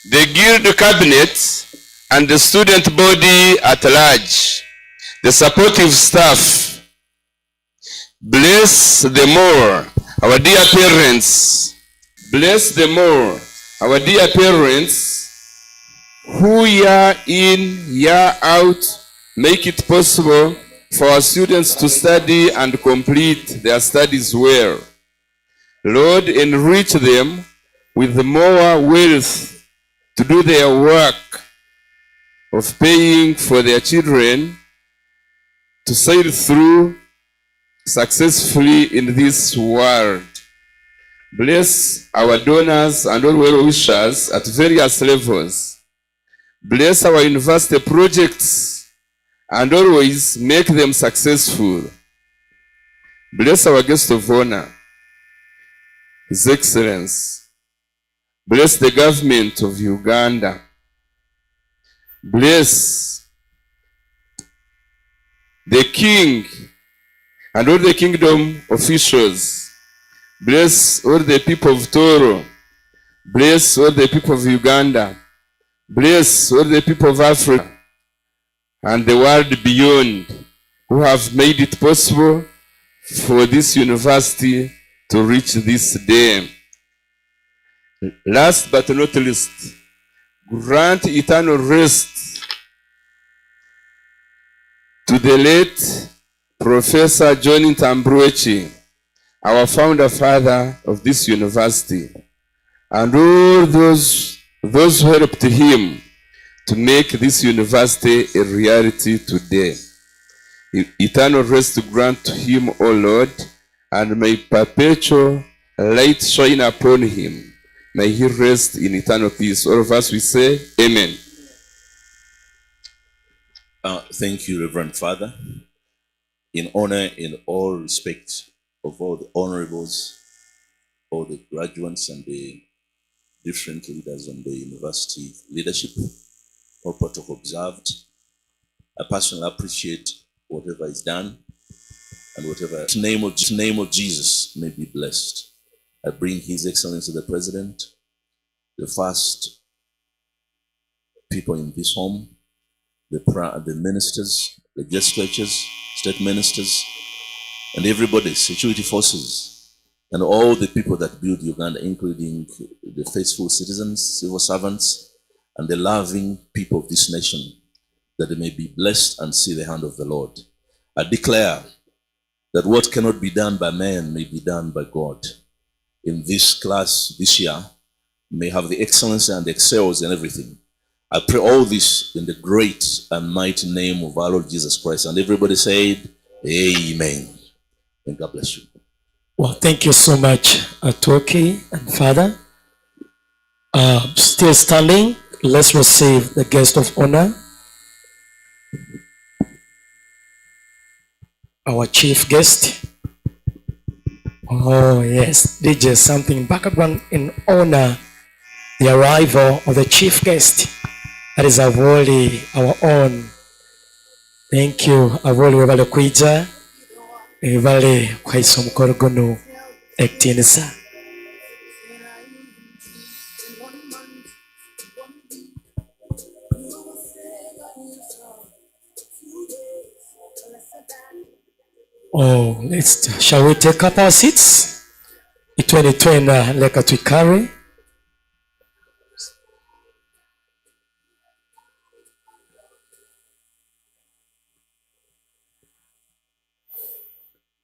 the guild cabinet, and the student body at large, the supportive staff. Bless them all, our dear parents. Bless them all, our dear parents, who year in, year out, make it possible for our students to study and complete their studies well. Lord, enrich them with more wealth to do their work of paying for their children to sail through successfully in this world. Bless our donors and all well-wishers at various levels. Bless our university projects and always make them successful. Bless our guest of honor, His Excellency. Bless the government of Uganda. Bless the king and all the kingdom officials. Bless all the people of Toro. Bless all the people of Uganda. Bless all the people of Africa and the world beyond who have made it possible for this university to reach this day. Last but not least, grant eternal rest to the late Professor John Tambruechi, our founder father of this university, and all those who helped him to make this university a reality today. Eternal rest grant to him, O Lord, and may perpetual light shine upon him. May he rest in eternal peace. All of us, we say, Amen. Thank you, Reverend Father. In honor, in all respect of all the honorables, all the graduates and the different leaders on the university leadership, all protocol observed, I personally appreciate whatever is done and whatever in the name of Jesus may be blessed. I bring His Excellency the President, the first people in this home, the ministers, the legislatures, state ministers, and everybody, security forces, and all the people that build Uganda, including the faithful citizens, civil servants, and the loving people of this nation, that they may be blessed and see the hand of the Lord. I declare that what cannot be done by man may be done by God. In this class this year, may have the excellency and the excels in everything. I pray all this in the great and mighty name of our Lord Jesus Christ. And everybody said, Amen. And God bless you. Well, thank you so much, Atoki and Father. Still standing, let's receive the guest of honor, our chief guest. Oh yes, DJ, something background in honor the arrival of the chief guest. That is Avoli, our own. Thank you, Avoli webale kwija, webale kwaisa omukolo guno ektinisa. Oh, shall we take up our seats? Itwena leka twikare.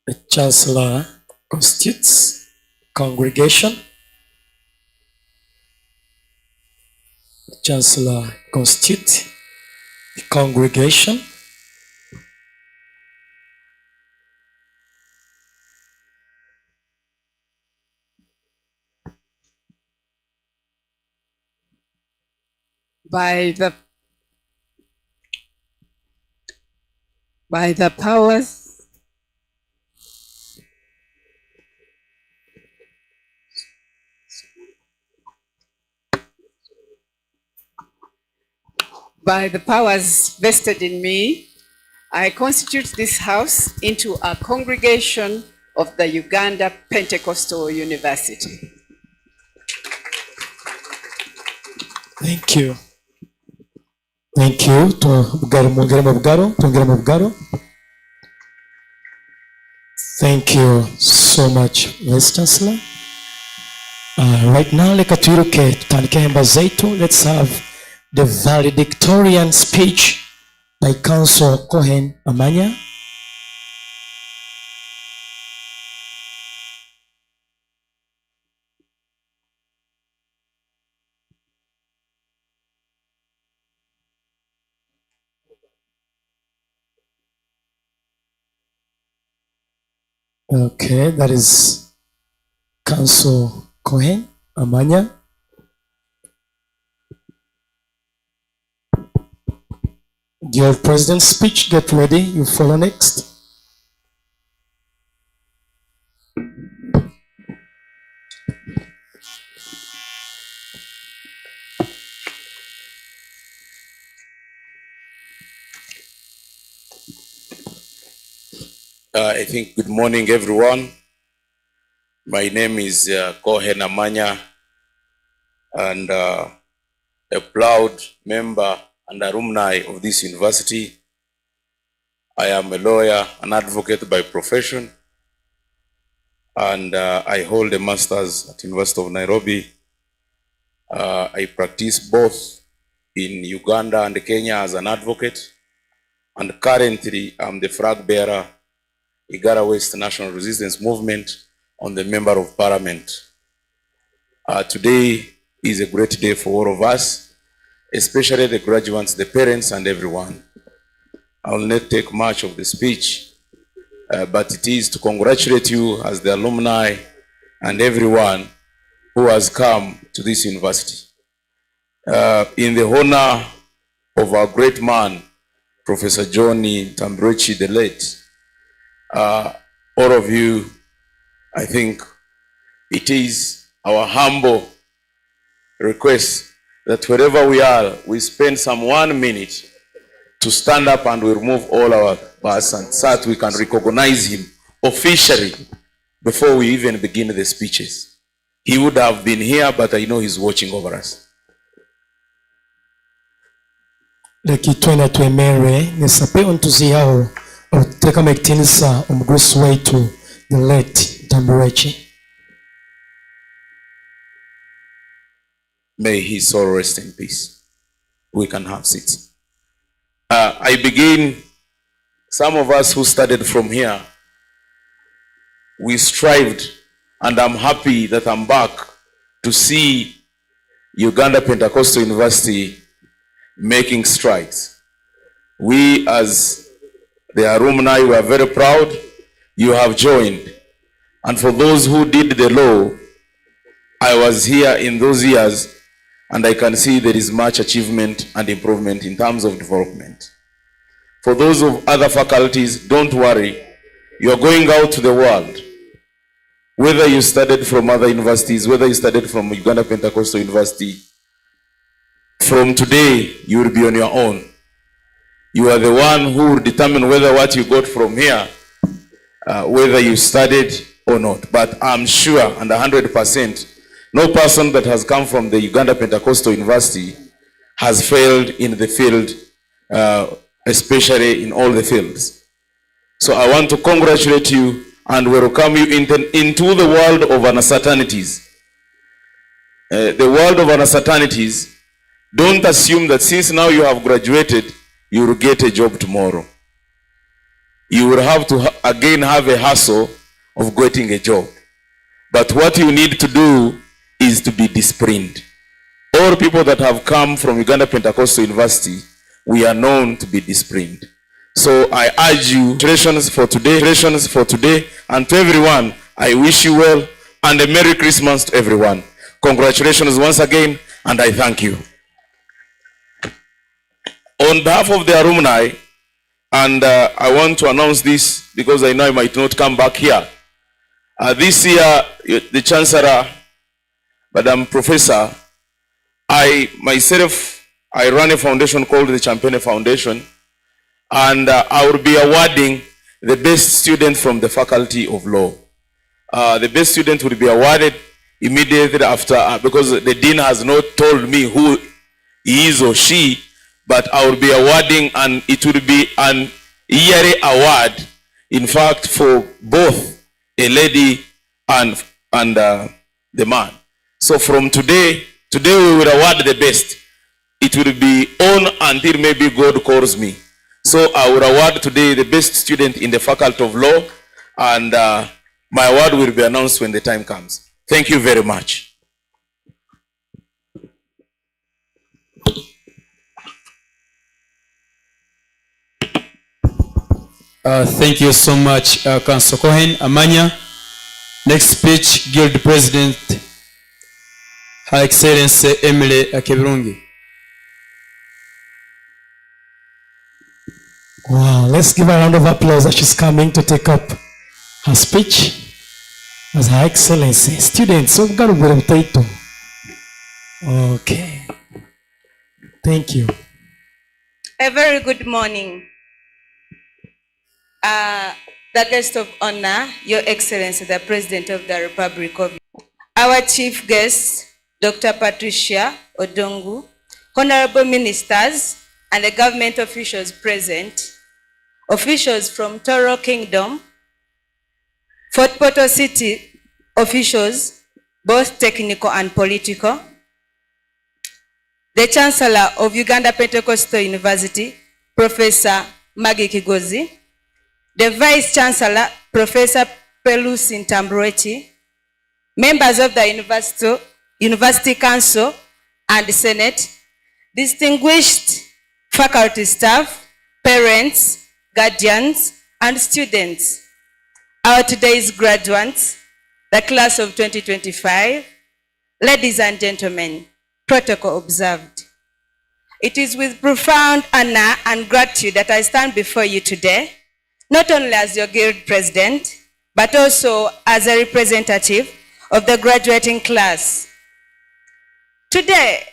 The Chancellor constitutes congregation. The Chancellor constitutes the congregation. By the powers vested in me, I constitute this house into a congregation of the Uganda Pentecostal University. Thank you. Thank you. Mwongere mu bugaro. Thank you so much, Vice Chancellor. Right now, leka tuiruke tutandike hemba zetu. Let's have the valedictorian speech by Council Cohen Amanya. Okay, that is Council Cohen Amanya. Your President's speech, get ready. You follow next. I think good morning, everyone. My name is Cohen Amanya, and a proud member and alumni of this university. I am a lawyer, an advocate by profession, and I hold a master's at University of Nairobi. I practice both in Uganda and Kenya as an advocate, and currently I'm the flag bearer Igara West National Resistance Movement on the Member of Parliament. Today is a great day for all of us, especially the graduates, the parents, and everyone. I will not take much of the speech, but it is to congratulate you as the alumni and everyone who has come to this university. In the honor of our great man, Professor Johnny Tambrochi the late, all of you, I think it is our humble request that wherever we are, we spend some 1 minute to stand up and we remove all our persons so that we can recognize him officially before we even begin the speeches. He would have been here, but I know he's watching over us. Leki twena twemere nesape ontuziao oteka mekitinisa omugrusi wetu the late Tambrochi. May his soul rest in peace. We can have seats. I begin, some of us who started from here, we strived, and I'm happy that I'm back to see Uganda Pentecostal University making strides. We as the alumni, we are very proud you have joined. And for those who did the law, I was here in those years, and I can see there is much achievement and improvement in terms of development. For those of other faculties, don't worry. You are going out to the world. Whether you studied from other universities, whether you studied from Uganda Pentecostal University, from today, you will be on your own. You are the one who will determine whether what you got from here, whether you studied or not. But I'm sure, and 100%, no person that has come from the Uganda Pentecostal University has failed in the field, especially in all the fields. So I want to congratulate you and welcome you into the world of uncertainties. The world of uncertainties, don't assume that since now you have graduated, you will get a job tomorrow. You will have to again have a hustle of getting a job. But what you need to do is to be disciplined. All people that have come from Uganda Pentecostal University, we are known to be disciplined. So I urge you, congratulations for today, and to everyone, I wish you well, and a Merry Christmas to everyone. Congratulations once again, and I thank you. On behalf of the alumni, and I want to announce this because I know I might not come back here. This year, the Chancellor, Madam Professor, I run a foundation called the Champagne Foundation, and I will be awarding the best student from the Faculty of Law. The best student will be awarded immediately after, because the Dean has not told me who he is or she, but I will be awarding, and it will be an yearly award, in fact, for both a lady and the man. So from today we will award the best. It will be on until maybe God calls me. So I will award today the best student in the Faculty of Law, and my award will be announced when the time comes. Thank you very much. Thank you so much, Councillor Cohen. Amanya. Next speech, Guild President, Her Excellency Emily Akebirungi. Wow, let's give her a round of applause as she's coming to take up her speech as Her Excellency. Students, we've got a bit of title. Okay. Thank you. A very good morning. The guest of honor, Your Excellency, the President of the Republic of our chief guest, Dr. Patricia Odongu, honorable ministers and the government officials present, officials from Toro Kingdom, Fort Portal City officials, both technical and political, the Chancellor of Uganda Pentecostal University, Professor Magi Kigozi, the Vice Chancellor, Professor Pelusi Ntambroechi, members of the University Council and the Senate, distinguished faculty staff, parents, guardians, and students, our today's graduates, the class of 2025, ladies and gentlemen, protocol observed. It is with profound honor and gratitude that I stand before you today, not only as your guild president, but also as a representative of the graduating class. Today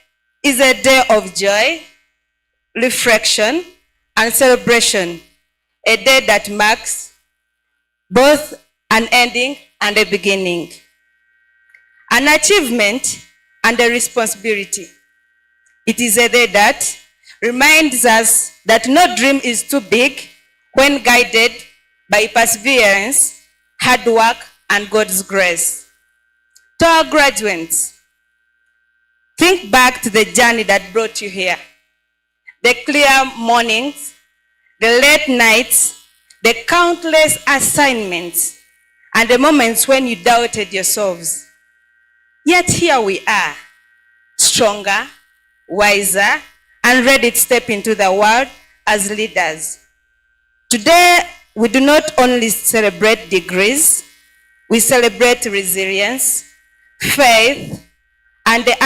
is a day of joy, reflection, and celebration, a day that marks both an ending and a beginning, an achievement and a responsibility. It is a day that reminds us that no dream is too big when guided by perseverance, hard work, and God's grace. To our graduates, think back to the journey that brought you here. The clear mornings, the late nights, the countless assignments, and the moments when you doubted yourselves. Yet here we are, stronger, wiser, and ready to step into the world as leaders. Today, we do not only celebrate degrees, we celebrate resilience, faith, and the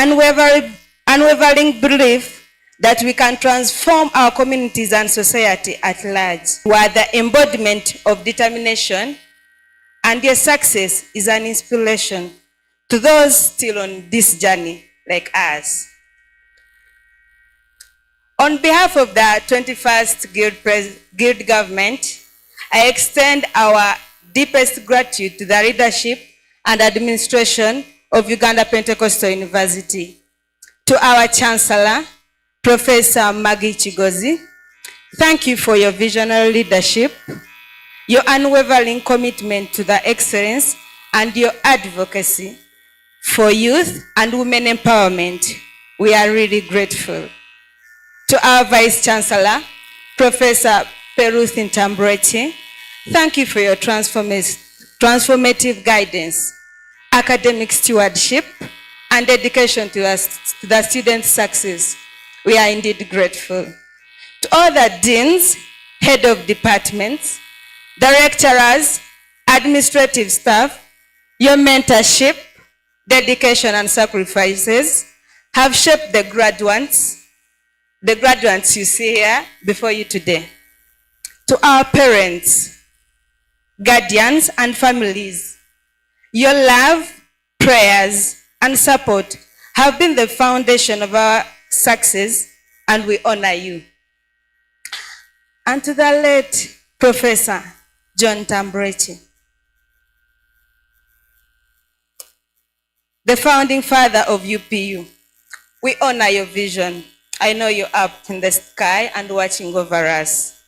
unwavering belief that we can transform our communities and society at large. We are the embodiment of determination, and your success is an inspiration to those still on this journey like us. On behalf of the 21st Guild Government, I extend our deepest gratitude to the leadership and administration of Uganda Pentecostal University. To our Chancellor, Professor Magi Kigozi, thank you for your visionary leadership, your unwavering commitment to the excellence, and your advocacy for youth and women empowerment. We are really grateful. To our Vice Chancellor, Professor Pelusi Ntambroechi, thank you for your transformative guidance, academic stewardship, and dedication to the students' success. We are indeed grateful. To all the deans, head of departments, the lecturers, administrative staff, your mentorship, dedication, and sacrifices have shaped the graduates you see here before you today. To our parents, guardians, and families, your love, prayers, and support have been the foundation of our success, and we honor you. And to the late Professor John Ntambroechi, the founding father of UPU, we honor your vision I know you're up in the sky and watching over us.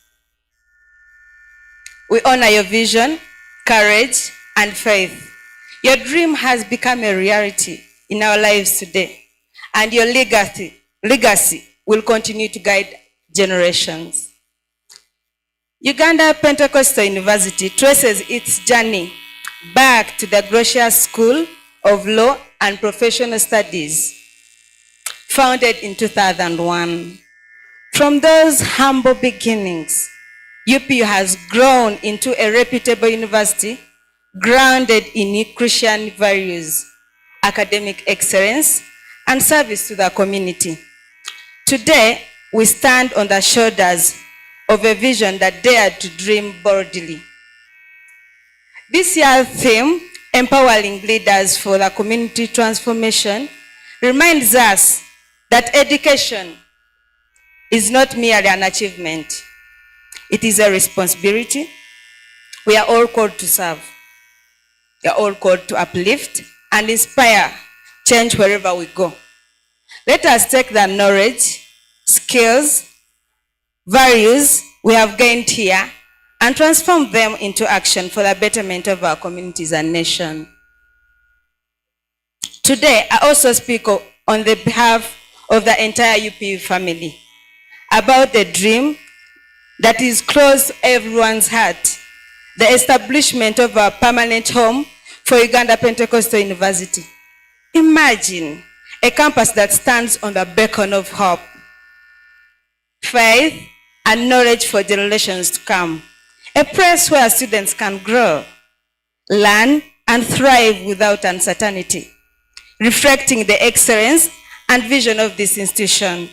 We honor your vision, courage, and faith. Your dream has become a reality in our lives today, and your legacy will continue to guide generations. Uganda Pentecostal University traces its journey back to the Gracious School of Law and Professional Studies, founded in 2001. From those humble beginnings, UPU has grown into a reputable university grounded in Christian values, academic excellence, and service to the community. Today, we stand on the shoulders of a vision that dared to dream boldly. This year's theme, Empowering Leaders for the Community Transformation, reminds us that education is not merely an achievement. It is a responsibility. We are all called to serve. We are all called to uplift and inspire change wherever we go. Let us take the knowledge, skills, values we have gained here and transform them into action for the betterment of our communities and nation. Today, I also speak on the behalf of the entire UPU family about the dream that is close to everyone's heart, the establishment of a permanent home for Uganda Pentecostal University. Imagine a campus that stands on the beacon of hope, faith, and knowledge for generations to come. A place where students can grow, learn, and thrive without uncertainty, reflecting the excellence and vision of this institution.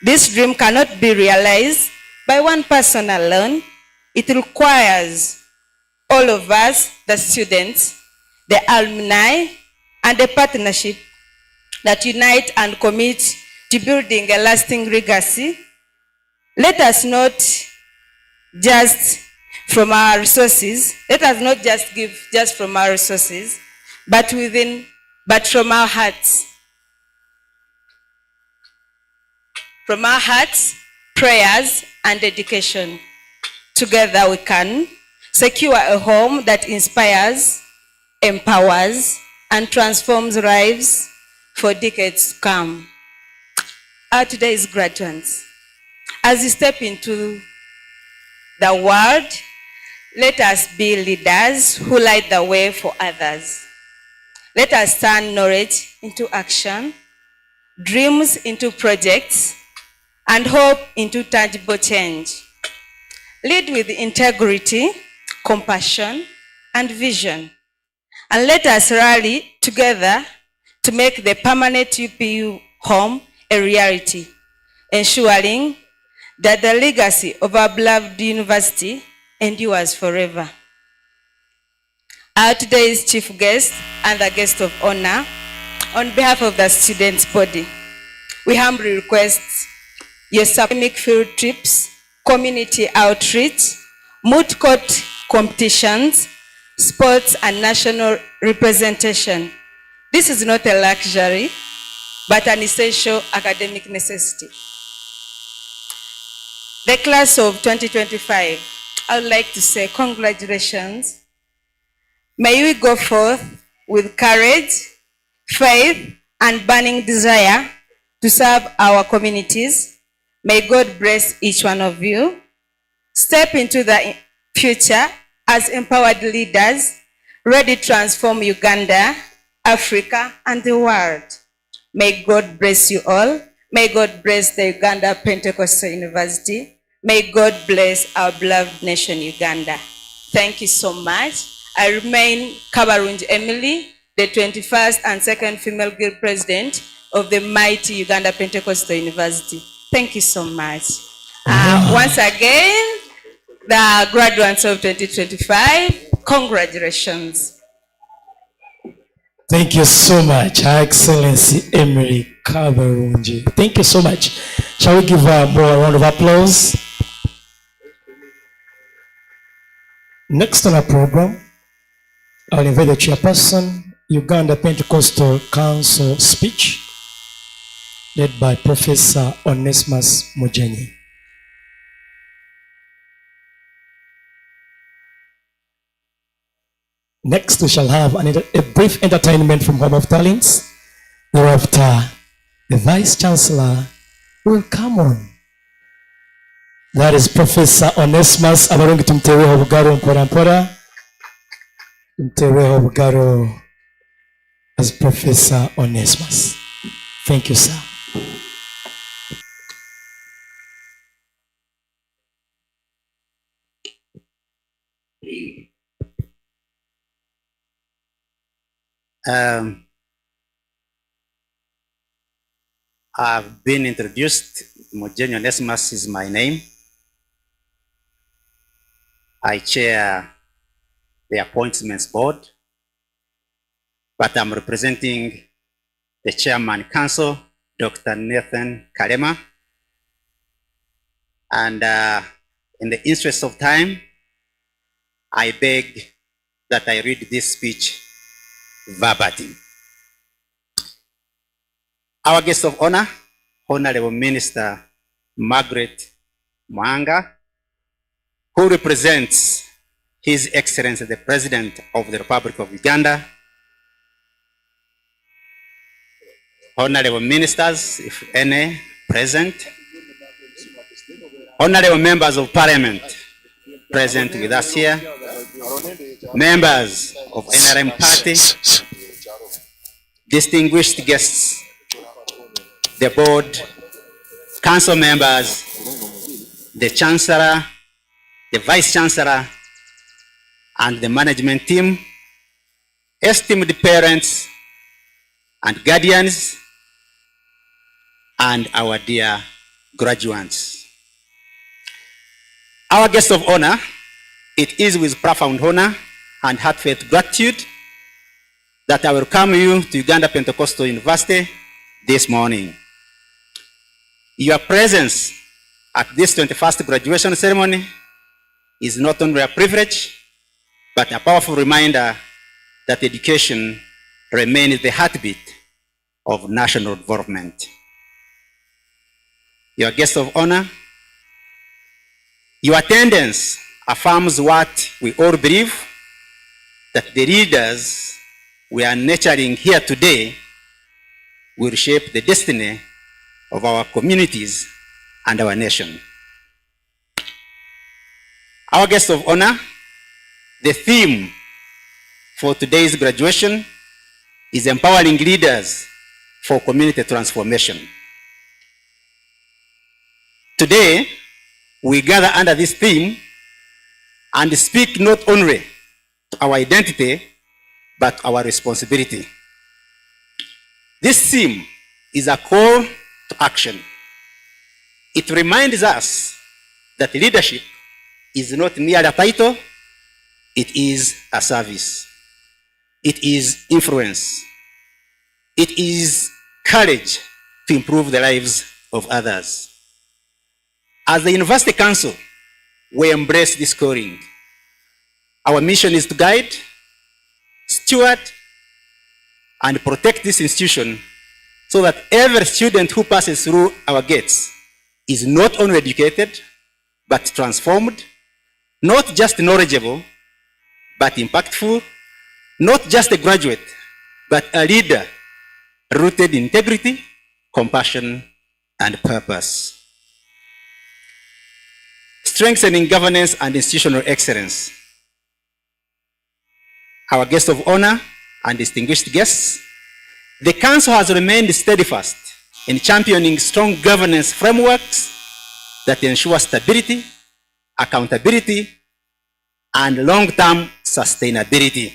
This dream cannot be realized by one person alone. It requires all of us, the students, the alumni, and the partnership that unite and commit to building a lasting legacy. Let us not just from our resources, let us not just give just from our resources, but from our hearts. From our hearts, prayers, and dedication. Together we can secure a home that inspires, empowers, and transforms lives for decades to come. Our today's graduates, as you step into the world, let us be leaders who light the way for others. Let us turn knowledge into action, dreams into projects, and hope into tangible change. Lead with integrity, compassion, and vision. And let us rally together to make the permanent UPU home a reality, ensuring that the legacy of our beloved university endures forever. Our today's chief guest and the guest of honor, on behalf of the students' body, we humbly request your academic field trips, community outreach, moot court competitions, sports, and national representation. This is not a luxury, but an essential academic necessity. The class of 2025, I would like to say congratulations. May we go forth with courage, faith, and burning desire to serve our communities. May God bless each one of you. Step into the future as empowered leaders, ready to transform Uganda, Africa, and the world. May God bless you all. May God bless the Uganda Pentecostal University. May God bless our beloved nation, Uganda. Thank you so much. I remain Kabarunji Emily, the 21st and 2nd female guild president of the mighty Uganda Pentecostal University. Thank you so much. Once again, the graduates of 2025, congratulations. Thank you so much, Her Excellency Emily Kabarunji. Thank you so much. Shall we give her a round of applause? Next on our program, I'll invite the chairperson, Uganda Pentecostal Council speech. led by Professor Onesimus Mujenyi. Next, we shall have a brief entertainment from Home of Talents. Thereafter, the Vice Chancellor will come on. That is Professor Onesimus. Abarungi tumteweho bugaro mpora mpora. Tumteweho bugaro as Professor Onesimus. Thank you, sir. I've been introduced. Mujenyi Onesimus is my name. I chair the appointments board, but I'm representing the chairman council, Dr. Nathan Kalema. And in the interest of time, I beg that I read this speech verbatim. Our guest of honor, Honorable Minister Margaret Mwanga, who represents His Excellency the President of the Republic of Uganda, honorable ministers, if any, present, honorable members of Parliament present with us here, members of NRM Party, distinguished guests, the board, council members, the Chancellor, the Vice Chancellor, and the management team, esteemed parents and guardians, and our dear graduates. Our guest of honor, it is with profound honor and heartfelt gratitude that I welcome you to Uganda Pentecostal University this morning. Your presence at this 21st graduation ceremony is not only a privilege, but a powerful reminder that education remains the heartbeat of national development. Your guest of honor, your attendance affirms what we all believe, that the leaders we are nurturing here today will shape the destiny of our communities and our nation. Our guest of honor, the theme for today's graduation is empowering leaders for community transformation. Today, we gather under this theme and speak not only to our identity, but our responsibility. This theme is a call to action. It reminds us that leadership is not merely a title, it is a service. It is influence. It is courage to improve the lives of others. As the University Council, we embrace this calling. Our mission is to guide, steward, and protect this institution so that every student who passes through our gates is not only educated, but transformed, not just knowledgeable, but impactful, not just a graduate, but a leader rooted in integrity, compassion, and purpose. Strengthening governance and institutional excellence. Our guest of honor and distinguished guests, the Council has remained steadfast in championing strong governance frameworks that ensure stability, accountability, and long-term sustainability.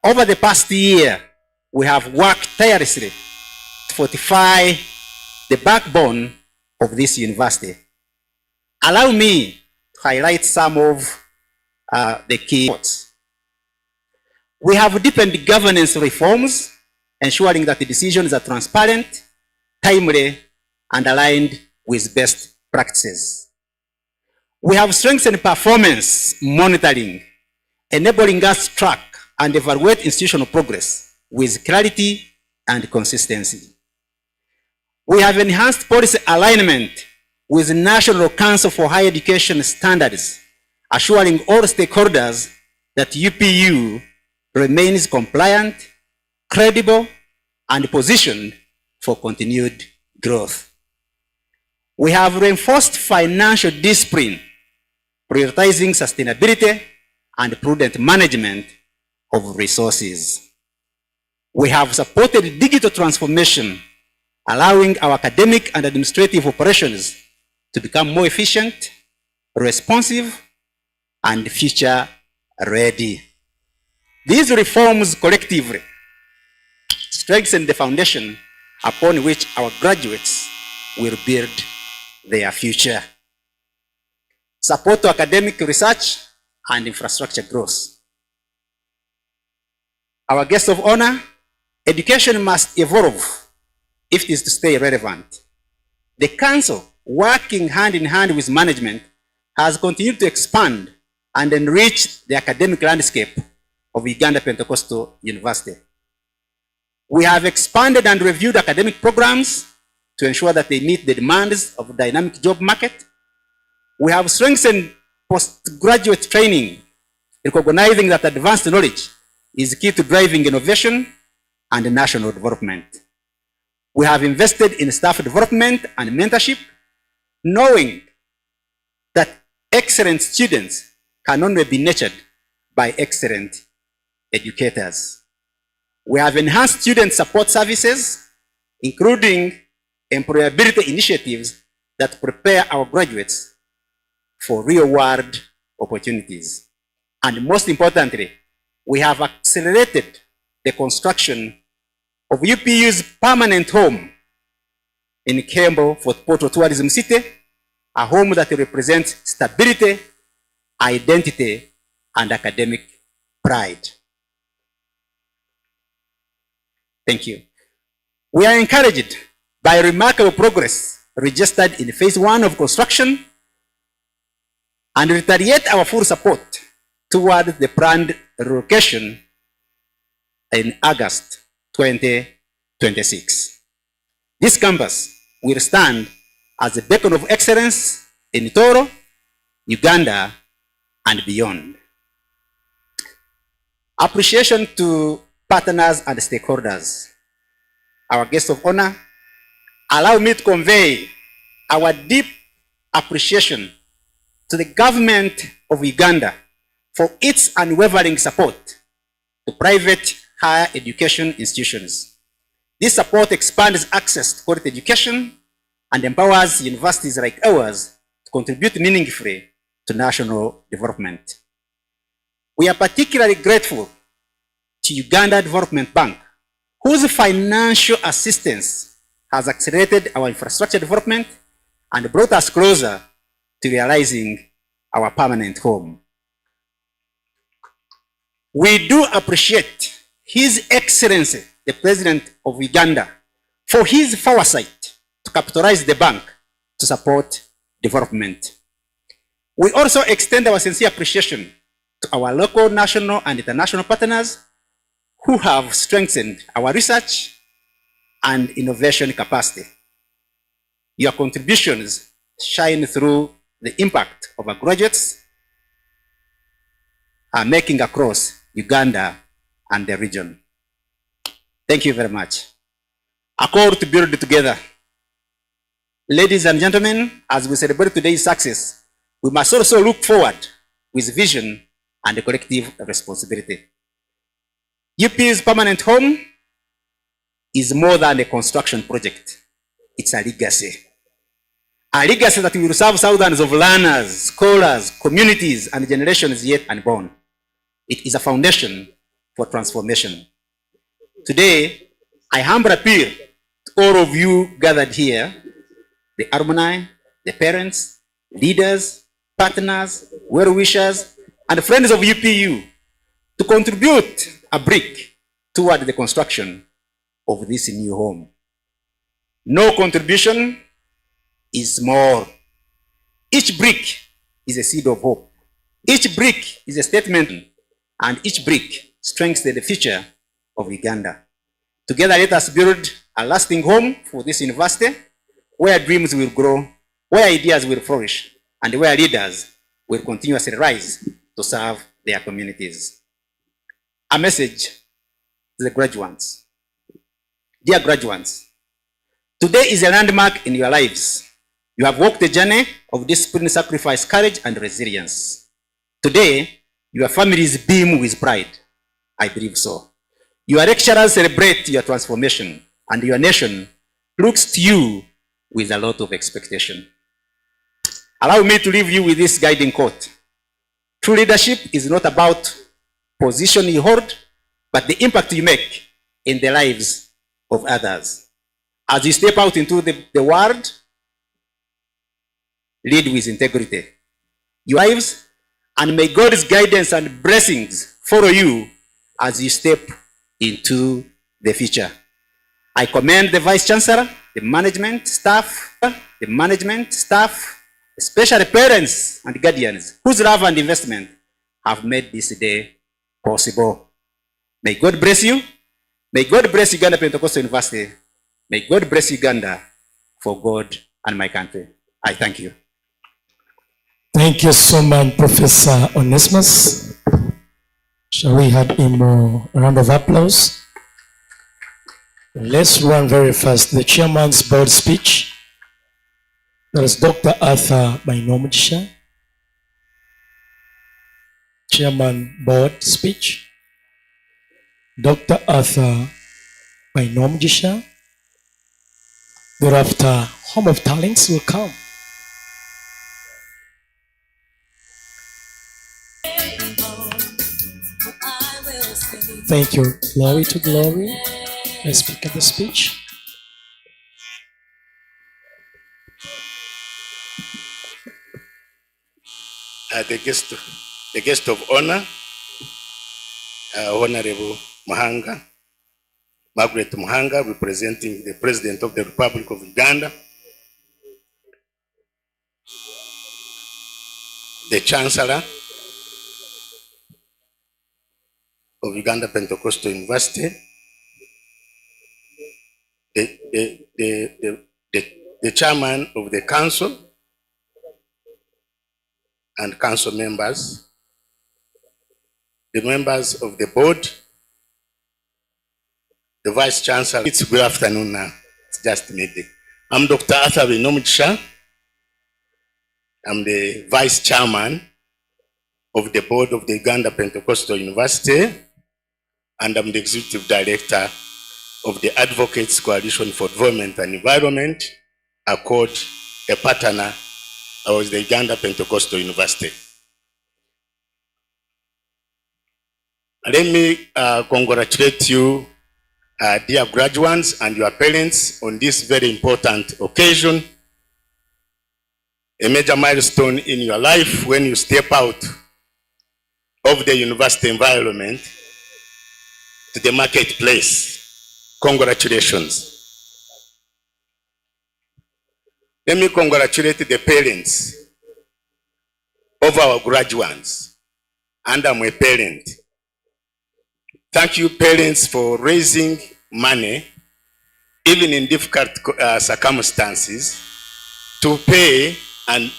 Over the past year, we have worked tirelessly to fortify the backbone of this university. Allow me to highlight some of the key points. We have deepened governance reforms, ensuring that the decisions are transparent, timely, and aligned with best practices. We have strengthened performance monitoring, enabling us to track and evaluate institutional progress with clarity and consistency. We have enhanced policy alignment with the National Council for Higher Education standards, assuring all stakeholders that UPU remains compliant, credible, and positioned for continued growth. We have reinforced financial discipline, prioritizing sustainability and prudent management of resources. We have supported digital transformation, allowing our academic and administrative operations to become more efficient, responsive, and future ready. These reforms collectively strengthen the foundation upon which our graduates will build their future. Support to academic research and infrastructure growth. Our guest of honor, education must evolve if it is to stay relevant. The council, working hand in hand with management, has continued to expand and enrich the academic landscape of Uganda Pentecostal University. We have expanded and reviewed academic programs to ensure that they meet the demands of the dynamic job market. We have strengthened postgraduate training, recognizing that advanced knowledge is key to driving innovation and national development. We have invested in staff development and mentorship, knowing that excellent students can only be nurtured by excellent educators. We have enhanced student support services, including employability initiatives that prepare our graduates for real-world opportunities. And most importantly, we have accelerated the construction of UPU's permanent home in Kembo for Porto Tourism City, a home that represents stability, identity, and academic pride. Thank you. We are encouraged by remarkable progress registered in phase 1 of construction and reiterate our full support toward the planned relocation in August 2026. This campus will stand as a beacon of excellence in Toro, Uganda, and beyond. Appreciation to partners and stakeholders. Our guest of honor, allow me to convey our deep appreciation to the government of Uganda for its unwavering support to private higher education institutions. This support expands access to quality education and empowers universities like ours to contribute meaningfully to national development. We are particularly grateful to Uganda Development Bank, whose financial assistance has accelerated our infrastructure development and brought us closer to realizing our permanent home. We do appreciate His Excellency, the President of Uganda, for his foresight to capitalize the bank to support development. We also extend our sincere appreciation to our local, national, and international partners who have strengthened our research and innovation capacity. Your contributions shine through the impact of our graduates are making across Uganda and the region. Thank you very much. A call to build together. Ladies and gentlemen, as we celebrate today's success, we must also look forward with vision and collective responsibility. UP's permanent home is more than a construction project. It's a legacy. A legacy that will serve thousands of learners, scholars, communities, and generations yet unborn. It is a foundation for transformation. Today, I humbly appeal to all of you gathered here, the alumni, the parents, leaders, partners, well-wishers, and friends of UPU to contribute a brick toward the construction of this new home. No contribution is small. Each brick is a seed of hope. Each brick is a statement, and each brick strengthens the future of Uganda. Together, let us build a lasting home for this university, where dreams will grow, where ideas will flourish, and where leaders will continuously rise to serve their communities. A message to the graduates. Dear graduates, today is a landmark in your lives. You have walked the journey of discipline, sacrifice, courage, and resilience. Today, your families beam with pride. I believe so. Your lecturers celebrate your transformation, and your nation looks to you with a lot of expectation. Allow me to leave you with this guiding quote. True leadership is not about position you hold, but the impact you make in the lives of others. As you step out into the world, lead with integrity. Your lives, and may God's guidance and blessings follow you as you step into the future. I commend the Vice Chancellor, the management staff, especially parents and guardians whose love and investment have made this day possible. May God bless you. May God bless Uganda Pentecostal University. May God bless Uganda for God and my country. I thank you. Thank you so much, Professor Onesimus. Shall we have him a round of applause? Let's run very fast. The chairman's board speech. That is Dr. Arthur Mainomjisha. Chairman board speech. Dr. Arthur Mainomjisha. Thereafter, Home of Talents will come. Thank you. Glory to glory. Let's speak at the speech. The guest of honor, Honorable Mahanga, Margaret Mahanga, representing the President of the Republic of Uganda, the Chancellor of Uganda Pentecostal University, the Chairman of the Council, and council members, the members of the board, the Vice Chancellor. It's good afternoon now. It's just midday. I'm Dr. Arthur Mainomjisha. I'm the Vice Chairman of the board of the Uganda Pentecostal University, and I'm the Executive Director of the Advocates Coalition for Development and Environment, called a partner of the Uganda Pentecostal University. Let me congratulate you, dear graduates and your parents, on this very important occasion, a major milestone in your life when you step out of the university environment to the marketplace. Congratulations. Let me congratulate the parents of our graduates, and I'm a parent. Thank you, parents, for raising money, even in difficult circumstances, to pay and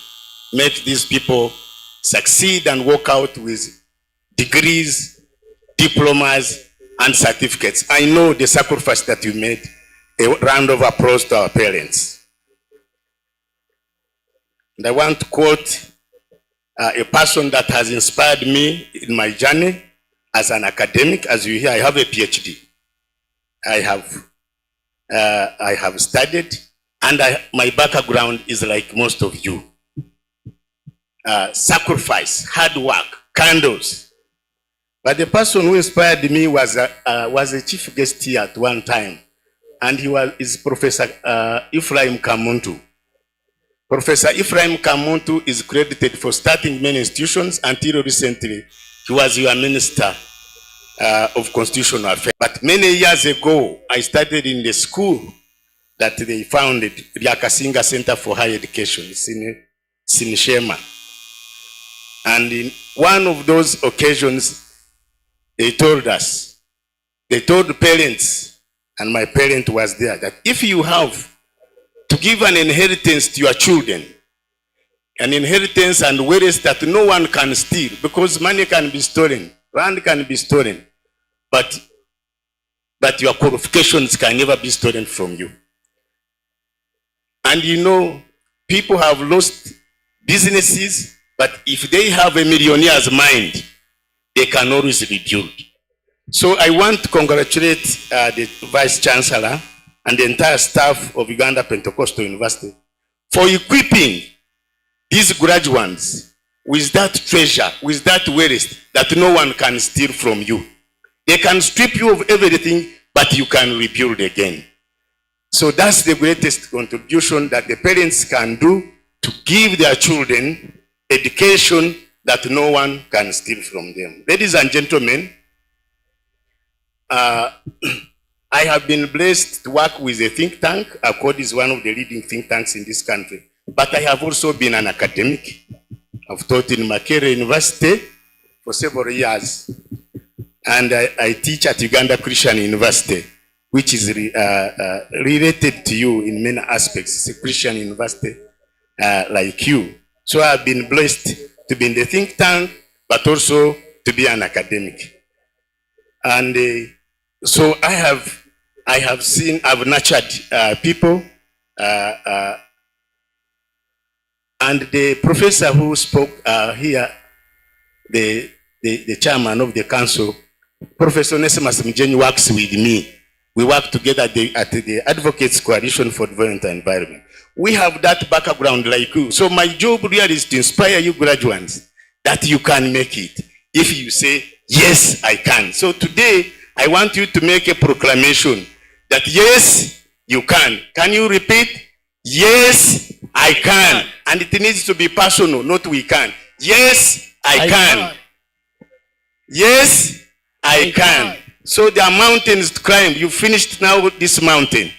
make these people succeed and walk out with degrees, diplomas, and certificates. I know the sacrifice that you made. A round of applause to our parents. And I want to quote a person that has inspired me in my journey as an academic. As you hear, I have a PhD. I have studied, and my background is like most of you. Sacrifice, hard work, candles. But the person who inspired me was a chief guest here at one time, and is Professor Ephraim Kamuntu. Professor Ephraim Kamuntu is credited for starting many institutions. Until recently, he was your minister of constitutional affairs. But many years ago, I studied in the school that they founded, the Akasinga Center for Higher Education. It's in Sinishema. And in one of those occasions, they told parents and my parent was there, that if you have to give an inheritance to your children, an inheritance and wealth that no one can steal, because money can be stolen, land can be stolen, but your qualifications can never be stolen from you. And you know, people have lost businesses, but if they have a millionaire's mind, they can always rebuild. So I want to congratulate the Vice Chancellor and the entire staff of Uganda Pentecostal University for equipping these graduates with that treasure, with that wealth that no one can steal from you. They can strip you of everything, but you can rebuild again. So that's the greatest contribution that the parents can do to give their children education that no one can steal from them. Ladies and gentlemen, I have been blessed to work with a think tank. ACORD is one of the leading think tanks in this country. But I have also been an academic. I've taught in Makerere University for several years. And I teach at Uganda Christian University, which is related to you in many aspects. It's a Christian university like you. So I've been blessed to be in the think tank, but also to be an academic. And so I've nurtured people, and the professor who spoke here, the chairman of the council, Professor Nesimas Mjeni, works with me. We work together at the Advocates Coalition for Development and Environment. We have that background like you. So my job really is to inspire you graduates that you can make it. If you say, yes, I can. So today, I want you to make a proclamation that yes, you can. Can you repeat? Yes, I can. And it needs to be personal, not we can. Yes, I can. Yes, I can. So there are mountains to climb. You finished now this mountain.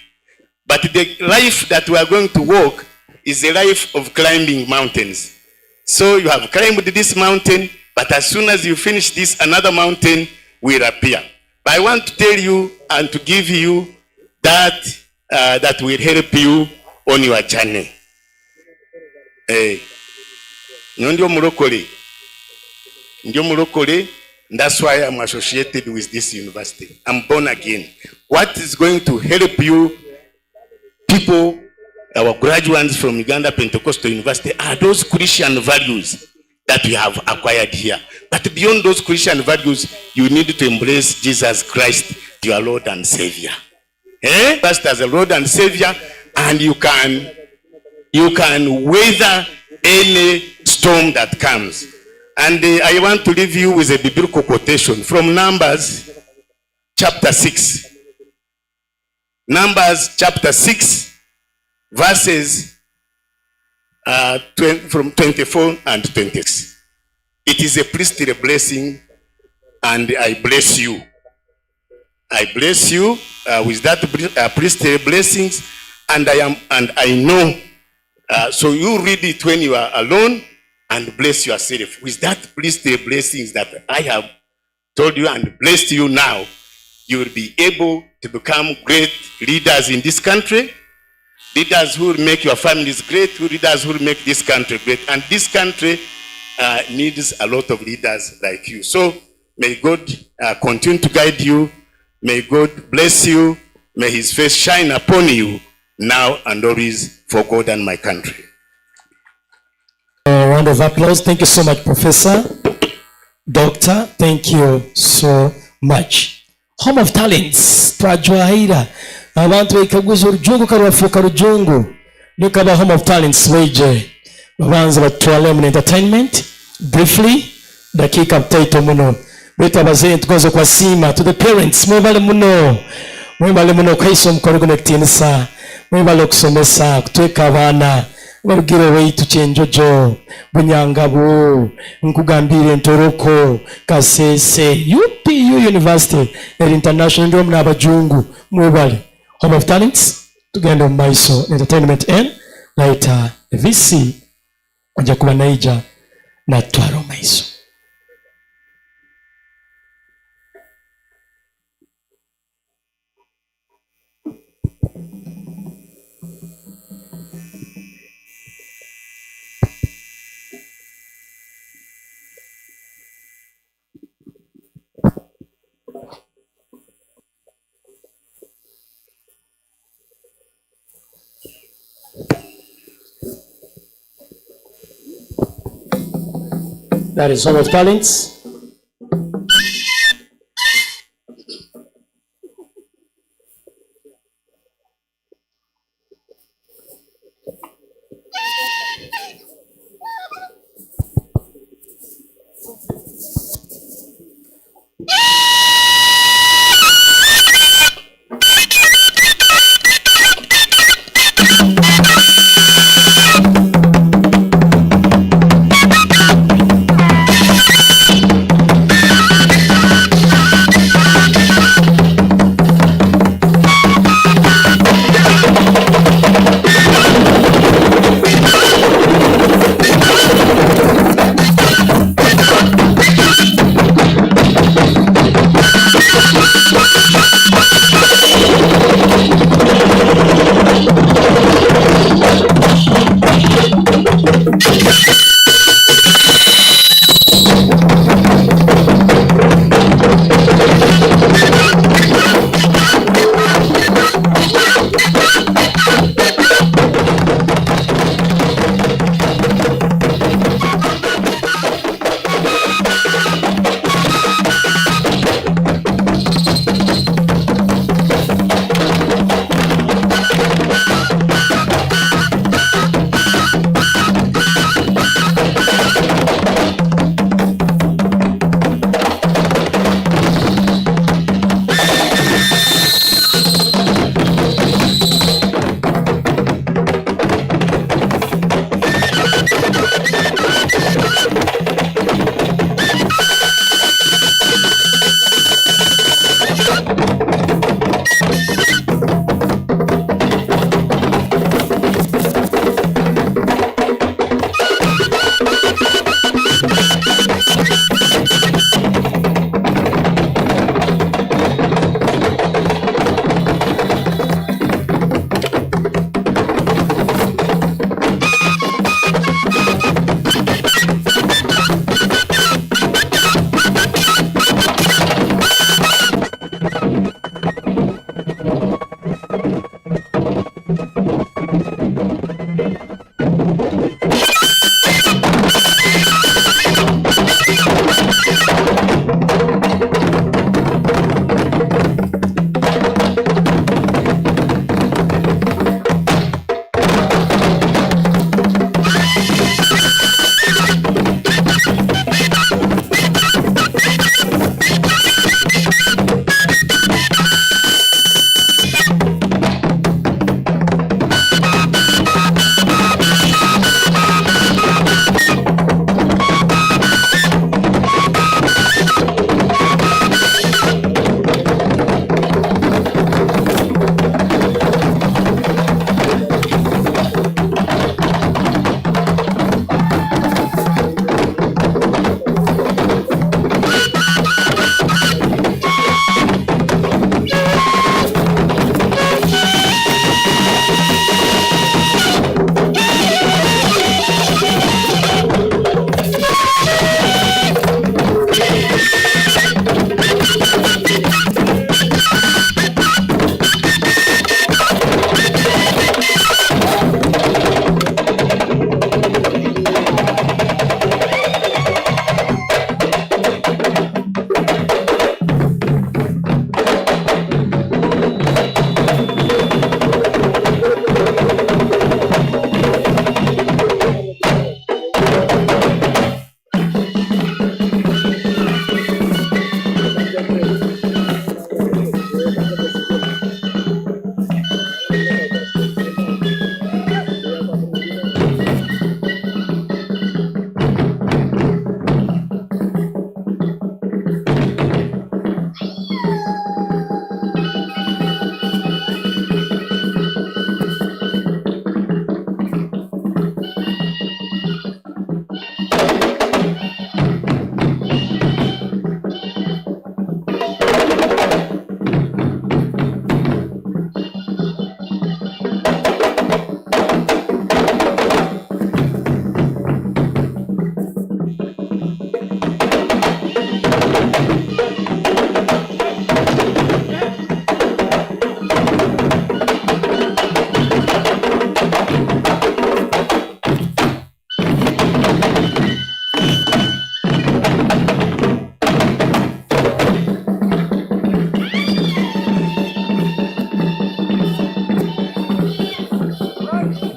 But the life that we are going to walk is a life of climbing mountains. So you have climbed this mountain, but as soon as you finish this, another mountain will appear. But I want to tell you and to give you that that will help you on your journey. Ndio mulokole. That's why I'm associated with this university. I'm born again. What is going to help you people, our graduates from Uganda Pentecostal University, are those Christian values that we have acquired here. But beyond those Christian values, you need to embrace Jesus Christ, your Lord and Savior. First as a Lord and Savior, and you can weather any storm that comes. And I want to leave you with a biblical quotation from Numbers chapter 6. Numbers chapter 6, verses from 24 and 26. It is a priestly blessing, and I bless you. I bless you with that priestly blessings, and I know. So you read it when you are alone, and bless yourself with that priestly blessings that I have told you and blessed you now. You will be able to become great leaders in this country, leaders who will make your families great, leaders who will make this country great. And this country needs a lot of leaders like you. So may God continue to guide you. May God bless you. May his face shine upon you now and always, for God and my country. A round of applause. Thank you so much, Professor. Doctor, thank you so much. Home of Talents, twajwahira abantu bekaguza urujungu karubafuka rujungu nikaba Home of Talents weje babanza batwale mu entertainment briefly dakika mtaito muno beta bazee tukoze kwa sima to the parents mwebale muno kaiso mukoro connectinsa mwebale okusomesa kutweka abana barugire weitu chenjojo bunyangabo nkugambire ntoroko kasese UPU University International ndio mna abajungu mwebale Home of Talents tugenda mu maiso entertainment and later VC oja kuba naija na twaro maiso. That is Hall of Talents.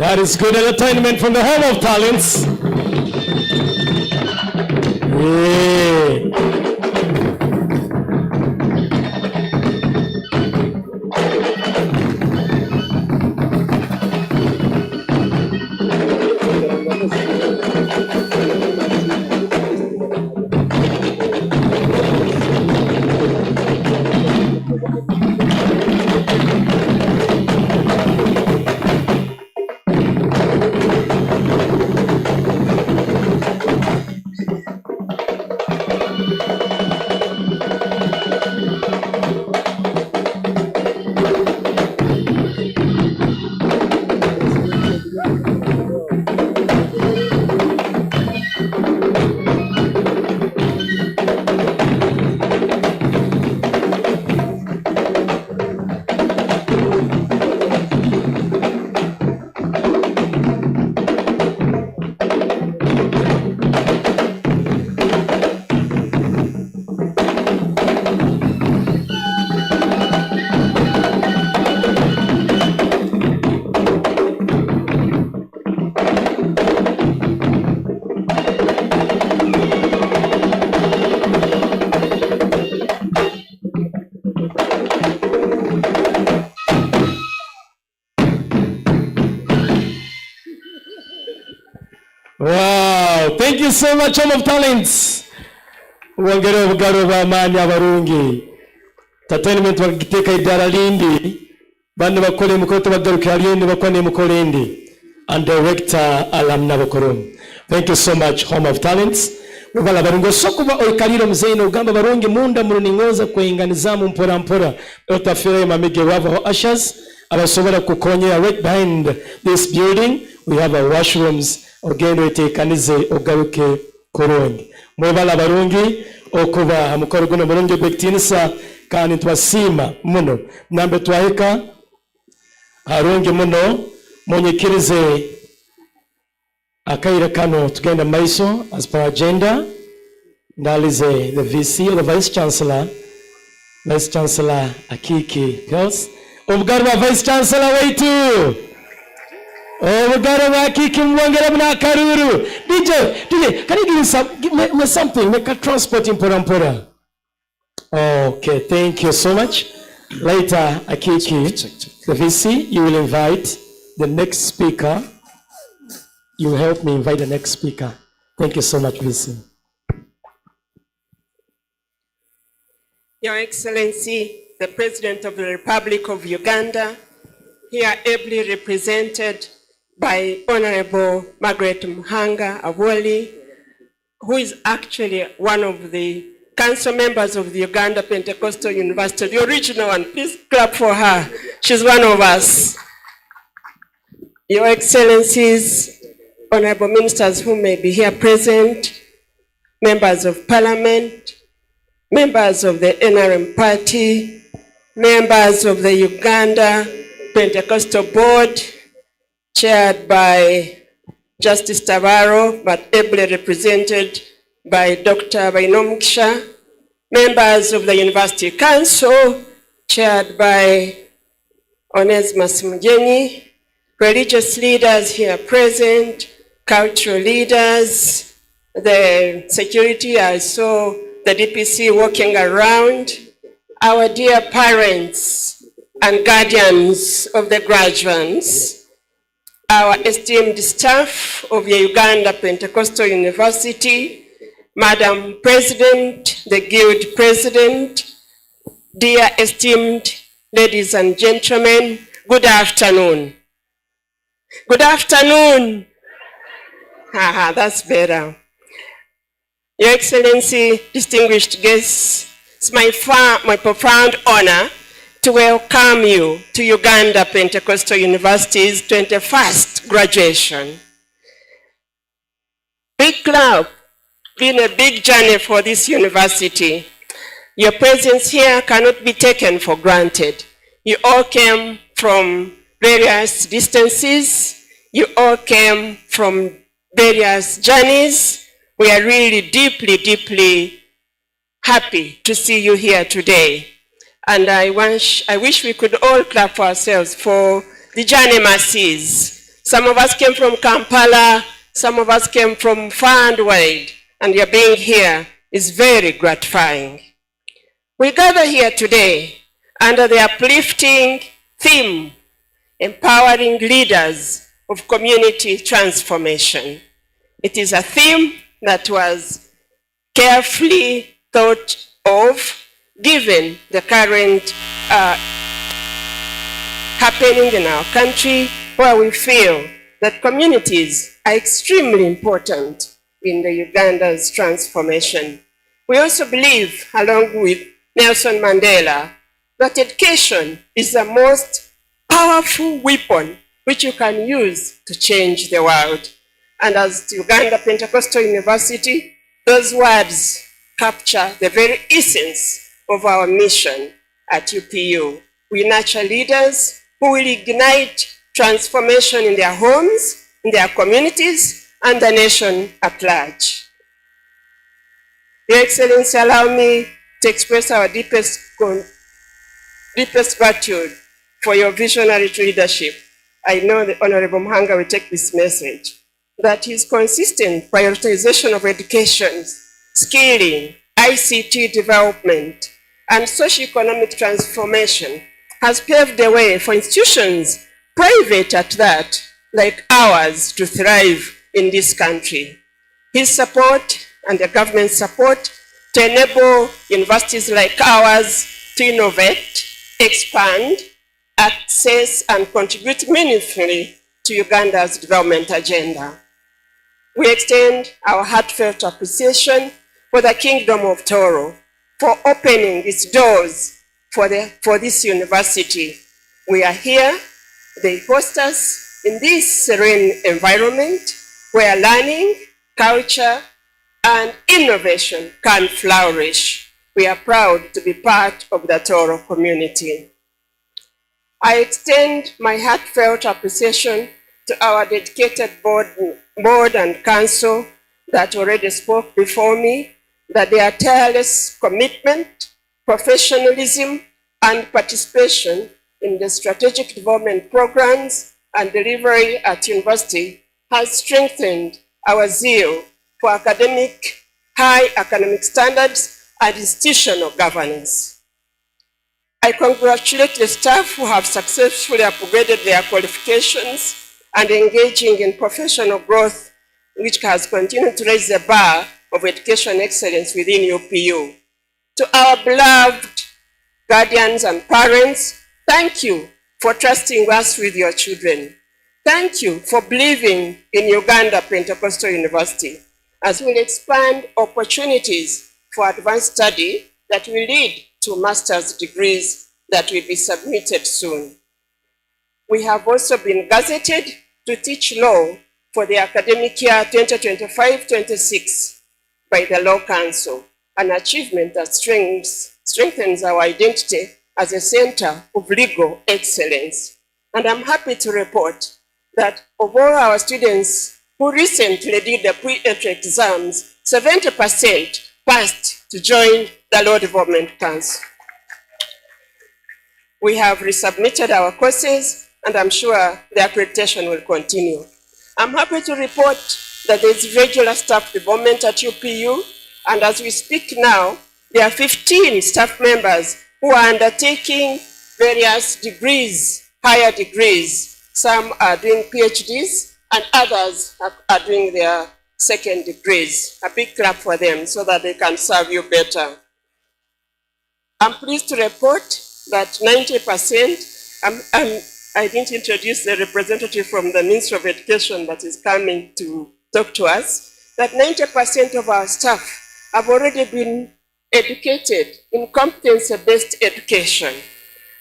That is good entertainment from the Home of Talents. Yeah. Wow, thank you so much, Home of Talents. Wongere obugalo bw'amaanyi abalungi. Entertainment bagiteeka iddala lindi. Banne bakola emikolo tebagalukira lindi bakola n'emikolo endi. And Director Alam Nabukurum. Thank you so much, Home of Talents. Mubala barungi osokuba oikalira omuzeyi ogamba barungi munda muluningooza kwenganizamu mpora mpora. Otafire mamige wavaho ushers. Abasobola kukonyera right behind this building. We have our washrooms. Ogendo eteekanize ogaluke kurungi. Mwebala barungi okuba mukolo guno mulungi gw'ekitiinisa kandi twasiima muno. Nambe twahika harungi muno munyikirize akaire kano tugenda maiso as per agenda. Ndalize the VC or the Vice Chancellor Akiki Girls. Obugaro bwa Vice Chancellor waitu. Obugaro bwa Akiki mwongere muna karuru. DJ, can you give me something? Make a transport in Porampora. Okay, thank you so much. Later, Akiki, the VC, you will invite the next speaker. You will help me invite the next speaker. Thank you so much, VC. Your Excellency, the President of the Republic of Uganda, here ably represented by Honorable Margaret Muhanga Awoli, who is actually one of the council members of the Uganda Pentecostal University, the original one. Please clap for her. She's one of us. Your Excellencies, Honorable Ministers who may be here present, members of Parliament, members of the NRM Party, members of the Uganda Pentecostal Board, chaired by Justice Tabaro, but ably represented by Dr. Bainomksha, members of the University Council, chaired by Onesmus Mujeni, religious leaders here present, cultural leaders, the security, I saw the DPC walking around, our dear parents and guardians of the graduates, our esteemed staff of the Uganda Pentecostal University, Madam President, the Guild President, dear esteemed ladies and gentlemen, good afternoon. Good afternoon. That's better. Your Excellency, distinguished guests, it's my profound honor to welcome you to Uganda Pentecostal University's 21st graduation. Big clap. Been a big journey for this university. Your presence here cannot be taken for granted. You all came from various distances. You all came from various journeys. We are really deeply, deeply happy to see you here today. And I wish we could all clap for ourselves for the journey masses. Some of us came from Kampala, some of us came from far and wide, and your being here is very gratifying. We gather here today under the uplifting theme, empowering leaders of community transformation. It is a theme that was carefully thought of given the current happening in our country, where we feel that communities are extremely important in the Uganda's transformation. We also believe, along with Nelson Mandela, that education is the most powerful weapon which you can use to change the world. And as Uganda Pentecostal University, those words capture the very essence of our mission at UPU. We nurture leaders who will ignite transformation in their homes, in their communities, and the nation at large. Your Excellency, allow me to express our deepest gratitude for your visionary leadership. I know the Honorable Mhanga will take this message, that his consistent prioritization of education, skilling, ICT development, and socioeconomic transformation has paved the way for institutions, private at that, like ours, to thrive in this country. His support and the government's support to enable universities like ours to innovate, expand, access, and contribute meaningfully to Uganda's development agenda. We extend our heartfelt appreciation for the Kingdom of Toro for opening its doors for this university. We are here, they host us in this serene environment where learning, culture, and innovation can flourish. We are proud to be part of the Toro community. I extend my heartfelt appreciation to our dedicated board and council that already spoke before me, that their tireless commitment, professionalism, and participation in the strategic development programs and delivery at university has strengthened our zeal for high academic standards and institutional governance. I congratulate the staff who have successfully upgraded their qualifications and engaging in professional growth, which has continued to raise the bar of education excellence within UPU. To our beloved guardians and parents, thank you for trusting us with your children. Thank you for believing in Uganda Pentecostal University, as we'll expand opportunities for advanced study that will lead to master's degrees that will be submitted soon. We have also been gazetted to teach law for the academic year 2025-26 by the Law Council, an achievement that strengthens our identity as a center of legal excellence. And I'm happy to report that of all our students who recently did the pre-entry exams, 70% passed to join the Law Development Council. We have resubmitted our courses, and I'm sure the accreditation will continue. I'm happy to report that there's regular staff development at UPU, and as we speak now, there are 15 staff members who are undertaking various degrees, higher degrees. Some are doing PhDs, and others are doing their second degrees. A big clap for them so that they can serve you better. I'm pleased to report that 90%, I didn't introduce the representative from the Ministry of Education that is coming to talk to us, that 90% of our staff have already been educated in competency-based education.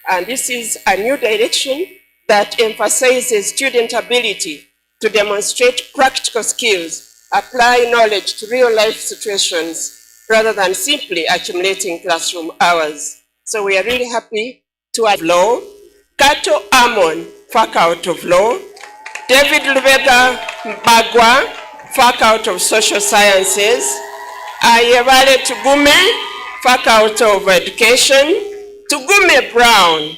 And this is a new direction that emphasizes student ability to demonstrate practical skills, apply knowledge to real-life situations, rather than simply accumulating classroom hours. So we are really happy to have law, Kato Amon, faculty of law, David Lubega Bagwa, faculty of social sciences, Ayevale Tugume, faculty of education, Tugume Brown,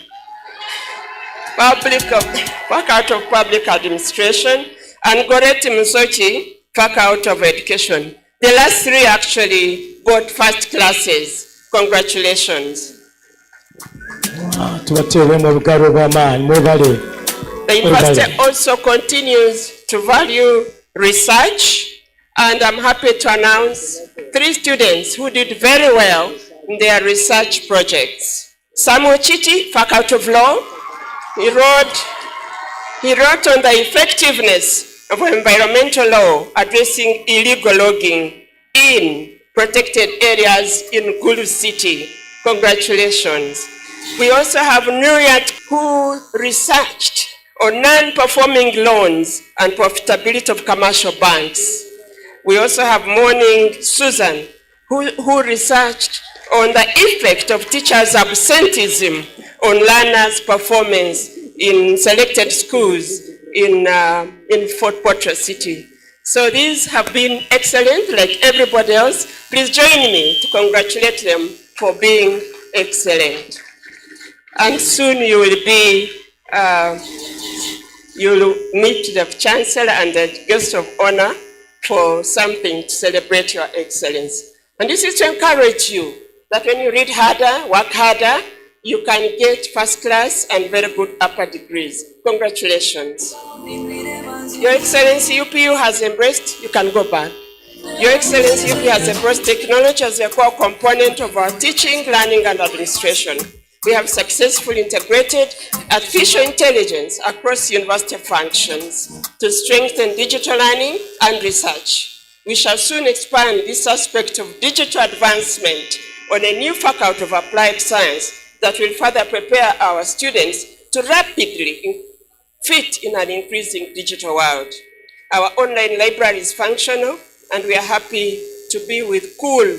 Faculty of Public Administration, and Goreti Musochi, Faculty of Education. The last three actually got first classes. Congratulations. tubateeremu obugalo obw'amaanyi mwebale. The university also continues to value research, and I'm happy to announce 3 students who did very well in their research projects. Samuel Chiti, Faculty of Law, he wrote on the effectiveness of environmental law addressing illegal logging in protected areas in Gulu City. Congratulations. We also have Nuriat, who researched on non-performing loans and profitability of commercial banks. We also have Morning Susan, who researched on the effect of teachers' absenteeism on learners' performance in selected schools in Fort Portal City. So these have been excellent, like everybody else. Please join me to congratulate them for being excellent. And soon you will be, you'll meet the Chancellor and the guest of honor for something to celebrate your excellence. And this is to encourage you that when you read harder, work harder, you can get first class and very good upper degrees. Congratulations. Your Excellency, UPU has embraced, you can go back. Your Excellency, UPU has embraced technology as a core component of our teaching, learning, and administration. We have successfully integrated artificial intelligence across university functions to strengthen digital learning and research. We shall soon expand this aspect of digital advancement on a new faculty of applied science that will further prepare our students to rapidly fit in an increasing digital world. Our online library is functional, and we are happy to be with COOL.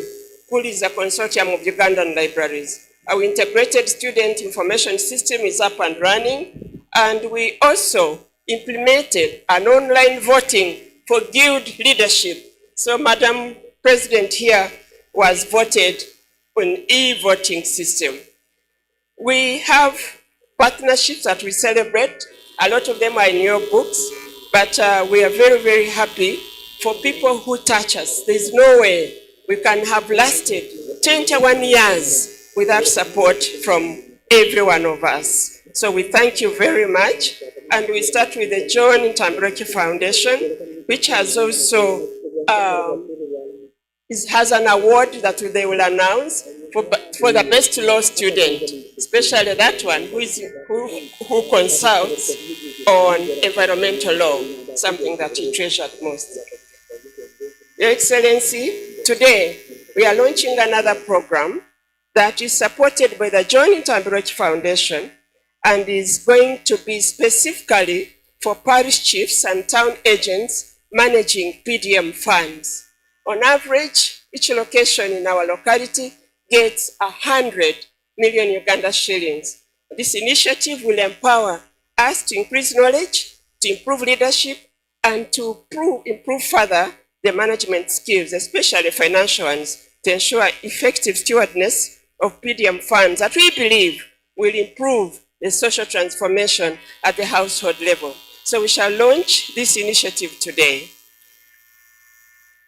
COOL is a consortium of Ugandan libraries. Our integrated student information system is up and running, and we also implemented an online voting for guild leadership. So Madam President here was voted on e-voting system. We have partnerships that we celebrate. A lot of them are in your books, but we are very, very happy for people who touch us. There's no way we can have lasted 21 years without support from every one of us. So we thank you very much. And we start with the John Ntambireki Foundation, which has also has an award that they will announce for the best law student, especially that one who consults on environmental law, something that he treasured most. Your Excellency, today we are launching another program that is supported by the John Ntambireki Foundation and is going to be specifically for parish chiefs and town agents managing PDM funds. On average, each location in our locality gets 100 million Uganda shillings. This initiative will empower us to increase knowledge, to improve leadership, and to improve further the management skills, especially financial ones, to ensure effective stewardness of PDM funds that we believe will improve the social transformation at the household level. So we shall launch this initiative today.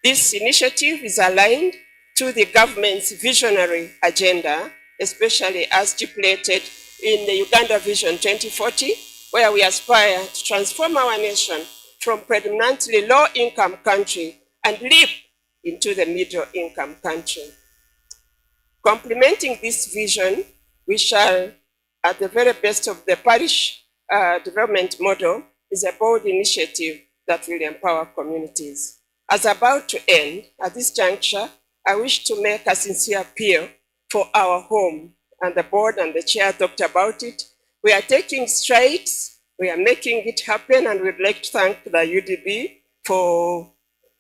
This initiative is aligned to the government's visionary agenda, especially as stipulated in the Uganda Vision 2040, where we aspire to transform our nation from predominantly low-income country and leap into the middle-income country. Complementing this vision, we shall, at the very best of the parish development model, is a bold initiative that will empower communities. As about to end, at this juncture, I wish to make a sincere appeal for our home, and the board and the chair talked about it. We are taking strides, we are making it happen, and we'd like to thank the UDB for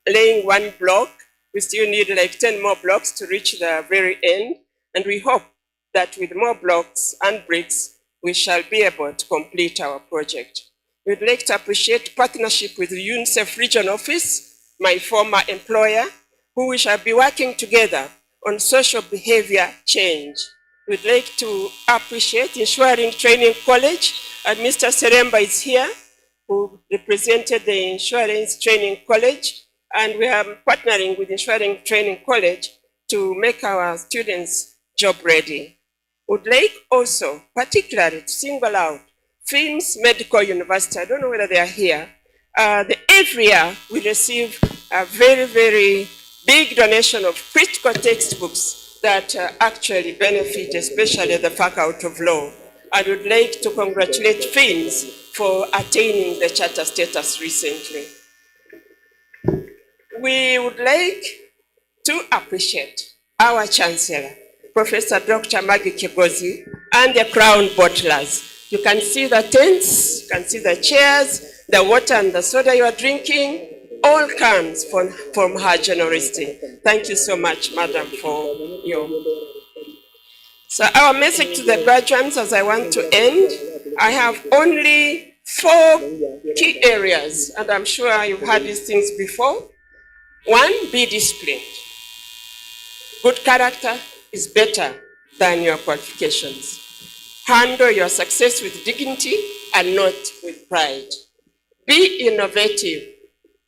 laying one block. We still need like 10 more blocks to reach the very end, and we hope that with more blocks and bricks, we shall be able to complete our project. We'd like to appreciate partnership with the UNICEF Region Office, my former employer, who we shall be working together on social behavior change. We'd like to appreciate Ensuring Training College, and Mr. Seremba is here, who represented the Insurance Training College, and we are partnering with Ensuring Training College to make our students job ready. Would like also particularly to single out Films Medical University. I don't know whether they are here. Every year we receive a very, very big donation of critical textbooks that actually benefit especially the faculty of law. I would like to congratulate Films for attaining the charter status recently. We would like to appreciate our Chancellor, Professor Dr. Maggie Kigozi, and the Crown Bottlers. You can see the tents, you can see the chairs, the water and the soda you are drinking, all comes from her generosity. Thank you so much, Madam, for your... So our message to the graduates as I want to end, I have only 4 key areas, and I'm sure you've heard these things before. 1, be disciplined. Good character is better than your qualifications. Handle your success with dignity and not with pride. Be innovative.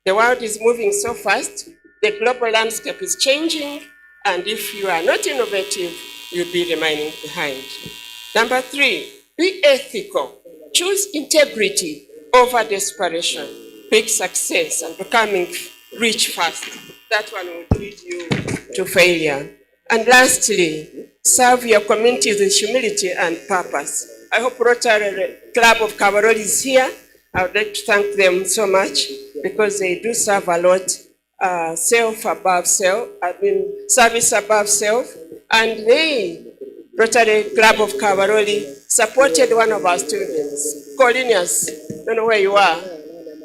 The world is moving so fast, the global landscape is changing, and if you are not innovative, you'll be remaining behind. Number 3, be ethical. Choose integrity over desperation. Quick success and becoming rich fast. That one will lead you to failure. And lastly, serve your community with humility and purpose. I hope Rotary Club of Kabarole is here. I would like to thank them so much because they do serve a lot, self above self, service above self. And they, Rotary Club of Kabarole, supported one of our students, Colinius, don't know where you are,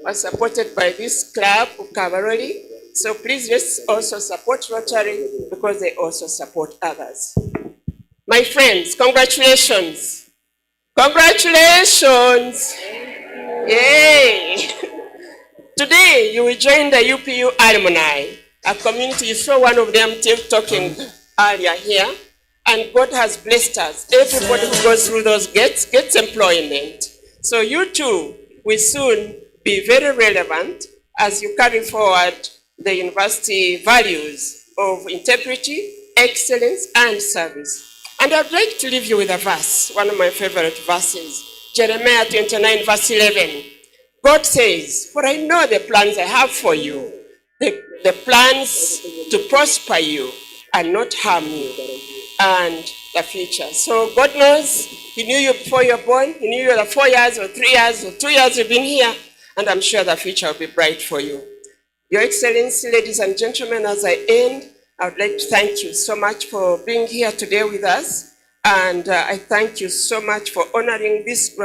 was supported by this club of Kabarole. So please let's also support Rotary because they also support others. My friends, congratulations. Congratulations. Yay. Today you will join the UPU alumni, a community. You saw one of them talking earlier here, and God has blessed us. Everybody who goes through those gates gets employment. So you too will soon be very relevant as you carry forward the university values of integrity, excellence, and service. And I'd like to leave you with a verse, one of my favorite verses, Jeremiah 29, verse 11. God says, for I know the plans I have for you, the plans to prosper you and not harm you, and the future. So God knows, He knew you before you were born, He knew you were 4 years or 3 years or 2 years you've been here, and I'm sure the future will be bright for you. Your Excellency, ladies and gentlemen, as I end, I would like to thank you so much for being here today with us. And I thank you so much for honoring this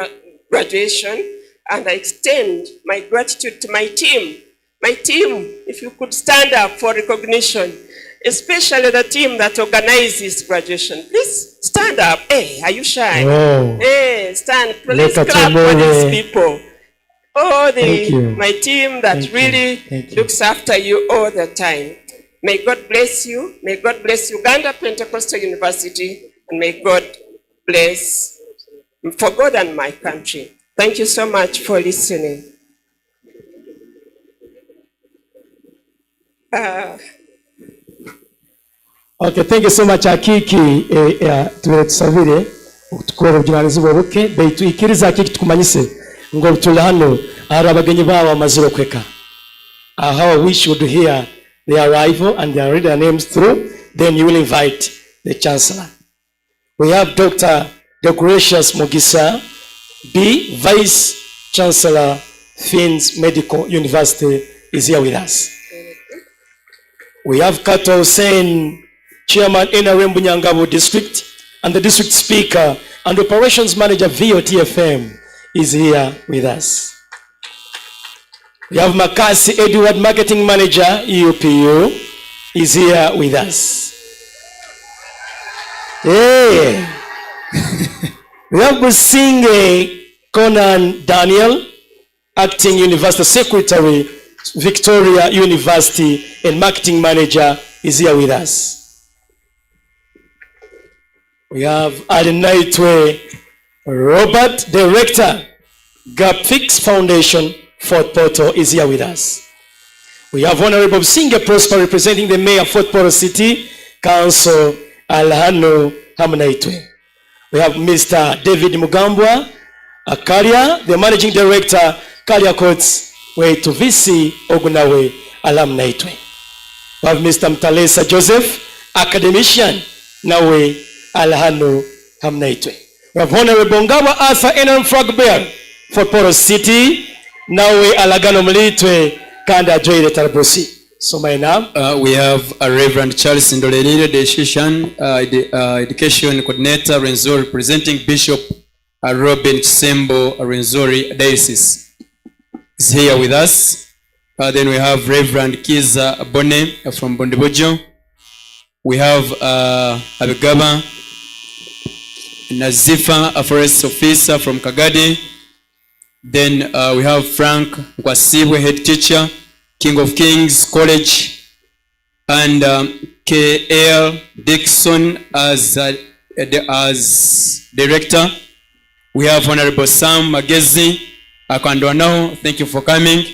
graduation. And I extend my gratitude to my team. My team, if you could stand up for recognition, especially the team that organized this graduation. Please stand up. Hey, are you shy? Wow. Hey, stand. Please clap for these people. Oh, my team that really looks after you all the time. May God bless you. May God bless Uganda Pentecostal University. And may God bless for God and my country. Thank you so much for listening. Okay, thank you so much Akiki tusabire tukora obujunaanizibwa buke beituyikiriza Akiki tukumanyise ngo tuli hano ari abagenyi bawo amaziro kweka. How I wish you would hear the arrival and they read their names through, then you will invite the Chancellor. We have Dr. Deogratius Mugisa, B, Vice Chancellor, Fins Medical University, is here with us. We have Kato Hussein, Chairman NRM Bunyangabo District, and the District Speaker and Operations Manager VOTFM is here with us. We have Makasi Edward, Marketing Manager, EUPU, is here with us. Hey. We have Businge Conan Daniel, Acting University Secretary, Victoria University, and Marketing Manager, is here with us. We have Alinaitwe Robert, Director, Gap Fix Foundation, Fort Portal, is here with us. We have Honorable Singer Prosper representing the Mayor of Fort Portal City Council, Alhano Hamnaitwe. We have Mr. David Mugambwa Akalia, the Managing Director, Kalia Courts, way to VC Ogunawe Alamnaitwe. We have Mr. Mtalesa Joseph, Academician, Nawe Alhano Hamnaitwe. We have Honorable Ngawa Arthur Enon Frogbear, Fort Portal City, Nawe Alagano Mlitwe, Kanda Joy Tarabusi. So my name? We have Reverend Charles Ndolelile, the Education Coordinator, Renzori, representing Bishop Robin Chisembo, Renzori Diocese, is here with us. Then we have Reverend Kiza Bone from Bondebojo. We have Abigaba Nazifa, a forest officer from Kagadi. Then we have Frank Kwasibwe, head teacher, King of Kings College, and K.L. Dixon as director. We have Honorable Sam Magezi Akandwanao, thank you for coming.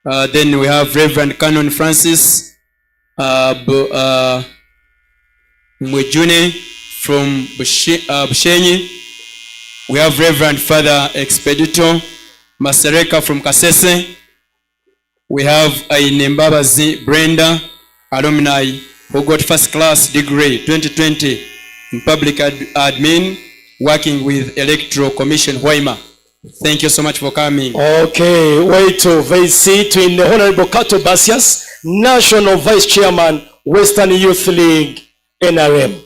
Then we have Reverend Canon Francis Mwejune from Bushenyi. We have Reverend Father Expedito Masereka from Kasese. We have Ainembabazi Brenda, alumni who got first class degree 2020 in public admin, working with Electoral Commission Hoima. Thank you so much for coming. Okay, way to VC to in the Honorable Kato Basias, National Vice Chairman, Western Youth League, NRM.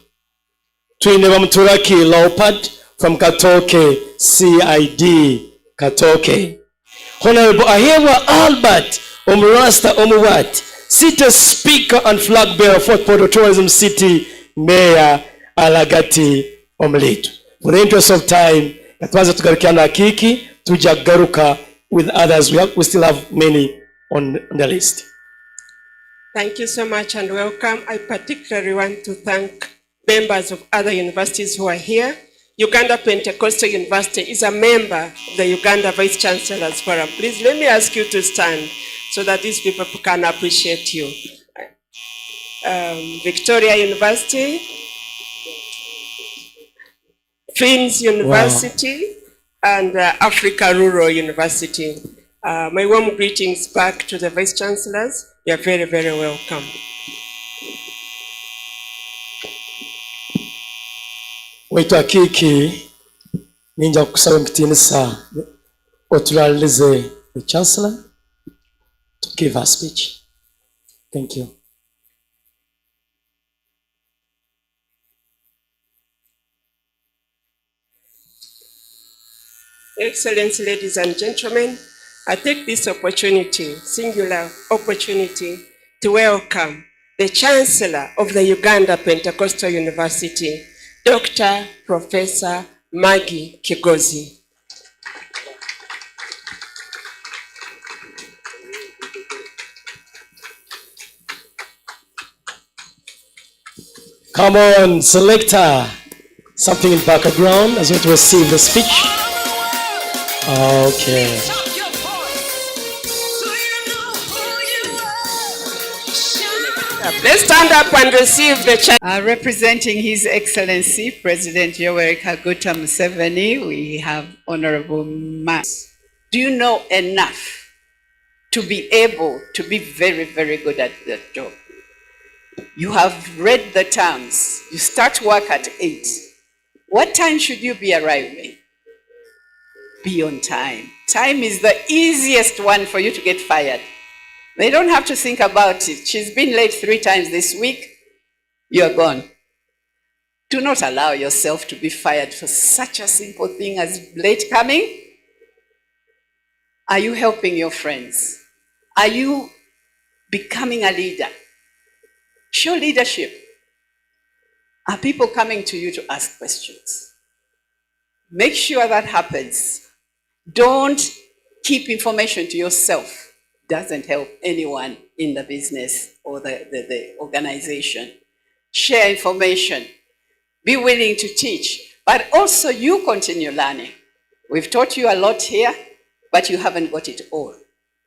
To in the Mamturaki Leopard from Katoke, CID, Katoke. Honorable Ahewa Albert Omrasta Omuwat, City Speaker and Flag Bearer, Fort Portal Tourism City, Mayor Alagati Omletu. For the interest of time, Katwaza Tugarikiana Kiki, Tujagaruka with others. We still have many on the list. Thank you so much and welcome. I particularly want to thank members of other universities who are here. Uganda Pentecostal University is a member of the Uganda Vice Chancellor's Forum. Please let me ask you to stand so that these people can appreciate you. Victoria University, Finns University, and Africa Rural University. My warm greetings back to the Vice Chancellors. You are very, very welcome. Waitu akiki ninja kusaba mkitinisa otulalize the Chancellor to give her speech. Thank you. Excellency, ladies and gentlemen, I take this opportunity, singular opportunity, to welcome the Chancellor of the Uganda Pentecostal University, Dr. Professor Maggie Kigozi. Come on, selector. Something in background as we receive the speech. Okay. Let's stand up and receive the representing His Excellency President Yoweri Kaguta Museveni, we have Honorable Mas. Do you know enough to be able to be very, very good at that job? You have read the terms. You start work at 8. What time should you be arriving? Be on time. Time is the easiest one for you to get fired. They don't have to think about it. She's been late 3 times this week. You're gone. Do not allow yourself to be fired for such a simple thing as late coming. Are you helping your friends? Are you becoming a leader? Show leadership. Are people coming to you to ask questions? Make sure that happens. Don't keep information to yourself. Doesn't help anyone in the business or the organization. Share information. Be willing to teach, but also you continue learning. We've taught you a lot here, but you haven't got it all.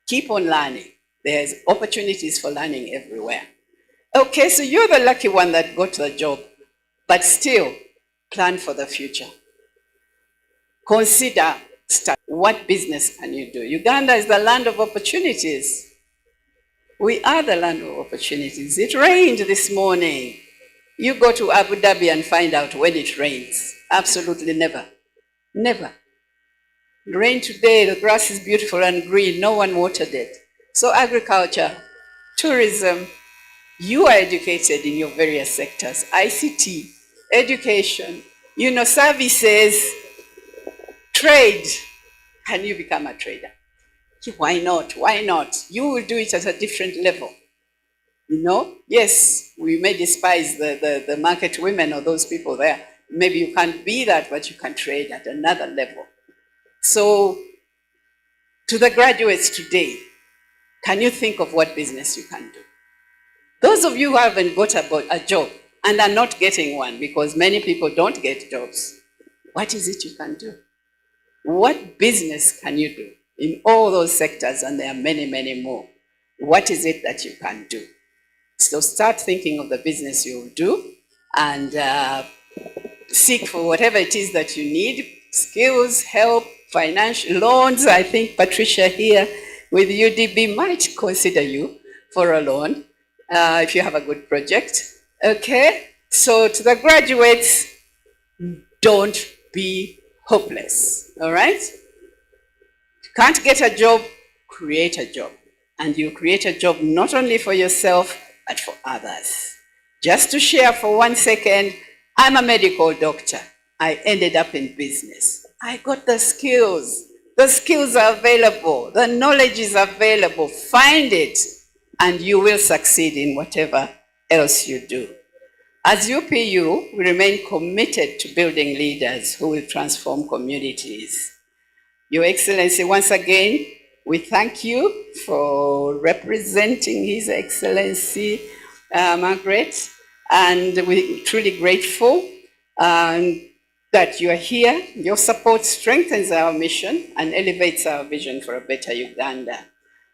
Keep on learning. There's opportunities for learning everywhere. Okay, so you're the lucky one that got the job, but still plan for the future. Consider what business can you do? Uganda is the land of opportunities. We are the land of opportunities. It rained this morning. You go to Abu Dhabi and find out when it rains. Absolutely never. Never. It rained today, the grass is beautiful and green, no one watered it. So agriculture, tourism, you are educated in your various sectors. ICT, education, services, trade. Can you become a trader? Why not? Why not? You will do it at a different level. Yes, we may despise the market women or those people there. Maybe you can't be that, but you can trade at another level. So, to the graduates today, can you think of what business you can do? Those of you who haven't got a job and are not getting one, because many people don't get jobs, what is it you can do? What business can you do in all those sectors? And there are many, many more. What is it that you can do? So start thinking of the business you'll do and seek for whatever it is that you need, skills, help, financial loans. I think Patricia here with UDB might consider you for a loan if you have a good project. Okay, so to the graduates, don't be hopeless, all right? If you can't get a job, create a job. And you create a job not only for yourself, but for others. Just to share for 1 second, I'm a medical doctor. I ended up in business. I got the skills. The skills are available. The knowledge is available. Find it, and you will succeed in whatever else you do. As UPU, we remain committed to building leaders who will transform communities. Your Excellency, once again, we thank you for representing His Excellency Margaret, and we're truly grateful that you are here. Your support strengthens our mission and elevates our vision for a better Uganda.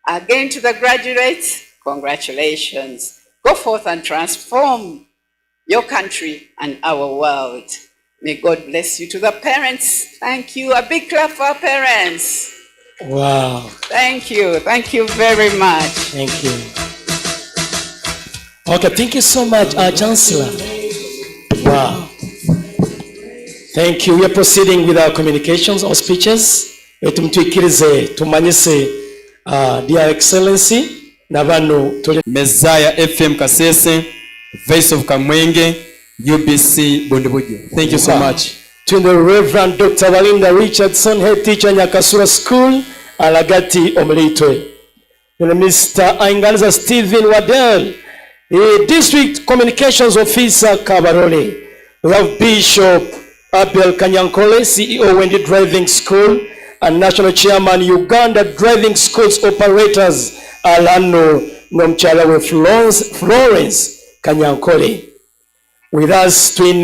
Again, to the graduates, congratulations. Go forth and transform your country and our world. May God bless you. To the parents, thank you. A big clap for our parents. Wow. Thank you. Thank you very much. Thank you. Okay, thank you so much, Chancellor. Wow. Thank you. We are proceeding with our communications or speeches. Tumtuikirize tumanyise Dear Excellency nabano Messiah FM Kasese, Voice of Kamwenge, UBC Bundubujo. Thank you so much. To the Reverend Dr. Walinda Richardson, head teacher Nyakasura School, Alagati Omlitwe. To Mr. Ainganiza Stephen Waddell, District Communications Officer Kabarole. We have Bishop Abel Kanyankole, CEO Wendy Driving School, and National Chairman Uganda Driving Schools Operators Alano Nomchalawe Florence Kanyankole. With us, twin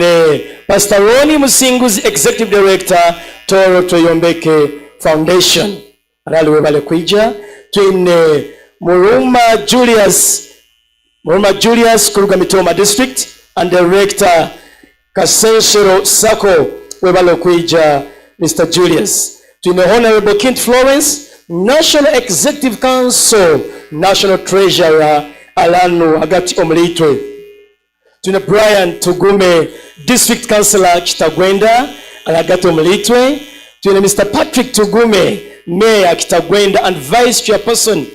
Pastor Ronnie Musingu's Executive Director, Toro Toyombeke Foundation. Raliwe Balekuija, twin Muruma Julius, Kurugamitoma District, and Director Kasensero Sako Webalokuija, Mr. Julius. Twin Honorable Kint Florence, National Executive Council, National Treasurer Alanu Agati Omlitwe. Tuna Brian Tugume, District Councillor Kitagwenda, Alagato Mlitwe. Tuna Mr. Patrick Tugume, Mayor Kitagwenda and Vice Chairperson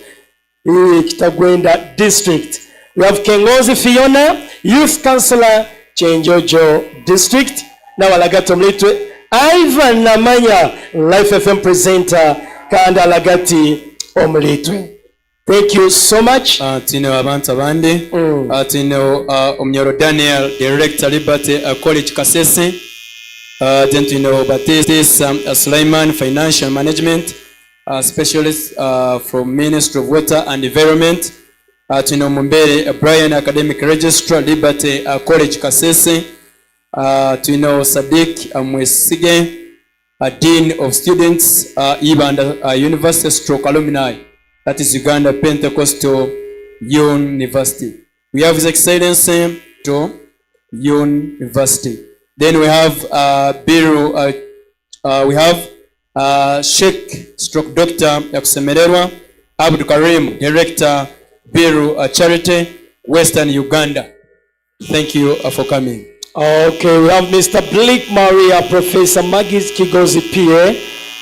Kitagwenda District. We have Kengozi Fiona, Youth Councillor Chenjojo District. Now Alagato Mlitwe. Ivan Namanya, Life FM presenter, Kanda Alagati Omlitwe. Thank you so much. Tino abantu abandi. Tino Omnyoro Daniel, Director Liberty College Kasese. Then Tino Batista Sulaiman, Financial Management Specialist from Ministry of Water and Environment. Tino Mumbere Brian, Academic Registrar, Liberty College Kasese. Tulina Sadiq Amwesige, Dean of Students, Uganda University Stroke Alumni, that is Uganda Pentecostal University. We have His Excellency to University. Then we have we have Sheikh Stroke Dr. Yakusemererwa Abdul Karim, Director, Biru Charity, Western Uganda. Thank you for coming. Okay, we have Mr. Blake Maria, Professor Maggie Kigozi PA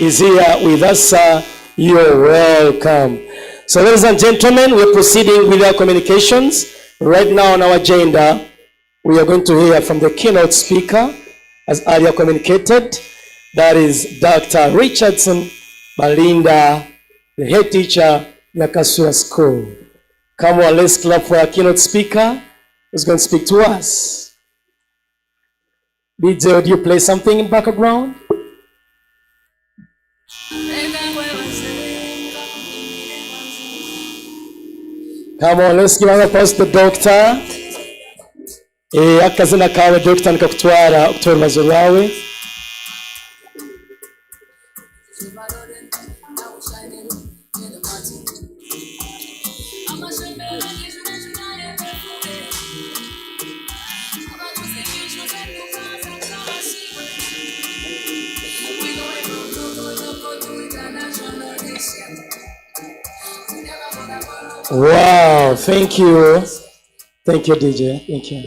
is here with us. You're welcome. So ladies and gentlemen, we're proceeding with our communications. Right now on our agenda, we are going to hear from the keynote speaker, as earlier communicated. That is Dr. Richardson Balinda, the head teacher in Nyakasura School. Come on, let's clap for our keynote speaker who's going to speak to us. DJ, would you play something in background? Come on, let's give an applause to the doctor. Akazina kawe doctor nikakutwara okutwara ibibazo byawe. Wow, thank you. Thank you, DJ. Thank you.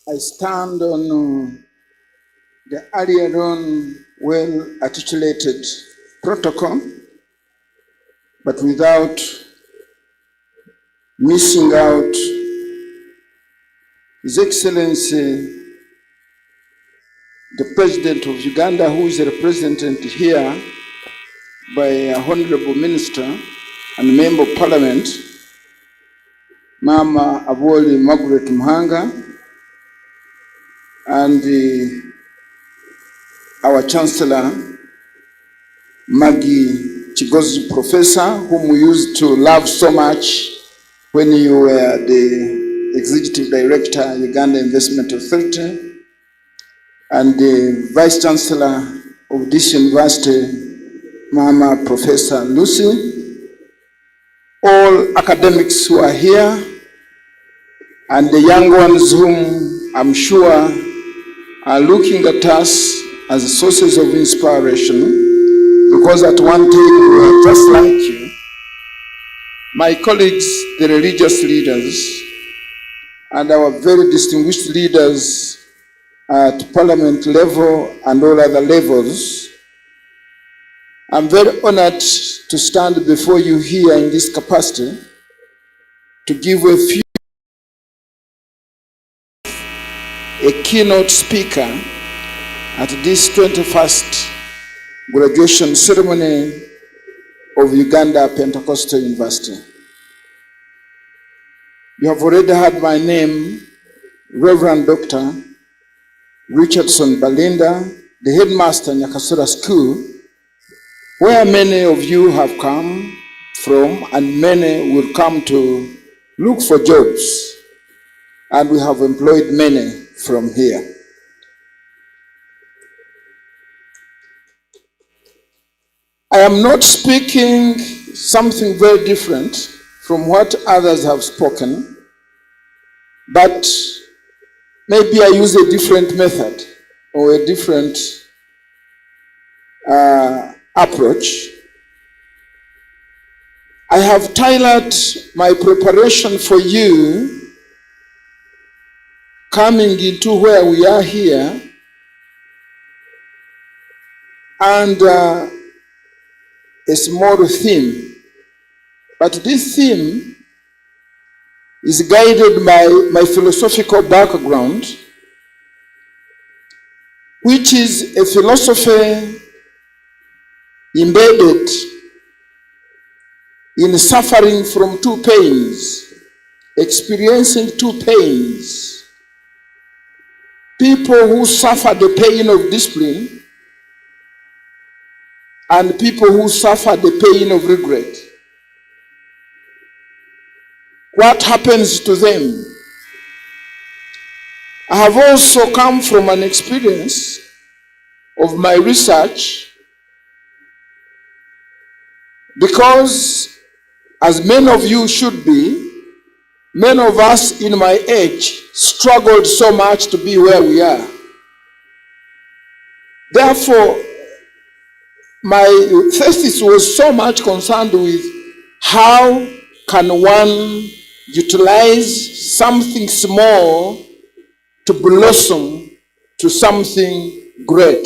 I stand on the earlier on well-articulated protocol, but without missing out His Excellency, the President of Uganda, who is represented here by a Honorable Minister and Member of Parliament, Mama Aboli Margaret Mhanga, and our Chancellor, Maggie Kigozi Professor, whom we used to love so much when you were the Executive Director, Uganda Investment Authority, and the Vice Chancellor of this university, Mama Professor Lucy, all academics who are here, and the young ones whom I'm sure are looking at us as sources of inspiration, because at one time we were just like you. My colleagues, the religious leaders, and our very distinguished leaders at parliament level and all other levels, I'm very honored to stand before you here in this capacity to give a keynote speaker at this 21st graduation ceremony of Uganda Pentecostal University. You have already heard my name, Reverend Dr. Richardson Balinda, the headmaster in Nyakasura School, where many of you have come from and many will come to look for jobs, and we have employed many from here. I am not speaking something very different from what others have spoken, but maybe I use a different method or a different approach. I have tailored my preparation for you coming into where we are here, and a small theme But this theme is guided by my philosophical background, which is a philosophy embedded in suffering from two pains, experiencing two pains. People who suffer the pain of discipline and people who suffer the pain of regret. What happens to them? I have also come from an experience of my research, because as many of you should be, many of us in my age struggled so much to be where we are. Therefore, my thesis was so much concerned with how can one utilize something small to blossom to something great.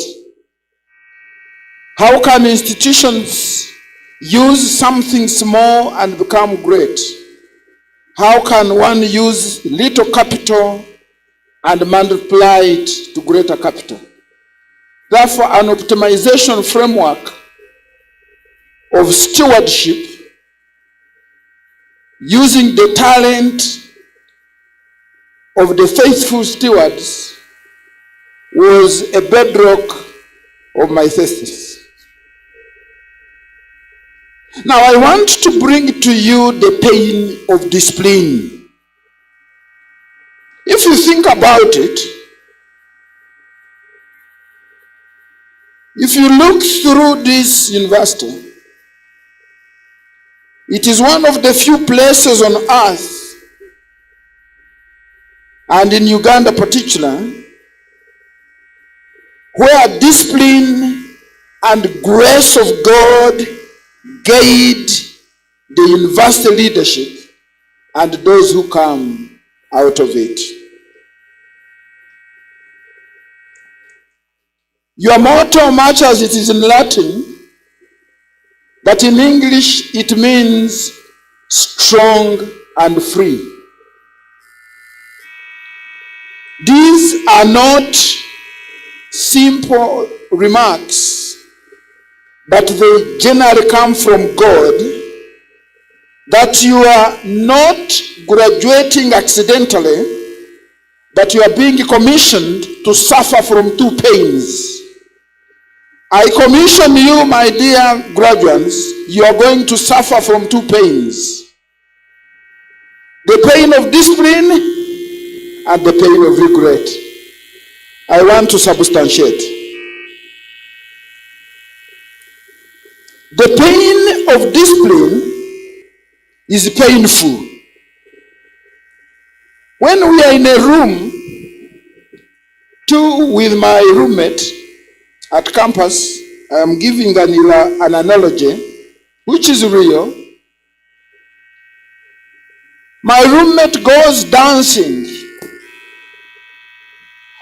How can institutions use something small and become great? How can one use little capital and multiply it to greater capital? Therefore, an optimization framework of stewardship using the talent of the faithful stewards was a bedrock of my thesis. Now, I want to bring to you the pain of discipline. If you think about it, if you look through this university, it is one of the few places on earth, and in Uganda particularly, where discipline and grace of God guide the university leadership and those who come out of it. Your motto, much as it is in Latin, but in English it means strong and free. These are not simple remarks, but they generally come from God, that you are not graduating accidentally, but you are being commissioned to suffer from two pains. I commission you, my dear graduates, you are going to suffer from two pains. The pain of discipline and the pain of regret. I want to substantiate. The pain of discipline is painful. When we are in a room, two with my roommate at campus, I am giving an analogy, which is real. My roommate goes dancing,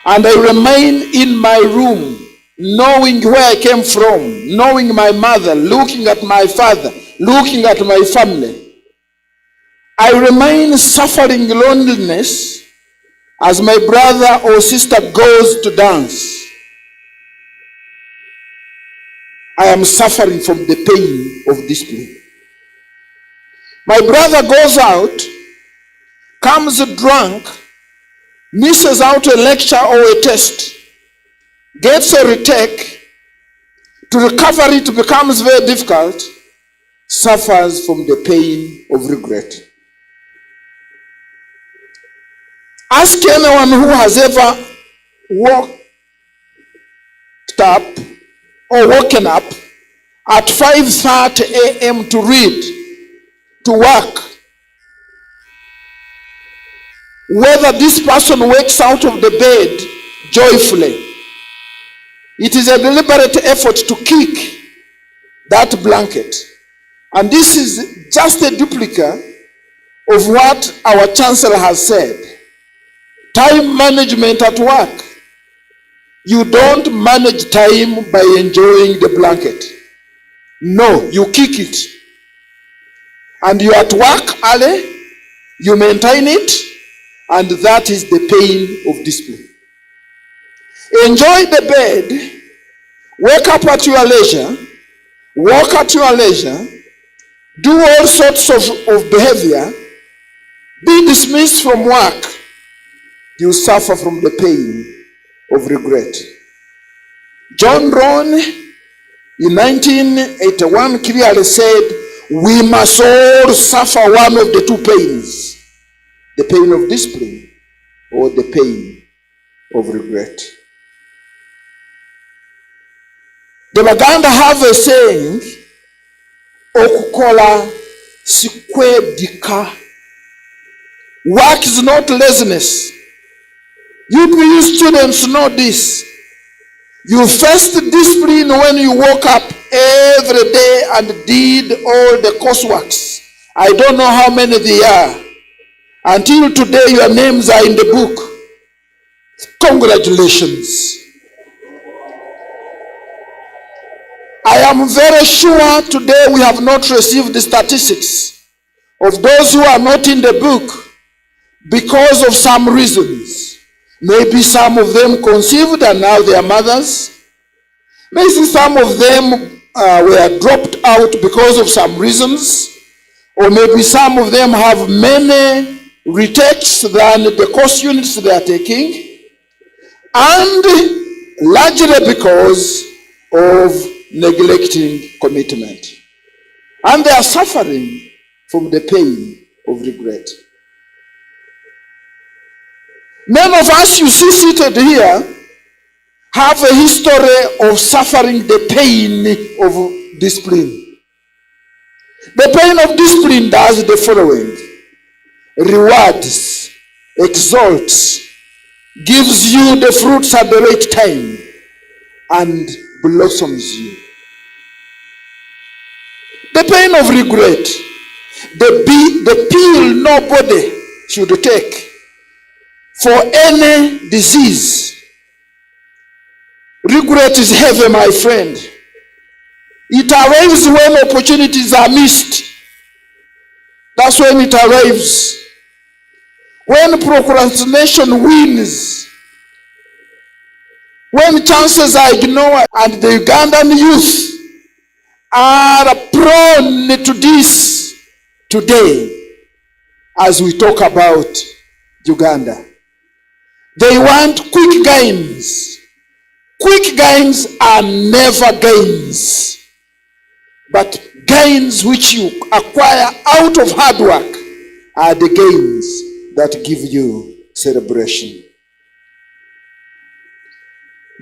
and I remain in my room, knowing where I came from, knowing my mother, looking at my father, looking at my family. I remain suffering loneliness as my brother or sister goes to dance. I am suffering from the pain of discipline. My brother goes out, comes drunk, misses out a lecture or a test, gets a retake, to recover it becomes very difficult, suffers from the pain of regret. Ask anyone who has ever woken up at 5:30 a.m. to read, to work, whether this person wakes out of the bed joyfully. It is a deliberate effort to kick that blanket. And this is just a duplicate of what our chancellor has said. Time management at work. You don't manage time by enjoying the blanket. No, you kick it. and you're at work early, you maintain it, and that is the pain of discipline. Enjoy the bed, wake up at your leisure, walk at your leisure, do all sorts of behavior, be dismissed from work, you suffer from the pain of regret. John Rohn in 1981 clearly said, we must all suffer one of the two pains, the pain of discipline or the pain of regret. The Baganda have a saying, okukola sikwedika. Work is not laziness. You students know this. You first discipline when you woke up every day and did all the courseworks. I don't know how many they are. Until today, your names are in the book. Congratulations. I am very sure today we have not received the statistics of those who are not in the book because of some reasons. Maybe some of them conceived and now they are mothers. Maybe some of them were dropped out because of some reasons. Or maybe some of them have many retakes than the course units they are taking. And largely because of neglecting commitment. And they are suffering from the pain of regret. Many of us you see seated here have a history of suffering the pain of discipline. The pain of discipline does the following: rewards, exalts, gives you the fruits at the right time, and blossoms you. The pain of regret, the pill nobody should take for any disease. Regret is heavy, my friend. It arrives when opportunities are missed. That's when it arrives. When procrastination wins. When chances are ignored, and the Ugandan youth are prone to this today as we talk about Uganda. They want quick gains. Quick gains are never gains, but gains which you acquire out of hard work are the gains that give you celebration.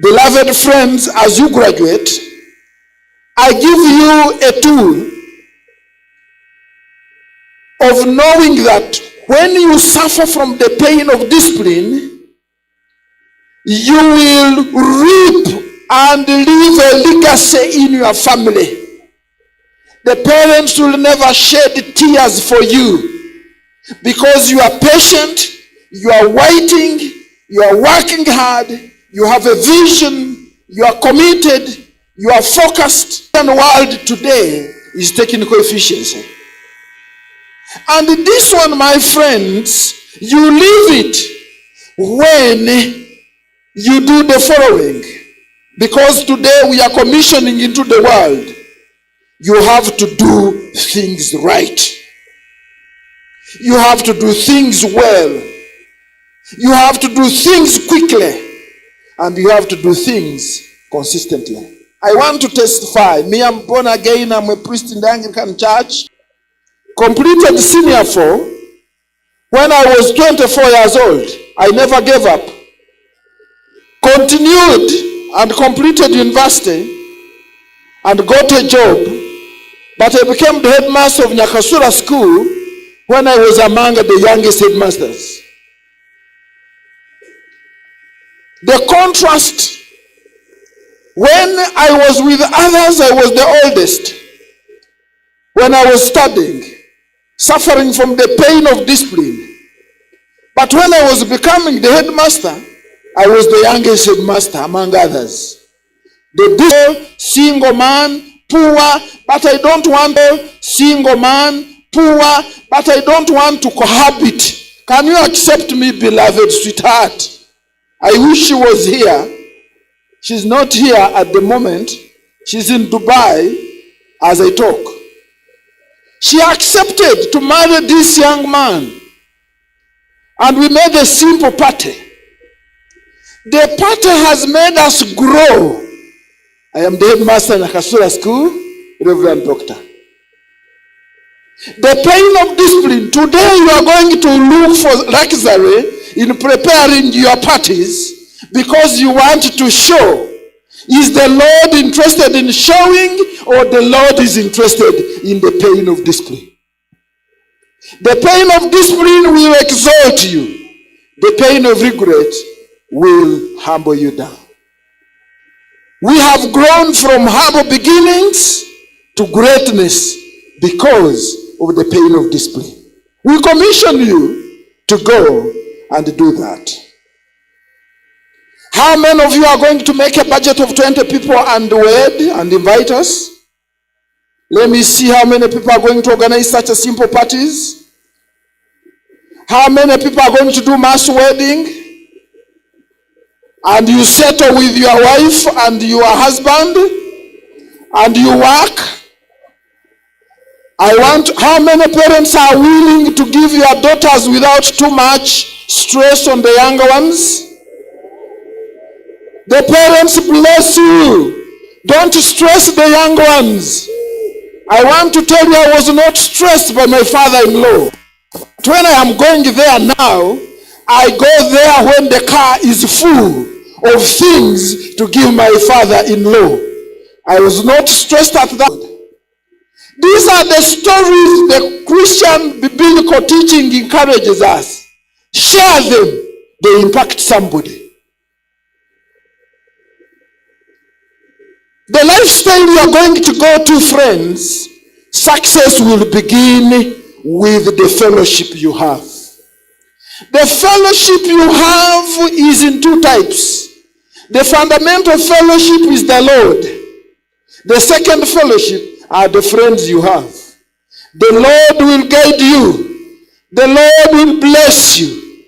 Beloved friends, as you graduate, I give you a tool of knowing that when you suffer from the pain of discipline, you will reap and leave a legacy in your family. The parents will never shed tears for you because you are patient, you are waiting, you are working hard, you have a vision, you are committed, you are focused. The world today is technical efficiency. And this one, my friends, you leave it when you do the following. Because today we are commissioning into the world. You have to do things right. You have to do things well. You have to do things quickly. And you have to do things consistently. I want to testify. Me, I'm born again. I'm a priest in the Anglican Church. Completed senior 4. When I was 24 years old, I never gave up. Continued and completed university and got a job. But I became the headmaster of Nyakasura School when I was among the youngest headmasters. The contrast, when I was with others, I was the oldest. When I was studying, suffering from the pain of discipline. But when I was becoming the headmaster, I was the youngest headmaster among others. The single man, poor, but I don't want a single man, poor, but I don't want to cohabit. Can you accept me, beloved sweetheart? I wish she was here. She's not here at the moment. She's in Dubai as I talk. She accepted to marry this young man. And we made a simple party. The party has made us grow. I am the headmaster in Akasura School, Reverend Doctor. The pain of discipline. Today you are going to look for luxury in preparing your parties because you want to show. Is the Lord interested in showing, or the Lord is interested in the pain of discipline? The pain of discipline will exalt you. The pain of regret will humble you down. We have grown from humble beginnings to greatness because of the pain of discipline. We commission you to go and do that. How many of you are going to make a budget of 20 people and wed and invite us? Let me see how many people are going to organize such a simple parties. How many people are going to do mass wedding? And you settle with your wife and your husband and you work. How many parents are willing to give your daughters without too much stress on the younger ones? The parents bless you. Don't stress the young ones. I want to tell you, I was not stressed by my father-in-law. When I am going there now, I go there when the car is full of things to give my father-in-law. I was not stressed at that. These are the stories the Christian biblical teaching encourages us. Share them. They impact somebody. The lifestyle you are going to go to, friends, success will begin with the fellowship you have. The fellowship you have is in two types. The fundamental fellowship is the Lord. The second fellowship are the friends you have. The Lord will guide you. The Lord will bless you.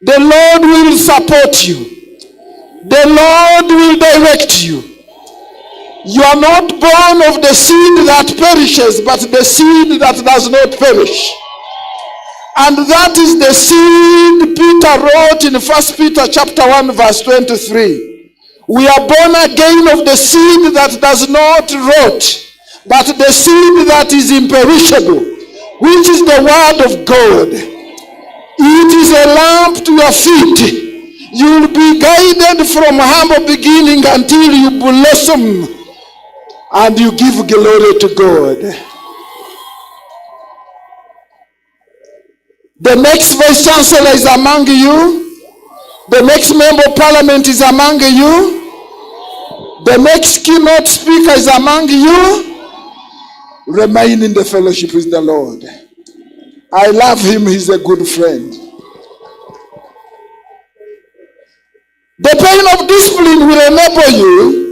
The Lord will support you. The Lord will direct you. You are not born of the seed that perishes, but the seed that does not perish. And that is the seed Peter wrote in 1 Peter chapter 1 verse 23. We are born again of the seed that does not rot, but the seed that is imperishable, which is the word of God. It is a lamp to your feet. You will be guided from humble beginning until you blossom and you give glory to God. The next vice chancellor is among you. The next member of parliament is among you. The next keynote speaker is among you. Remain in the fellowship with the Lord. I love him. He's a good friend. The pain of discipline will enable you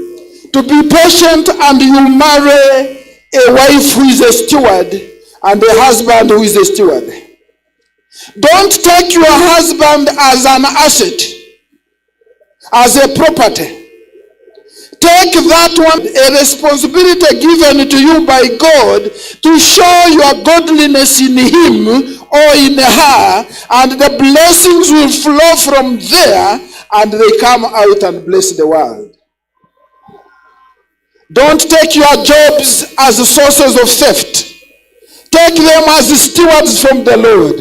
to be patient, and you marry a wife who is a steward and a husband who is a steward. Don't take your husband as an asset, as a property. Take that one, a responsibility given to you by God to show your godliness in him or in her, and the blessings will flow from there and they come out and bless the world. Don't take your jobs as sources of theft. Take them as stewards from the Lord.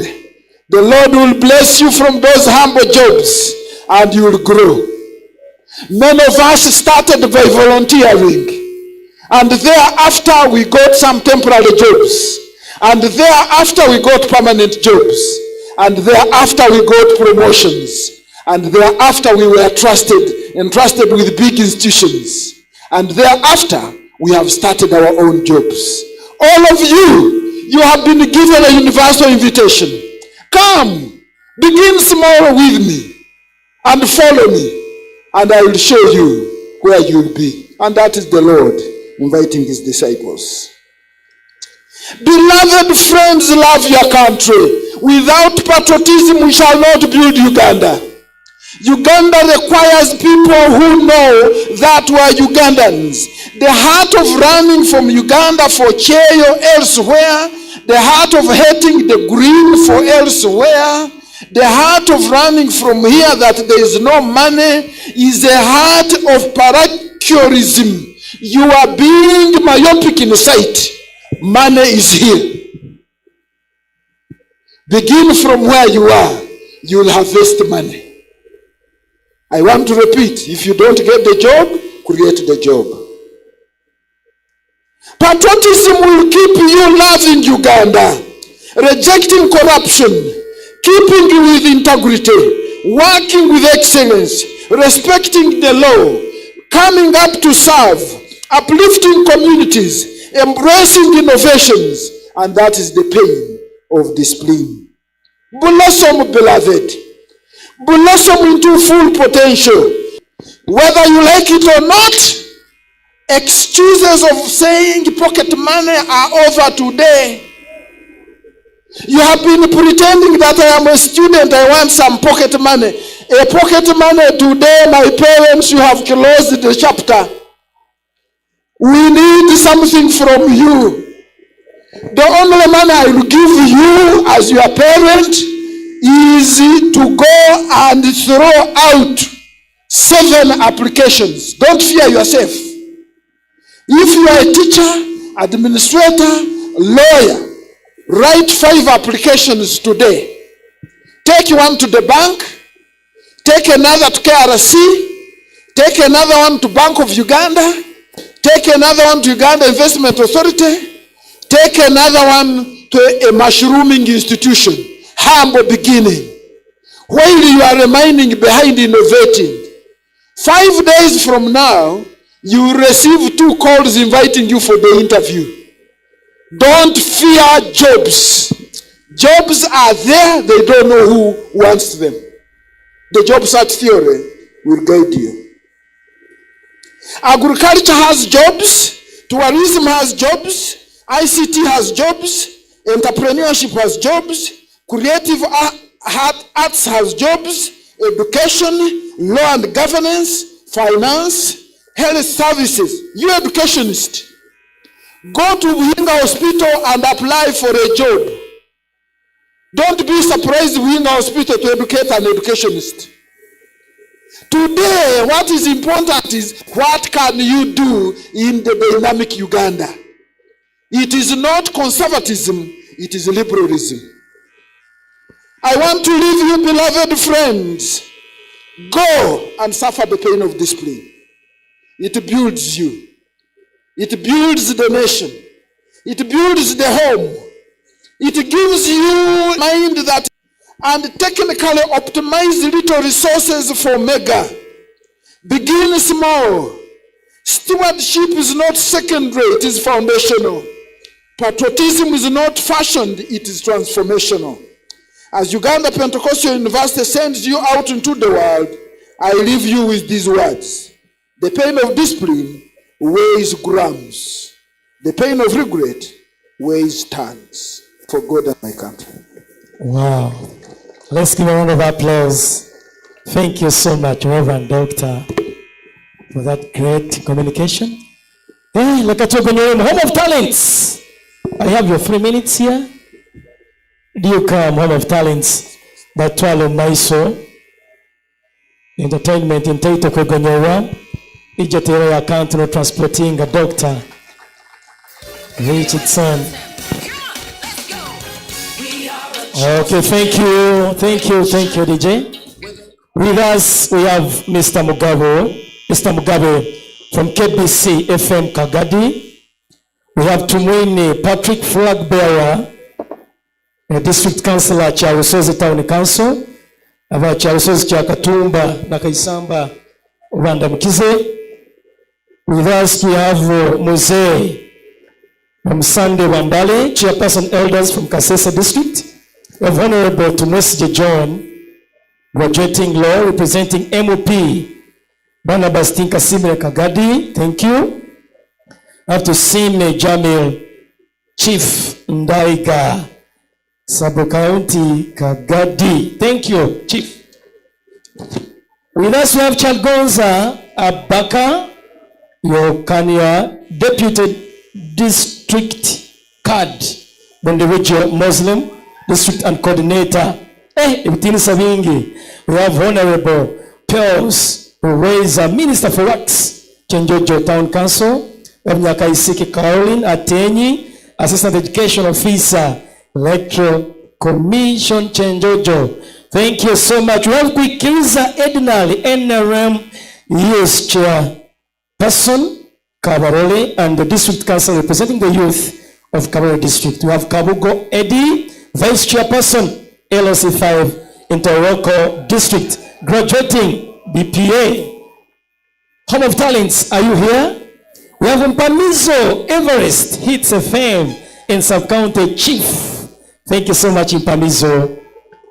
The Lord will bless you from those humble jobs and you will grow. Many of us started by volunteering, and thereafter we got some temporary jobs, and thereafter we got permanent jobs, and thereafter we got promotions, and thereafter we were entrusted with big institutions, and thereafter we have started our own jobs. All of you have been given a universal invitation. Come, begin small with me and follow me, and I will show you where you will be. And that is the Lord inviting his disciples. Beloved friends, love your country. Without patriotism, we shall not build Uganda. Uganda requires people who know that we are Ugandans. The heart of running from Uganda for Cheyo elsewhere, the heart of hating the green for elsewhere, the heart of running from here that there is no money is a heart of parochialism. You are being myopic in sight. Money is here. Begin from where you are. You will harvest money. I want to repeat, if you don't get the job, create the job. Patriotism will keep you loving Uganda, rejecting corruption, keeping with integrity, working with excellence, respecting the law, coming up to serve, uplifting communities, embracing innovations, and that is the pain of discipline. Blossom, beloved. Blossom into full potential. Whether you like it or not, excuses of saying pocket money are over today. You have been pretending that I am a student, I want some pocket money. A pocket money today, my parents, you have closed the chapter. We need something from you. The only money I will give you as your parent is to go and throw out 7 applications. Don't fear yourself. If you are a teacher, administrator, lawyer, write 5 applications today. Take one to the bank, take another to KRC, take another one to Bank of Uganda, take another one to Uganda Investment Authority, take another one to a mushrooming institution. Humble beginning. While you are remaining behind innovating, 5 days from now, you will receive 2 calls inviting you for the interview. Don't fear jobs. Jobs are there, they don't know who wants them. The job search theory will guide you. Agriculture has jobs, tourism has jobs, ICT has jobs, entrepreneurship has jobs, creative arts has jobs, education, law and governance, finance, health services. You educationist, go to Winga Hospital and apply for a job. Don't be surprised Winga Hospital to educate an educationist. Today, what is important is what can you do in the dynamic Uganda? It is not conservatism, it is liberalism. I want to leave you, beloved friends. Go and suffer the pain of discipline. It builds you. It builds the nation. It builds the home. It gives you mind that and technically optimize little resources for mega. Begin small. Stewardship is not secondary, it is foundational. Patriotism is not fashioned, it is transformational. As Uganda Pentecostal University sends you out into the world, I leave you with these words. The pain of discipline weighs grams. The pain of regret weighs tons. For God and my country. Wow. Let's give a round of applause. Thank you so much, Reverend Doctor, for that great communication. Hey, look at your home of talents. I have your 3 minutes here. Do you come, home of talents? Batwalo Maiso. Entertainment in Taito Kogonyewa. Ijatero ya account no transporting a doctor. Richardson. Okay, thank you, DJ. With us, we have Mr. Mugabe from KBC FM Kagadi. We have Tumwini Patrick, flag bearer, District Councillor Charusozi Town Council, aba Charusozi Chakatumba na Kaisamba Rwanda Mukize. With us, we have Muzee from Sunday Wambale, Chairperson Elders from Kasese District. We have Honorable Tumwesije John, graduating law, representing MOP, Barnabas Tinka Simre Kagadi. Thank you. I have to Sime Jamil, Chief Ndaiga, Sub-County, Kagadi. Thank you, Chief. With us we have Chalgonza Abaka, your Deputy District Card, Bondividual Muslim District and Coordinator. We have Honorable Pearls Reza, Minister for Works, Chenjojo Town Council. We have Nyakaisiki Caroline Atenyi, Assistant Education Officer, Electoral Commission, Chenjojo. Thank you so much. We have Kwikiza Edinali, NRM Youth Chairperson, Kabarole, and the District Council representing the youth of Kabarole District. We have Kabugo Eddie, Vice Chairperson, LOC 5, Interlocal District, graduating BPA. Home of Talents, are you here? We have Mpamizo Everest, Hits FM in Sub-County Chief. Thank you so much, Mpamizo.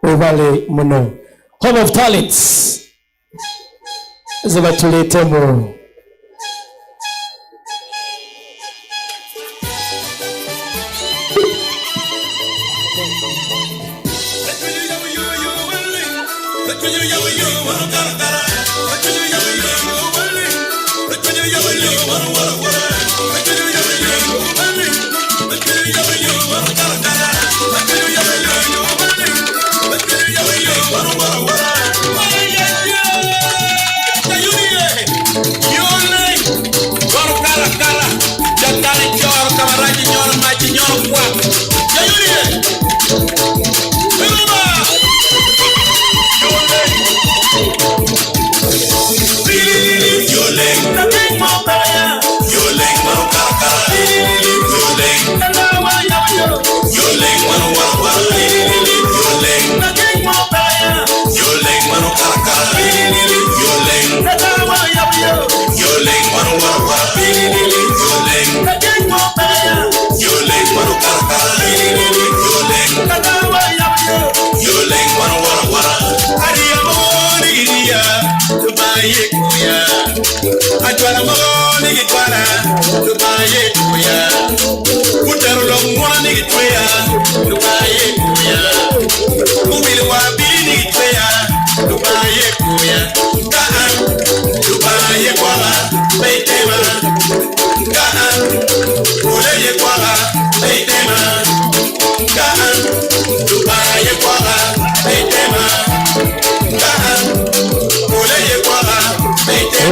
Ovale Muno. Home of Talents. Zabatulete mo.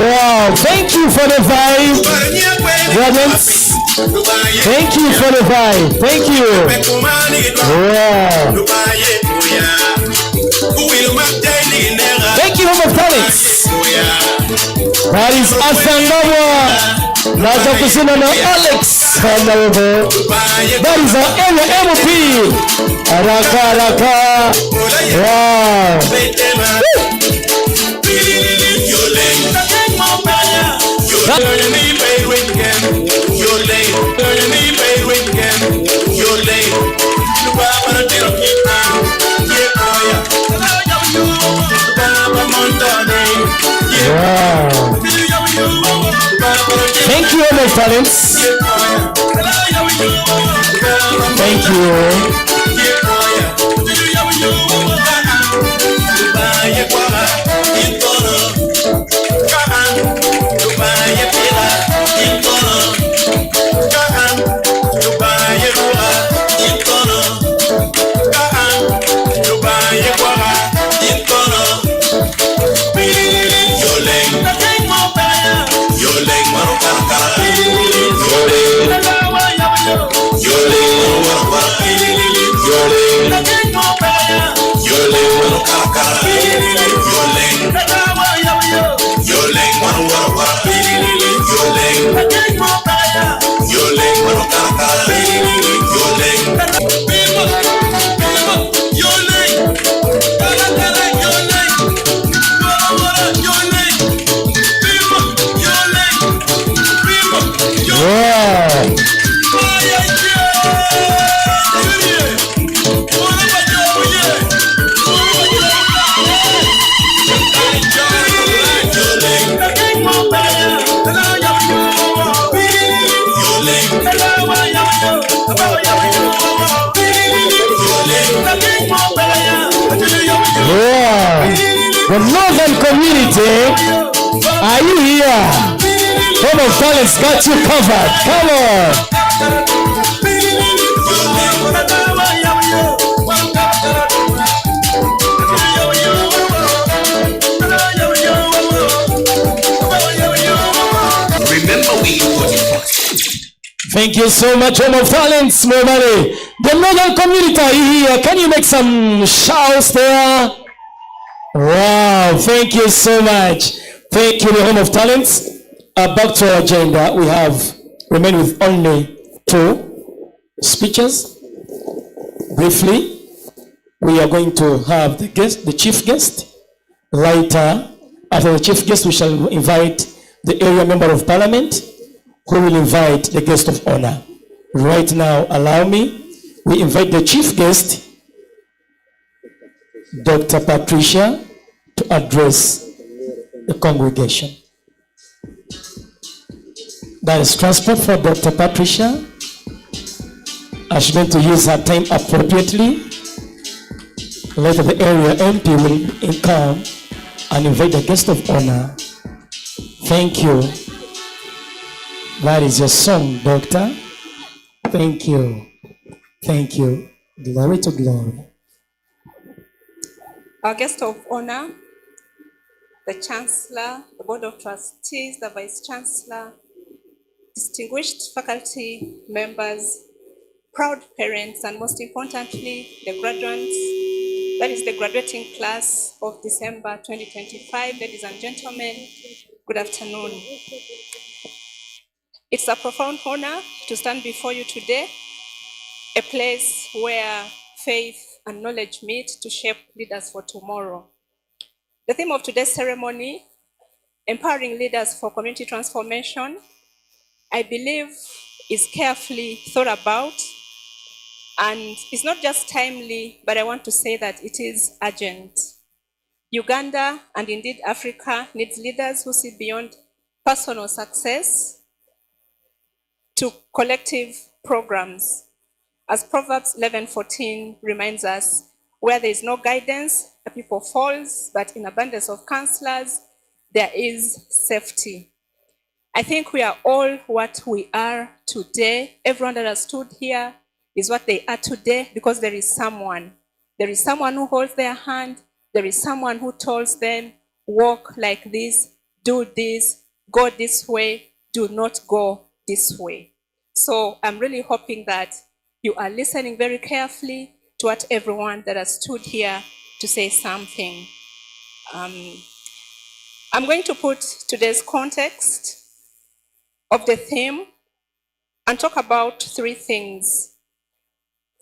Wow, thank you for the vibe, brothers. Thank you for the vibe. Thank you. Wow. Thank you, Home of Talents. That is Asangawa. Naza kusina na Alex. That is our MP. Araka. Wow. Wow. Thank you, Home of Talents. Thank you. The northern community, are you here? Home of Talents got you covered. Come on. Remember, we important. Thank you so much, Home of Talents, more money. The northern community, are you here? Can you make some shouts there? Wow, thank you so much. Thank you, the Home of Talents. Back to our agenda. We have remained with only 2 speeches. Briefly, we are going to have the chief guest. Later, after the chief guest, we shall invite the area member of parliament, who will invite the guest of honor. Right now, allow me, we invite the chief guest, Dr. Patricia, to address the congregation. That is transport for Dr. Patricia. She's going to use her time appropriately. Later, the area MP will come and invite the guest of honor. Thank you. That is your song, Doctor. Thank you. Thank you. Glory to glory. Our guest of honor, the Chancellor, the Board of Trustees, the Vice Chancellor, distinguished faculty members, proud parents, and most importantly, the graduates, that is the graduating class of December 2025. Ladies and gentlemen, good afternoon. It's a profound honor to stand before you today, a place where faith and knowledge meet to shape leaders for tomorrow. The theme of today's ceremony, empowering leaders for community transformation, I believe is carefully thought about, and it's not just timely, but I want to say that it is urgent. Uganda, and indeed Africa, needs leaders who see beyond personal success to collective programs. As Proverbs 11:14 reminds us, where there is no guidance, a people falls, but in abundance of counselors, there is safety. I think we are all what we are today. Everyone that has stood here is what they are today because there is someone. There is someone who holds their hand. There is someone who tells them, walk like this, do this, go this way, do not go this way. So I'm really hoping that you are listening very carefully to what everyone that has stood here to say something. I'm going to put today's context of the theme and talk about 3 things.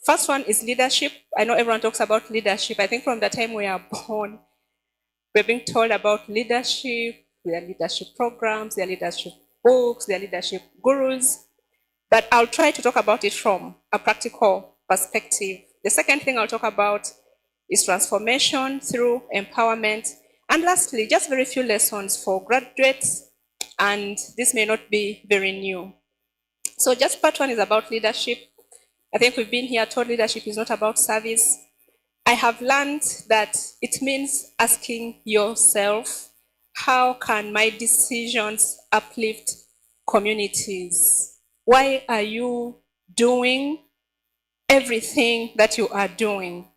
First one is leadership. I know everyone talks about leadership. I think from the time we are born, we're being told about leadership. There are leadership programs, there are leadership books, there are leadership gurus. But I'll try to talk about it from a practical perspective. The second thing I'll talk about is transformation through empowerment. And lastly, just very few lessons for graduates, and this may not be very new. So just part 1 is about leadership. I think we've been here told leadership is not about service. I have learned that it means asking yourself, how can my decisions uplift communities? Why are you doing everything that you are doing?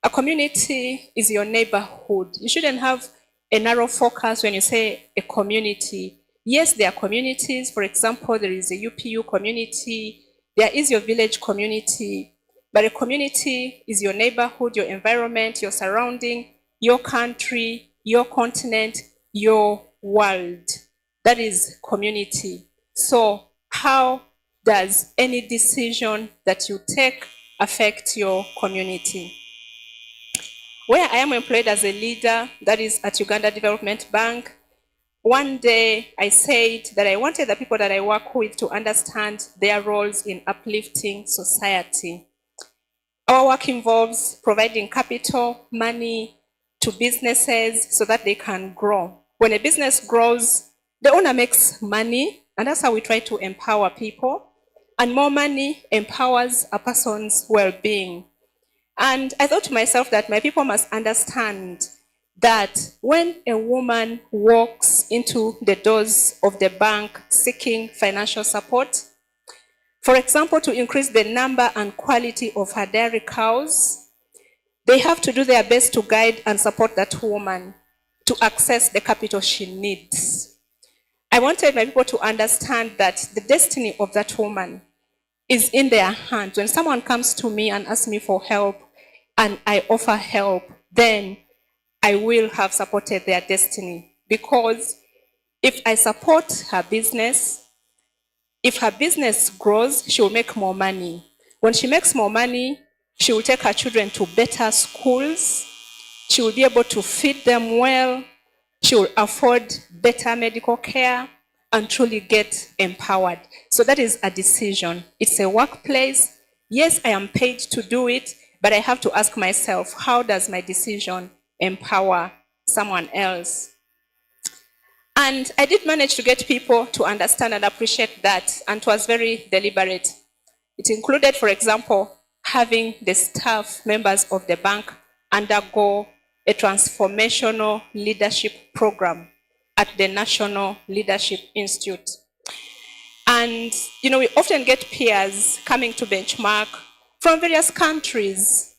A community is your neighborhood. You shouldn't have a narrow focus when you say a community. Yes, there are communities. For example, there is a UPU community. There is your village community. But a community is your neighborhood, your environment, your surrounding, your country, your continent, your world. That is community. So how does any decision that you take affect your community? Where I am employed as a leader, that is at Uganda Development Bank, one day I said that I wanted the people that I work with to understand their roles in uplifting society. Our work involves providing capital, money to businesses so that they can grow. When a business grows, the owner makes money, and that's how we try to empower people. And more money empowers a person's well-being. And I thought to myself that my people must understand that when a woman walks into the doors of the bank seeking financial support, for example, to increase the number and quality of her dairy cows, they have to do their best to guide and support that woman to access the capital she needs. I wanted my people to understand that the destiny of that woman is in their hands. When someone comes to me and asks me for help and I offer help, then I will have supported their destiny. Because if I support her business, if her business grows, she will make more money. When she makes more money, she will take her children to better schools. She will be able to feed them well. She will afford better medical care and truly get empowered. So that is a decision. It's a workplace. Yes, I am paid to do it, but I have to ask myself, how does my decision empower someone else? And I did manage to get people to understand and appreciate that, and it was very deliberate. It included, for example, having the staff members of the bank undergo a transformational leadership program at the National Leadership Institute. And, we often get peers coming to benchmark from various countries,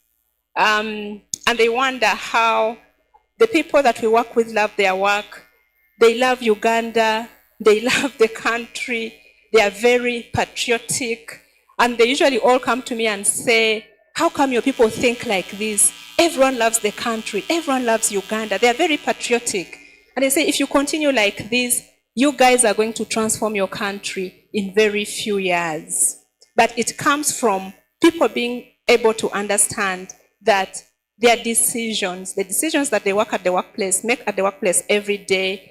and they wonder how the people that we work with love their work. They love Uganda, they love the country, they are very patriotic, and they usually all come to me and say, how come your people think like this? Everyone loves the country, everyone loves Uganda, they are very patriotic. And they say, if you continue like this, you guys are going to transform your country in very few years. But it comes from people being able to understand that their decisions, the decisions that they make at the workplace every day,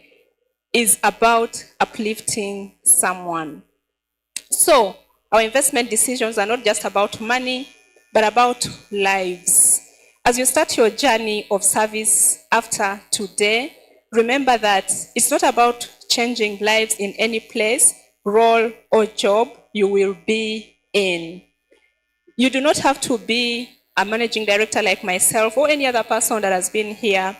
is about uplifting someone. So, our investment decisions are not just about money, but about lives. As you start your journey of service after today, remember that it's not about changing lives in any place, role, or job you will be in. You do not have to be a managing director like myself or any other person that has been here,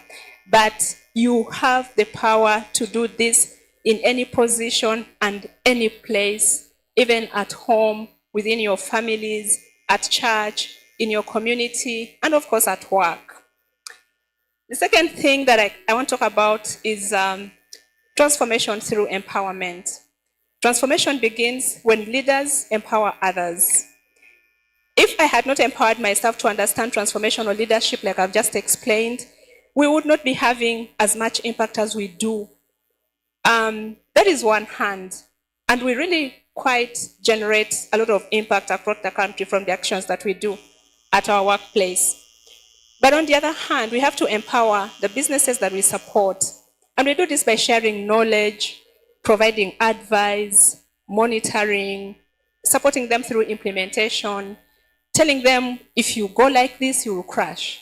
but you have the power to do this in any position and any place, even at home, within your families, at church, in your community, and of course at work. The second thing that I want to talk about is transformation through empowerment. Transformation begins when leaders empower others. If I had not empowered myself to understand transformational leadership like I've just explained, we would not be having as much impact as we do. That is one hand. And we really quite generate a lot of impact across the country from the actions that we do at our workplace. But on the other hand, we have to empower the businesses that we support. And we do this by sharing knowledge, providing advice, monitoring, supporting them through implementation, telling them, if you go like this, you will crash.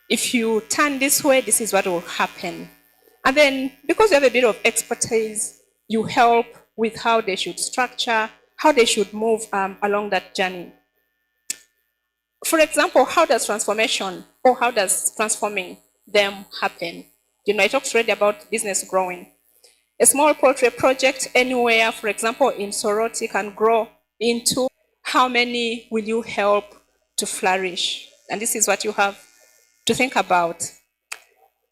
If you turn this way, this is what will happen. And then, because you have a bit of expertise, you help with how they should structure, how they should move along that journey. For example, how does transformation or how does transforming them happen? I talked already about business growing. A small poultry project anywhere, for example, in Soroti, can grow into how many will you help to flourish? And this is what you have to think about.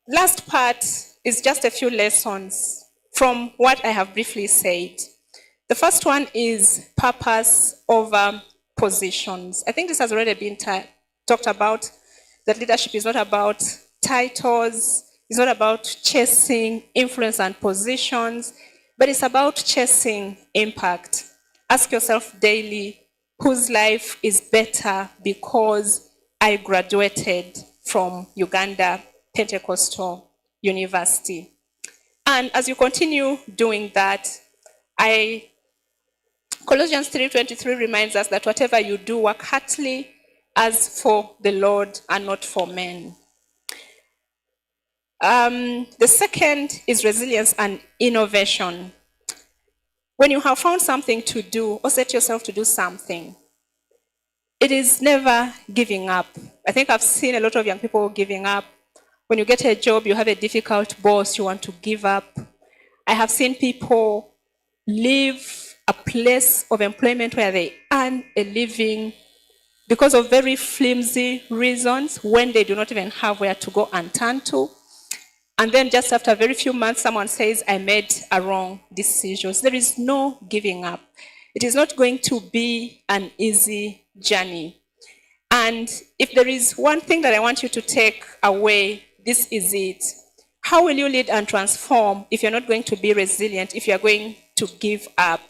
Last part is just a few lessons from what I have briefly said. The first one is purpose over positions. I think this has already been talked about, that leadership is not about titles, it's not about chasing influence and positions, but it's about chasing impact. Ask yourself daily, whose life is better because I graduated from Uganda Pentecostal University? And as you continue doing that, Colossians 3:23 reminds us that whatever you do, work heartily as for the Lord and not for men. The second is resilience and innovation. When you have found something to do or set yourself to do something, it is never giving up. I think I've seen a lot of young people giving up When you get a job, you have a difficult boss, you want to give up. I have seen people leave a place of employment where they earn a living because of very flimsy reasons when they do not even have where to go and turn to. And then just after a very few months, someone says, I made a wrong decision. There is no giving up. It is not going to be an easy journey. And if there is one thing that I want you to take away, this is it. How will you lead and transform if you're not going to be resilient, if you're going to give up?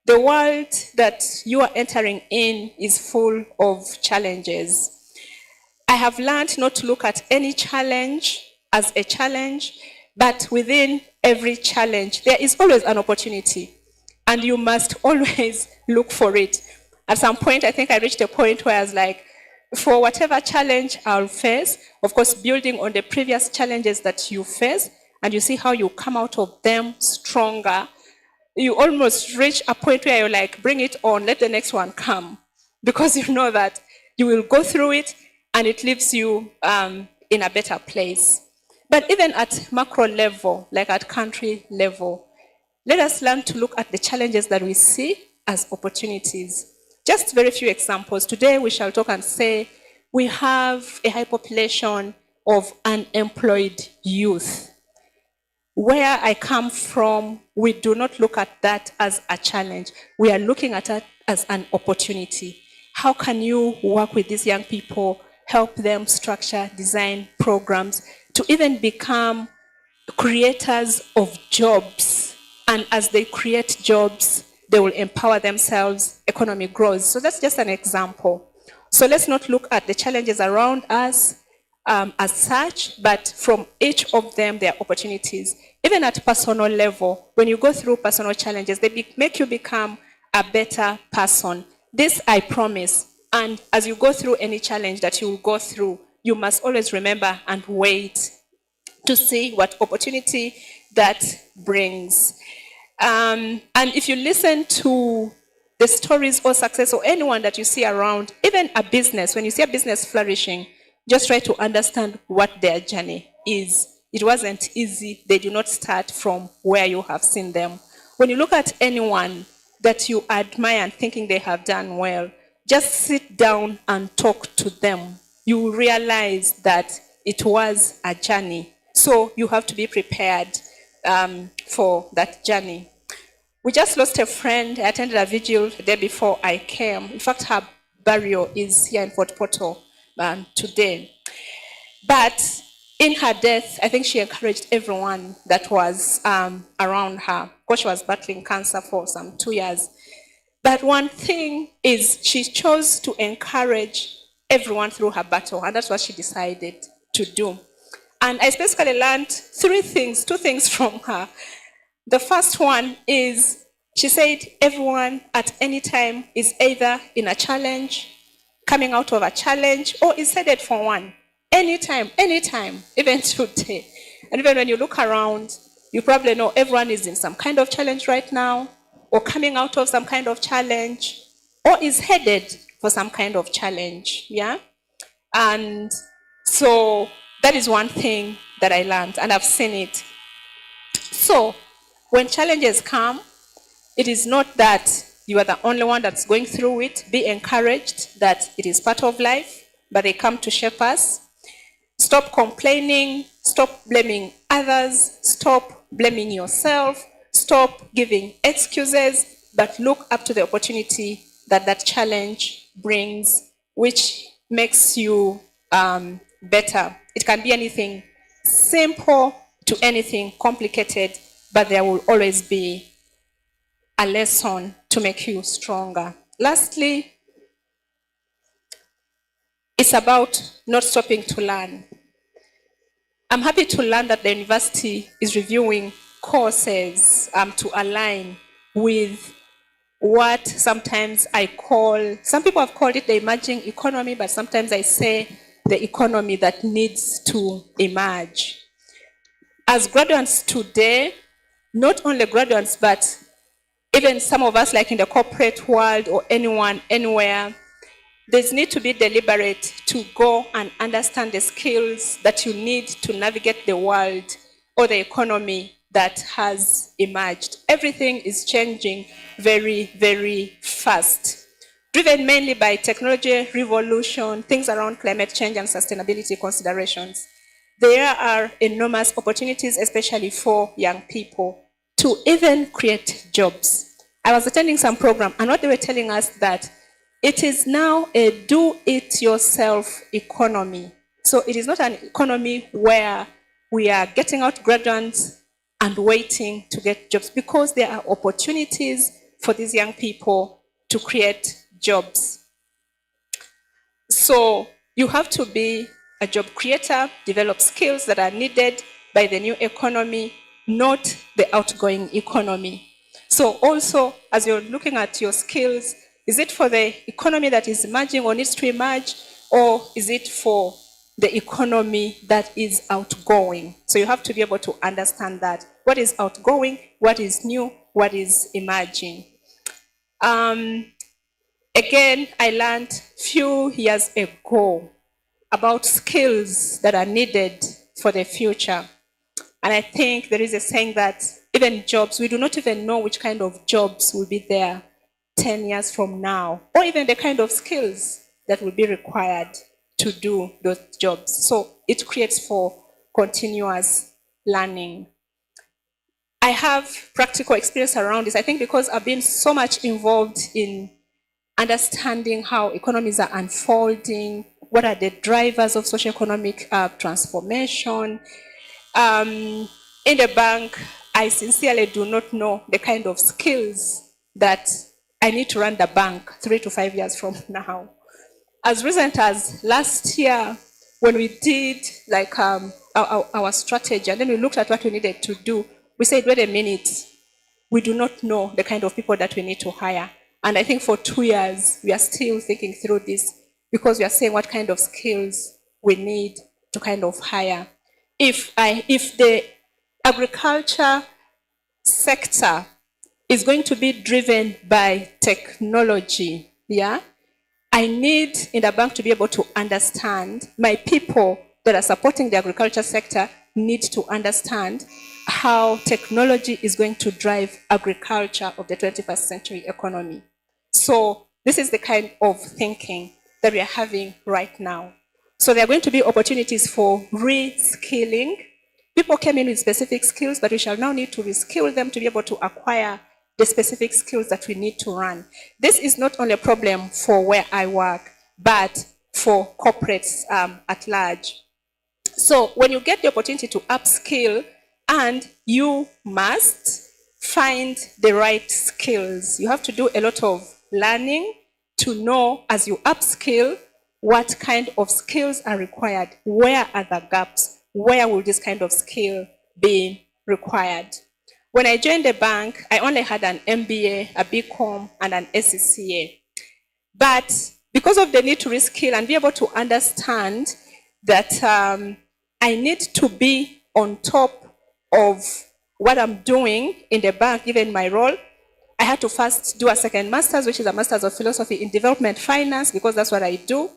The world that you are entering in is full of challenges. I have learned not to look at any challenge as a challenge, but within every challenge, there is always an opportunity, and you must always look for it. At some point, I think I reached a point where I was like, for whatever challenge I'll face, of course, building on the previous challenges that you face, and you see how you come out of them stronger, you almost reach a point where you're like, bring it on, let the next one come. Because you know that you will go through it, and it leaves you in a better place. But even at macro level, like at country level, let us learn to look at the challenges that we see as opportunities. Just very few examples. Today we shall talk and say we have a high population of unemployed youth. Where I come from, we do not look at that as a challenge. We are looking at it as an opportunity. How can you work with these young people, help them structure, design programs to even become creators of jobs? And as they create jobs, they will empower themselves, economy grows. So that's just an example. So let's not look at the challenges around us as such, but from each of them, there are opportunities. Even at personal level, when you go through personal challenges, they make you become a better person. This I promise. And as you go through any challenge that you will go through, you must always remember and wait to see what opportunity that brings. And if you listen to the stories or success or anyone that you see around, even a business, when you see a business flourishing, just try to understand what their journey is. It wasn't easy. They do not start from where you have seen them. When you look at anyone that you admire and thinking they have done well, just sit down and talk to them. You will realize that it was a journey. So you have to be prepared for that journey. We just lost a friend. I attended a vigil the day before I came. In fact, her burial is here in Fort Portal today. But in her death, I think she encouraged everyone that was around her, because she was battling cancer for some 2 years. But one thing is she chose to encourage everyone through her battle, and that's what she decided to do. And I specifically learned two things from her. The first one is she said everyone at any time is either in a challenge, coming out of a challenge, or is headed for one. Anytime, even today. And even when you look around, you probably know everyone is in some kind of challenge right now, or coming out of some kind of challenge, or is headed for some kind of challenge. Yeah? And so that is one thing that I learned, and I've seen it. So when challenges come, it is not that you are the only one that's going through it. Be encouraged that it is part of life, but they come to shape us. Stop complaining. Stop blaming others. Stop blaming yourself. Stop giving excuses, but look up to the opportunity that that challenge brings, which makes you better. It can be anything simple to anything complicated, but there will always be a lesson to make you stronger. Lastly, it's about not stopping to learn. I'm happy to learn that the university is reviewing courses to align with what sometimes I call, some people have called it the emerging economy, but sometimes I say the economy that needs to emerge. As graduates today, not only graduates, but even some of us like in the corporate world or anyone, anywhere, there's need to be deliberate to go and understand the skills that you need to navigate the world or the economy that has emerged. Everything is changing very, very fast, driven mainly by technology revolution, things around climate change and sustainability considerations. There are enormous opportunities, especially for young people, to even create jobs. I was attending some program, and what they were telling us that it is now a do-it-yourself economy. So it is not an economy where we are getting out graduates and waiting to get jobs, because there are opportunities for these young people to create jobs. So you have to be a job creator, develop skills that are needed by the new economy, not the outgoing economy. So also, as you're looking at your skills, is it for the economy that is emerging or needs to emerge, or is it for the economy that is outgoing? So you have to be able to understand that. What is outgoing, what is new, what is emerging? Again, I learned few years ago about skills that are needed for the future. And I think there is a saying that even jobs, we do not even know which kind of jobs will be there 10 years from now, or even the kind of skills that will be required to do those jobs. So it creates for continuous learning. I have practical experience around this, I think, because I've been so much involved in understanding how economies are unfolding, what are the drivers of socioeconomic transformation. In the bank, I sincerely do not know the kind of skills that I need to run the bank 3 to 5 years from now. As recent as last year, when we did like our strategy, and then we looked at what we needed to do, we said, wait a minute, we do not know the kind of people that we need to hire. And I think for 2 years, we are still thinking through this, because we are saying what kind of skills we need to kind of hire. If the agriculture sector is going to be driven by technology, yeah, I need in the bank to be able to understand, my people that are supporting the agriculture sector need to understand how technology is going to drive agriculture of the 21st century economy. So this is the kind of thinking that we are having right now. So there are going to be opportunities for reskilling. People came in with specific skills, but we shall now need to reskill them to be able to acquire the specific skills that we need to run. This is not only a problem for where I work, but for corporates at large. So when you get the opportunity to upskill, and you must find the right skills. You have to do a lot of learning to know, as you upskill, what kind of skills are required, where are the gaps, where will this kind of skill be required. When I joined the bank, I only had an MBA, a BCom, and an SCCA. But because of the need to reskill and be able to understand that I need to be on top of what I'm doing in the bank, even my role, I had to first do a second master's, which is a master's of philosophy in development finance, because that's what I do.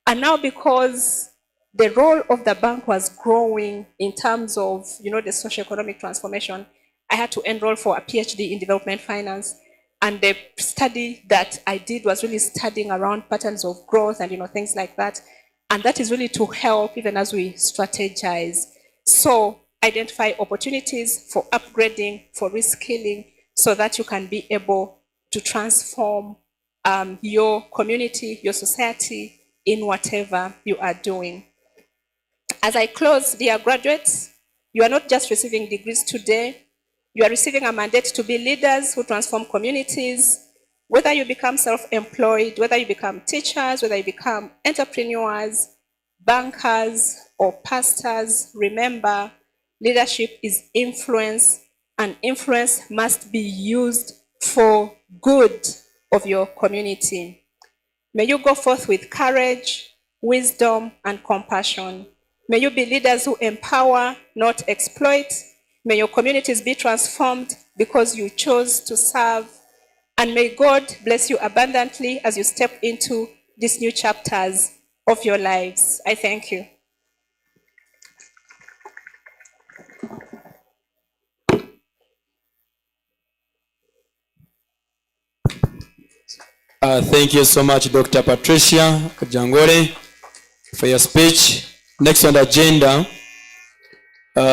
And now, because the role of the bank was growing in terms of, the socioeconomic transformation, I had to enroll for a PhD in development finance. And the study that I did was really studying around patterns of growth and, things like that. And that is really to help even as we strategize. So identify opportunities for upgrading, for reskilling, so that you can be able to transform your community, your society, in whatever you are doing. As I close, dear graduates, you are not just receiving degrees today, you are receiving a mandate to be leaders who transform communities. Whether you become self-employed, whether you become teachers, whether you become entrepreneurs, bankers, or pastors, remember, leadership is influence, and influence must be used for good of your community. May you go forth with courage, wisdom, and compassion. May you be leaders who empower, not exploit. May your communities be transformed because you chose to serve. And may God bless you abundantly as you step into these new chapters of your lives. I thank you. Thank you so much, Dr. Patricia Jangore, for your speech. Next on the agenda,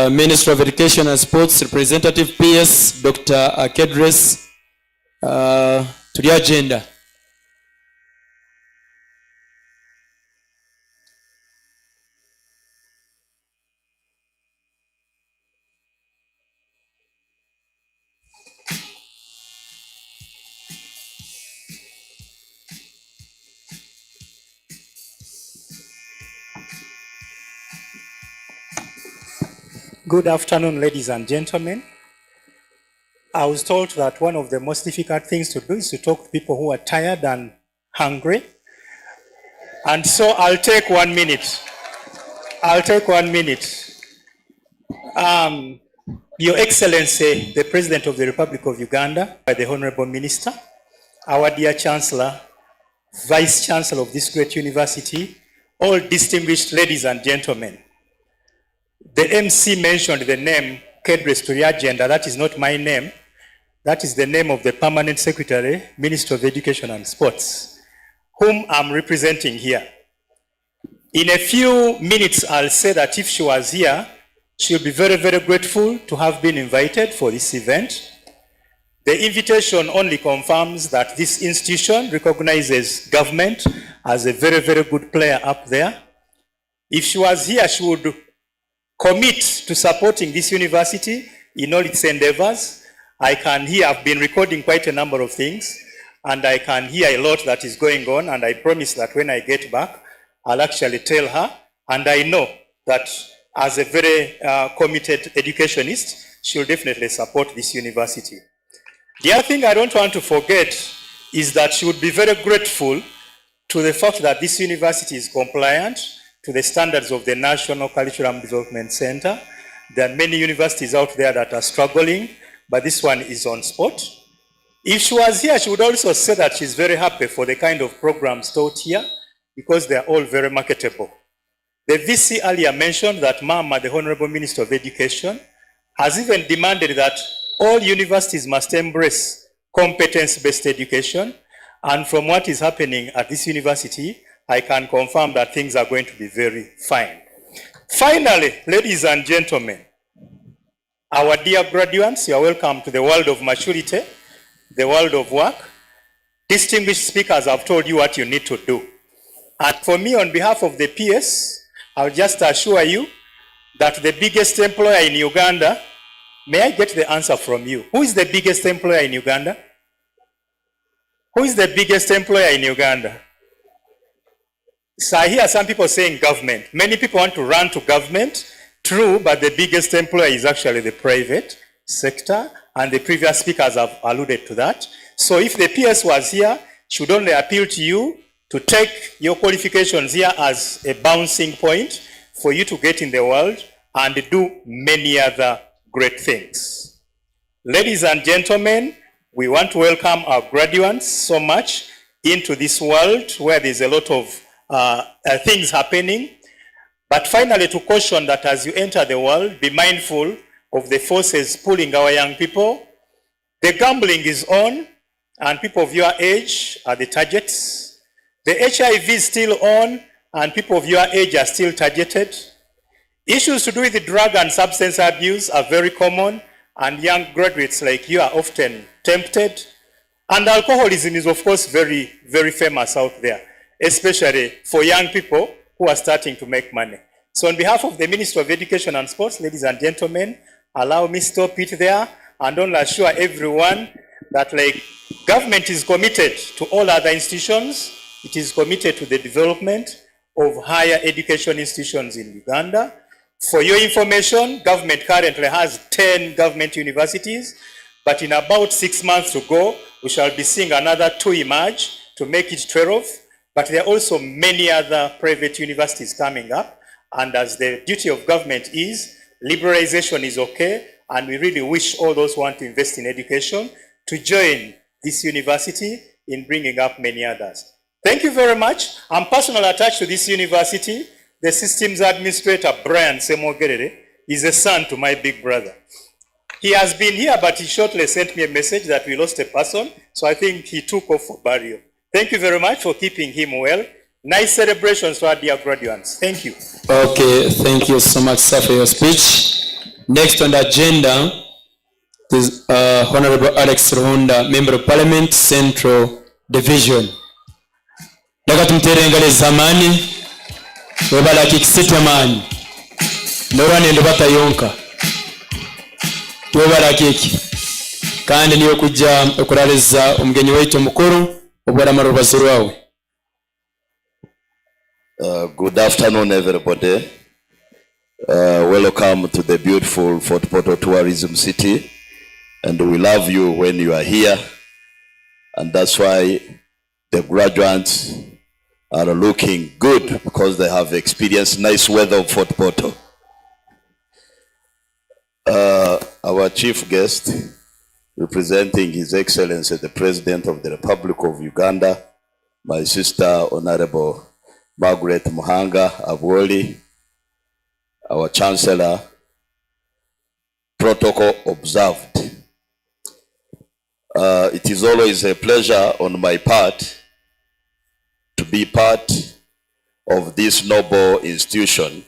Minister of Education and Sports Representative PS, Dr. Kedres, to the agenda. Good afternoon, ladies and gentlemen. I was told that one of the most difficult things to do is to talk to people who are tired and hungry. And so I'll take 1 minute. I'll take 1 minute. Your Excellency, the President of the Republic of Uganda, the Honorable Minister, our dear Chancellor, Vice Chancellor of this great university, all distinguished ladies and gentlemen. The MC mentioned the name Kedres to the agenda. That is not my name. That is the name of the Permanent Secretary, Minister of Education and Sports, whom I'm representing here. In a few minutes, I'll say that if she was here, she'll be very, very grateful to have been invited for this event. The invitation only confirms that this institution recognizes government as a very, very good player up there. If she was here, she would commit to supporting this university in all its endeavors. I can hear, I've been recording quite a number of things, and I can hear a lot that is going on, and I promise that when I get back, I'll actually tell her, and I know that as a very committed educationist, she'll definitely support this university. The other thing I don't want to forget is that she would be very grateful to the fact that this university is compliant to the standards of the National Curriculum Development Center. There are many universities out there that are struggling, but this one is on spot. If she was here, she would also say that she's very happy for the kind of programs taught here because they are all very marketable. The VC earlier mentioned that Mama, the Honorable Minister of Education, has even demanded that all universities must embrace competence-based education. And from what is happening at this university, I can confirm that things are going to be very fine. Finally, ladies and gentlemen, our dear graduates, you are welcome to the world of maturity, the world of work. Distinguished speakers have told you what you need to do. And for me, on behalf of the PS, I'll just assure you that the biggest employer in Uganda, may I get the answer from you? Who is the biggest employer in Uganda? Who is the biggest employer in Uganda? So I hear some people saying government. Many people want to run to government, true, but the biggest employer is actually the private sector, and the previous speakers have alluded to that. So if the PS was here, should only appeal to you to take your qualifications here as a bouncing point for you to get in the world and do many other great things. Ladies and gentlemen, we want to welcome our graduates so much into this world where there's a lot of things happening. But finally, to caution that as you enter the world, be mindful of the forces pulling our young people. The gambling is on, and people of your age are the targets. The HIV is still on, and people of your age are still targeted. Issues to do with the drug and substance abuse are very common, and young graduates like you are often tempted. And alcoholism is, of course, very, very famous out there, especially for young people who are starting to make money. So on behalf of the Minister of Education and Sports, ladies and gentlemen, allow me to stop it there and only assure everyone that government is committed to all other institutions. It is committed to the development of higher education institutions in Uganda. For your information, government currently has 10 government universities, but in about 6 months to go, we shall be seeing another 2 emerge to make it 12. But there are also many other private universities coming up. And as the duty of government is, liberalization is okay. And we really wish all those who want to invest in education to join this university in bringing up many others. Thank you very much. I'm personally attached to this university. The systems administrator, Brian Semogerere, is a son to my big brother. He has been here, but he shortly sent me a message that we lost a person, so I think he took off for burial. Thank you very much for keeping him well. Nice celebrations to our dear graduates. Thank you. Okay, thank you so much, sir, for your speech. Next on the agenda is Honorable Alex Ruhunda, Member of Parliament, Central Division. Daga tumtere ngale zamani, webala kikisiti amani. Norani ndobata yonka. Webala kiki. Kandi niyo kuja okulaliza omugenyi wetu mukuru, obwala marubazuru wawe. Good afternoon, everybody. Welcome to the beautiful Fort Portal Tourism City. And we love you when you are here. And that's why the graduates are looking good, because they have experienced nice weather of Fort Portal. Our chief guest, representing His Excellency the President of the Republic of Uganda, my sister Honorable Margaret Muhanga Abwoli, our Chancellor, protocol observed. It is always a pleasure on my part to be part of this noble institution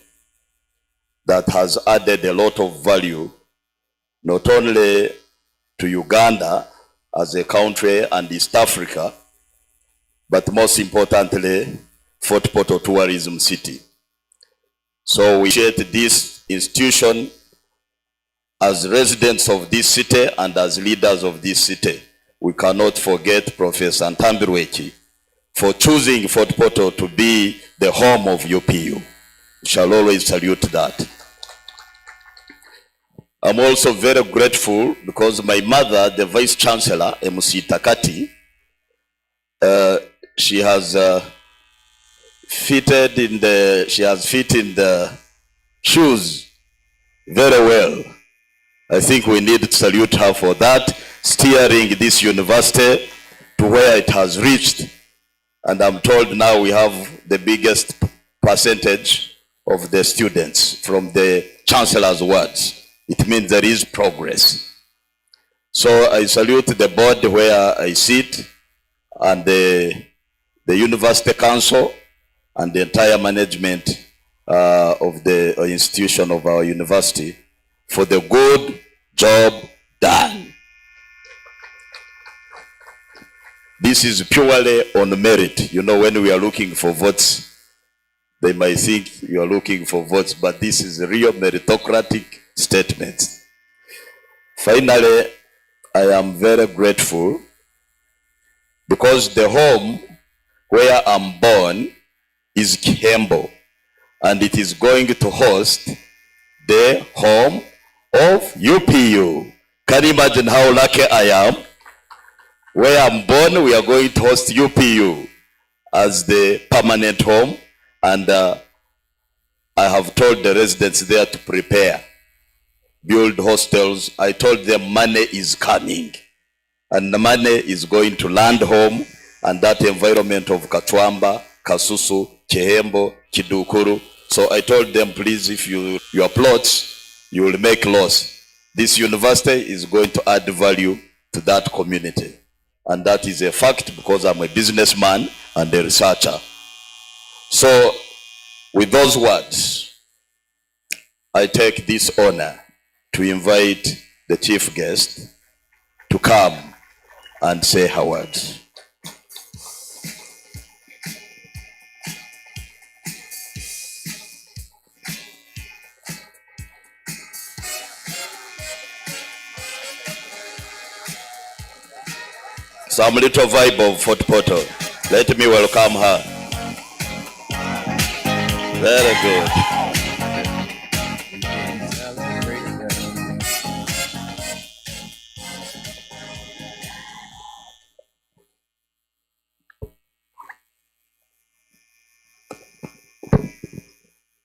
that has added a lot of value, not only to Uganda as a country and East Africa, but most importantly, Fort Portal Tourism City. So we appreciate this institution as residents of this city and as leaders of this city. We cannot forget Professor Ntambirwechi for choosing Fort Portal to be the home of UPU. We shall always salute that. I'm also very grateful because my mother, the Vice Chancellor, MC Takati, she has fitted in the shoes very well. I think we need to salute her for that, steering this university to where it has reached. And I'm told now we have the biggest percentage of the students from the Chancellor's words. It means there is progress. So I salute the board where I sit, and the University Council, and the entire management of the institution of our university for the good job done. This is purely on merit. You know, when we are looking for votes, they might think you are looking for votes, but this is a real meritocratic statement. Finally, I am very grateful because the home where I'm born is Kihembo, and it is going to host the home of UPU. Can you imagine how lucky I am? Where I'm born, we are going to host UPU as the permanent home, and I have told the residents there to prepare, build hostels. I told them money is coming, and the money is going to land home, and that environment of Katwamba, Kasusu, Kihembo, Kidukuru. So I told them, please, if your plots, you will make loss. This university is going to add value to that community. And that is a fact because I'm a businessman and a researcher. So with those words, I take this honor to invite the chief guest to come and say her words. Some little vibe of Fort Portal. Let me welcome her. Very good.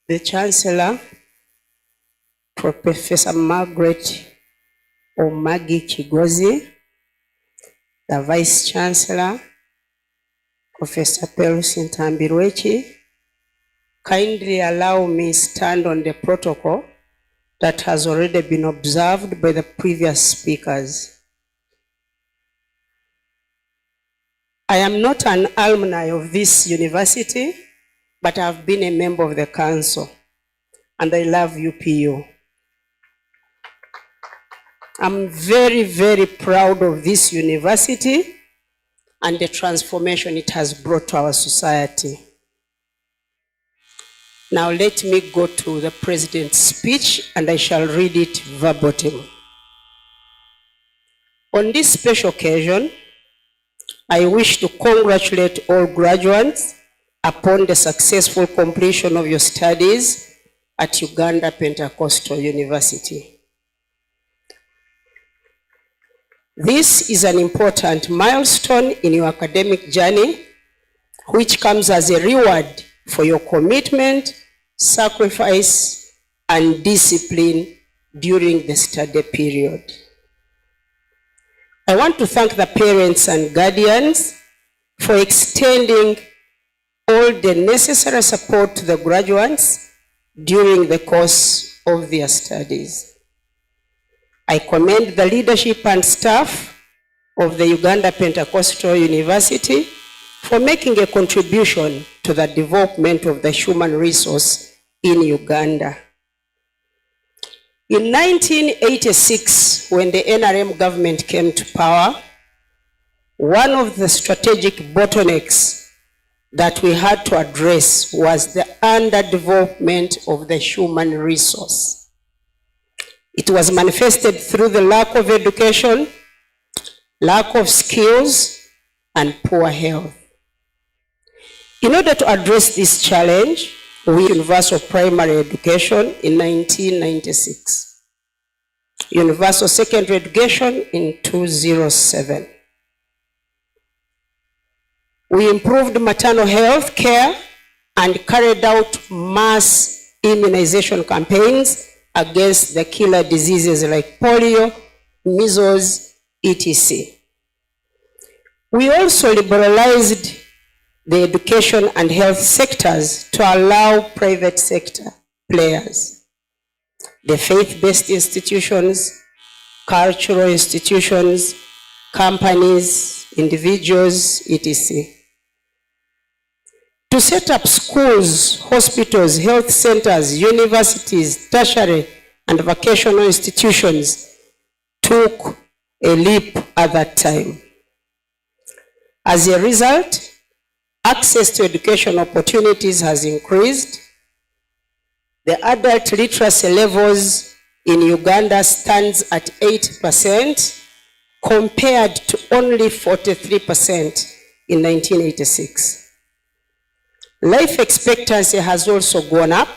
The Chancellor, Professor Margaret Omagi Kigozi, the Vice Chancellor, Professor Pelus Ntambirwechi, kindly allow me stand on the protocol that has already been observed by the previous speakers. I am not an alumni of this university, but I have been a member of the council, and I love UPU. I'm very, very proud of this university and the transformation it has brought to our society. Now let me go to the President's speech, and I shall read it verbatim. On this special occasion, I wish to congratulate all graduates upon the successful completion of your studies at Uganda Pentecostal University. This is an important milestone in your academic journey, which comes as a reward for your commitment, sacrifice, and discipline during the study period. I want to thank the parents and guardians for extending all the necessary support to the graduates during the course of their studies. I commend the leadership and staff of the Uganda Pentecostal University for making a contribution to the development of the human resource in Uganda. In 1986, when the NRM government came to power, one of the strategic bottlenecks that we had to address was the underdevelopment of the human resource. It was manifested through the lack of education, lack of skills, and poor health. In order to address this challenge, we universal primary education in 1996, universal secondary education in 2007. We improved maternal health care and carried out mass immunization campaigns against the killer diseases like polio, measles, etc. We also liberalized the education and health sectors to allow private sector players, the faith-based institutions, cultural institutions, companies, individuals, etc. To set up schools, hospitals, health centers, universities, tertiary and vocational institutions took a leap at that time. As a result, access to education opportunities has increased. The adult literacy levels in Uganda stands at 8% compared to only 43% in 1986. Life expectancy has also gone up.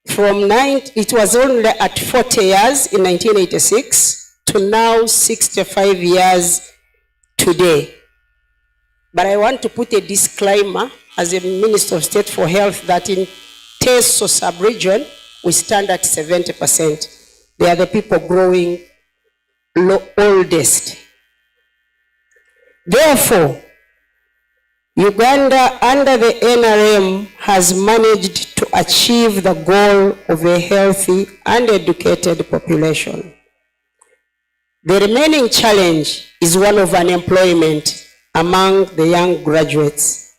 It was only at 40 years in 1986 to now 65 years today. But I want to put a disclaimer as a Minister of State for Health that in Teso sub-region, we stand at 70%. They are the people growing oldest. Therefore, Uganda under the NRM has managed to achieve the goal of a healthy and educated population. The remaining challenge is one of unemployment among the young graduates.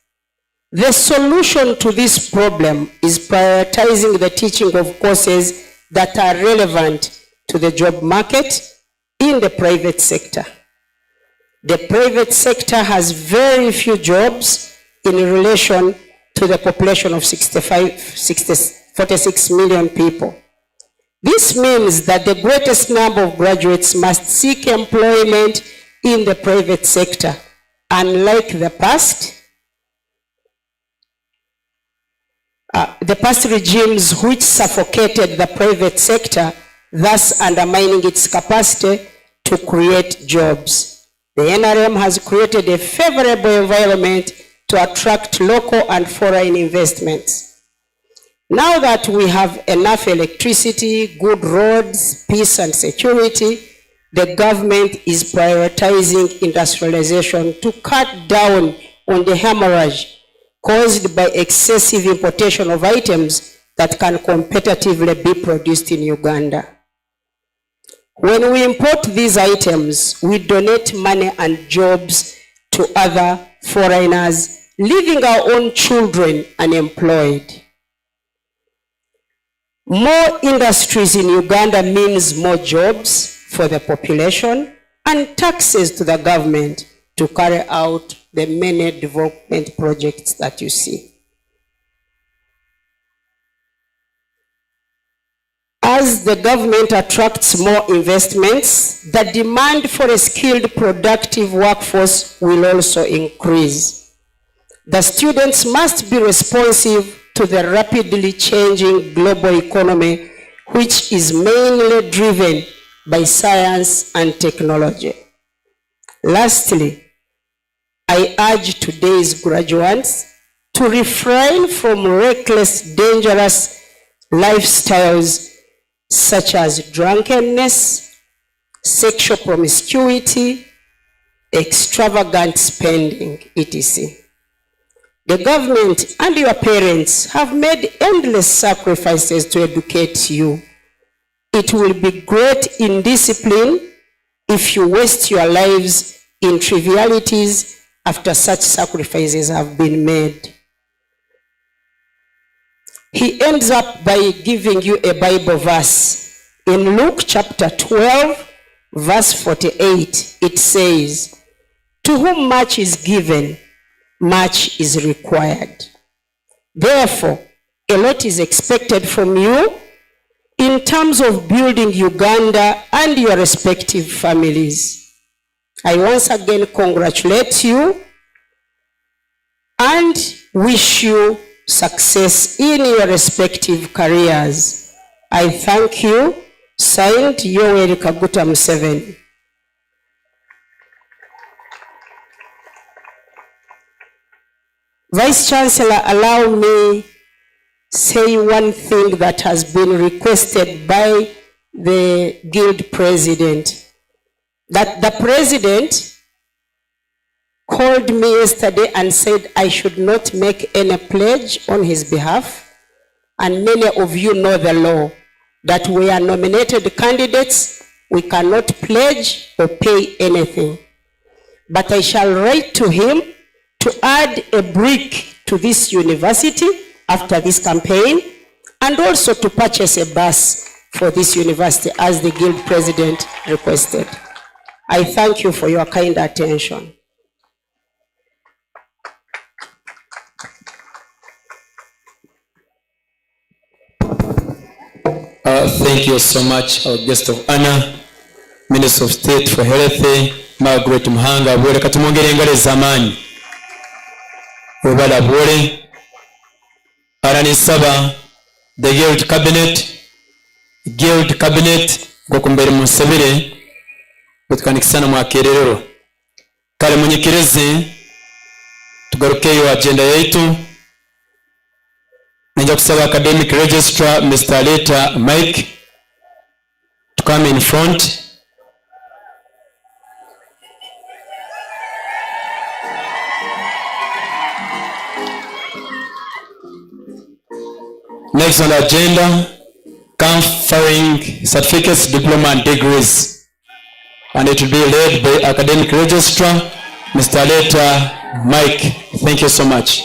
The solution to this problem is prioritizing the teaching of courses that are relevant to the job market in the private sector. The private sector has very few jobs in relation to the population of 46 million people. This means that the greatest number of graduates must seek employment in the private sector. Unlike the past regimes which suffocated the private sector, thus undermining its capacity to create jobs. The NRM has created a favorable environment to attract local and foreign investments. Now that we have enough electricity, good roads, peace and security, the government is prioritizing industrialization to cut down on the hemorrhage caused by excessive importation of items that can competitively be produced in Uganda. When we import these items, we donate money and jobs to other foreigners, leaving our own children unemployed. More industries in Uganda means more jobs for the population and taxes to the government to carry out the many development projects that you see. As the government attracts more investments, the demand for a skilled, productive workforce will also increase. The students must be responsive to the rapidly changing global economy, which is mainly driven by science and technology. Lastly, I urge today's graduates to refrain from reckless, dangerous lifestyles such as drunkenness, sexual promiscuity, extravagant spending, etc. The government and your parents have made endless sacrifices to educate you. It will be great indiscipline if you waste your lives in trivialities after such sacrifices have been made. He ends up by giving you a Bible verse. In Luke chapter 12, verse 48, it says, "To whom much is given, much is required." Therefore, a lot is expected from you in terms of building Uganda and your respective families. I once again congratulate you and wish you success in your respective careers. I thank you. Signed, Yoweri Kaguta Museveni. Vice Chancellor, allow me say one thing that has been requested by the Guild President. That the President called me yesterday and said I should not make any pledge on his behalf. And many of you know the law, that we are nominated candidates, we cannot pledge or pay anything. But I shall write to him to add a brick to this university after this campaign, and also to purchase a bus for this university as the Guild President requested. I thank you for your kind attention. Thank you so much, our guest of honor, Minister of State for Health, Margaret Muhanga. Bwere katumongere engale zamani. Webala bwere. Aranisaba, the Guild Cabinet, gokumbere musebere, kutukanikisana mwakerero. Kale munyikireze, tugarukeyo agenda yetu. Ninja kusaba Academic Registrar, Mr. Aleta Mike, to come in front. Next on the agenda, conferring certificates, diploma and degrees. And it will be led by Academic Registrar, Mr. Aleta Mike. Thank you so much.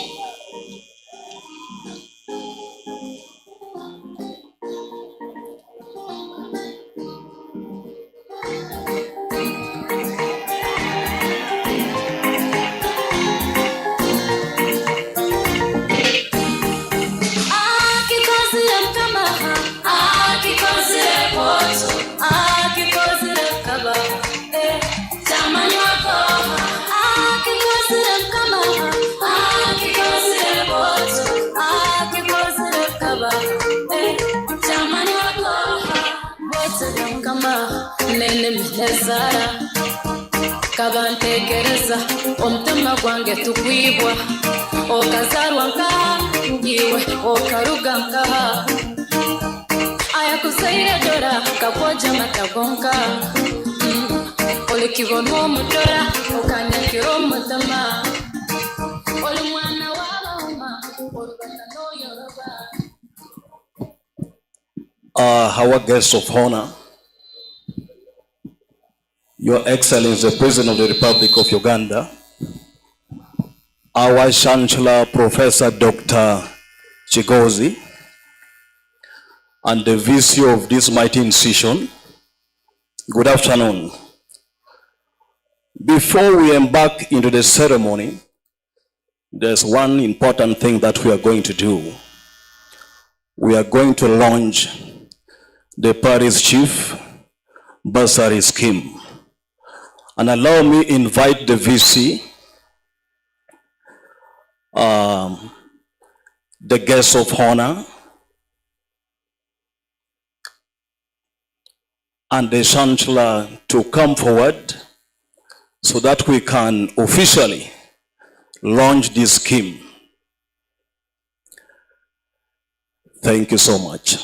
Kabantekereza omutima gwange tukwibwa okazarwa nkaha ngiwe okaruga nkaha ayakuzaire dora kakwoja matagonka oli kibono omutora okanyakira omutama oli mwana w'abauma olubata n'oyoroba. Our guest of honor, Your Excellency, the President of the Republic of Uganda, our Chancellor, Professor Dr. Chigozi, and the VC of this mighty institution, good afternoon. Before we embark into the ceremony, there's one important thing that we are going to do. We are going to launch the Parish Chief Bursary Scheme. And allow me invite the VC, the guests of honor, and the Chancellor to come forward so that we can officially launch this scheme. Thank you so much.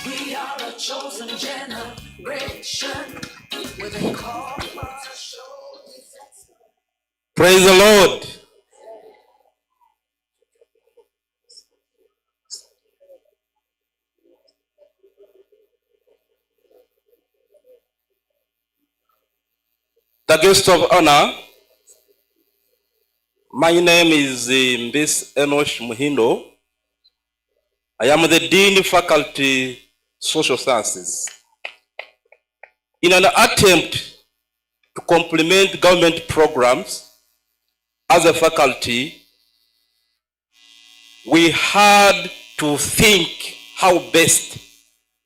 We are a chosen generation with a call for our shoulders. Praise the Lord. The guest of honor, my name is Mbis Enosh Muhindo. I am the Dean Faculty Social Sciences. In an attempt to complement government programs as a faculty, we had to think how best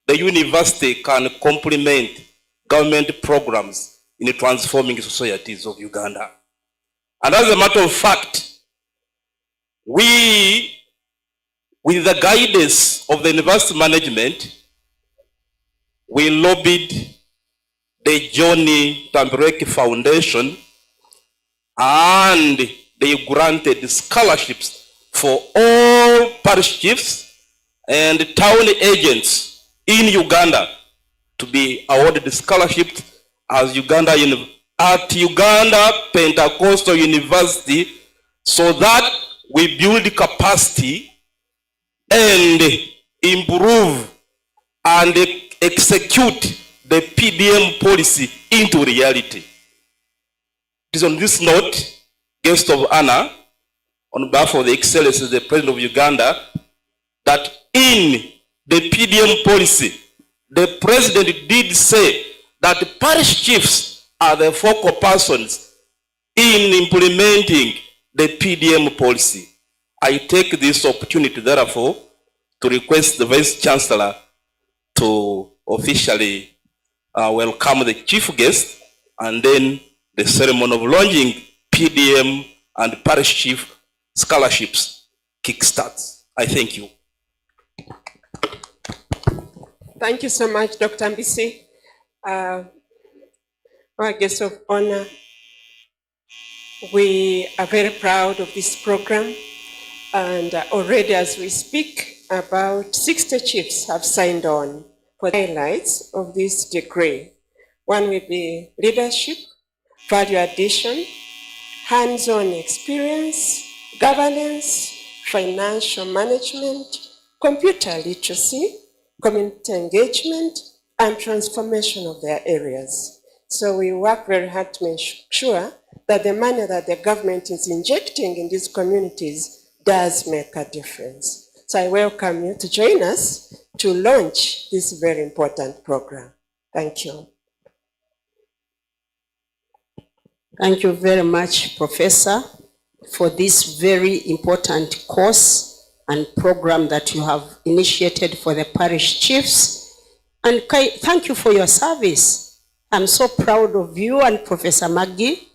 the university can complement government programs in the transforming societies of Uganda. And as a matter of fact, we, with the guidance of the university management, we lobbied the Johnny Tambureki Foundation, and they granted scholarships for all parish chiefs and town agents in Uganda to be awarded scholarships as at Uganda Pentecostal University, so that we build capacity and improve and execute the PDM policy into reality. It is on this note, guest of honor, on behalf of the Excellency, the President of Uganda, that in the PDM policy, the President did say that the parish chiefs are the focal persons in implementing the PDM policy. I take this opportunity, therefore, to request the Vice Chancellor to officially welcome the chief guest, and then the ceremony of launching PDM and parish chief scholarships kickstarts. I thank you. Thank you so much, Dr. Mbisi. Our guest of honor, we are very proud of this program, and already as we speak, about 60 chiefs have signed on for the highlights of this degree. One will be leadership, value addition, hands-on experience, governance, financial management, computer literacy, community engagement, and transformation of their areas. So we work very hard to make sure that the money that the government is injecting in these communities does make a difference. So I welcome you to join us to launch this very important program. Thank you. Thank you very much, Professor, for this very important course and program that you have initiated for the parish chiefs. And thank you for your service. I'm so proud of you and Professor Maggie.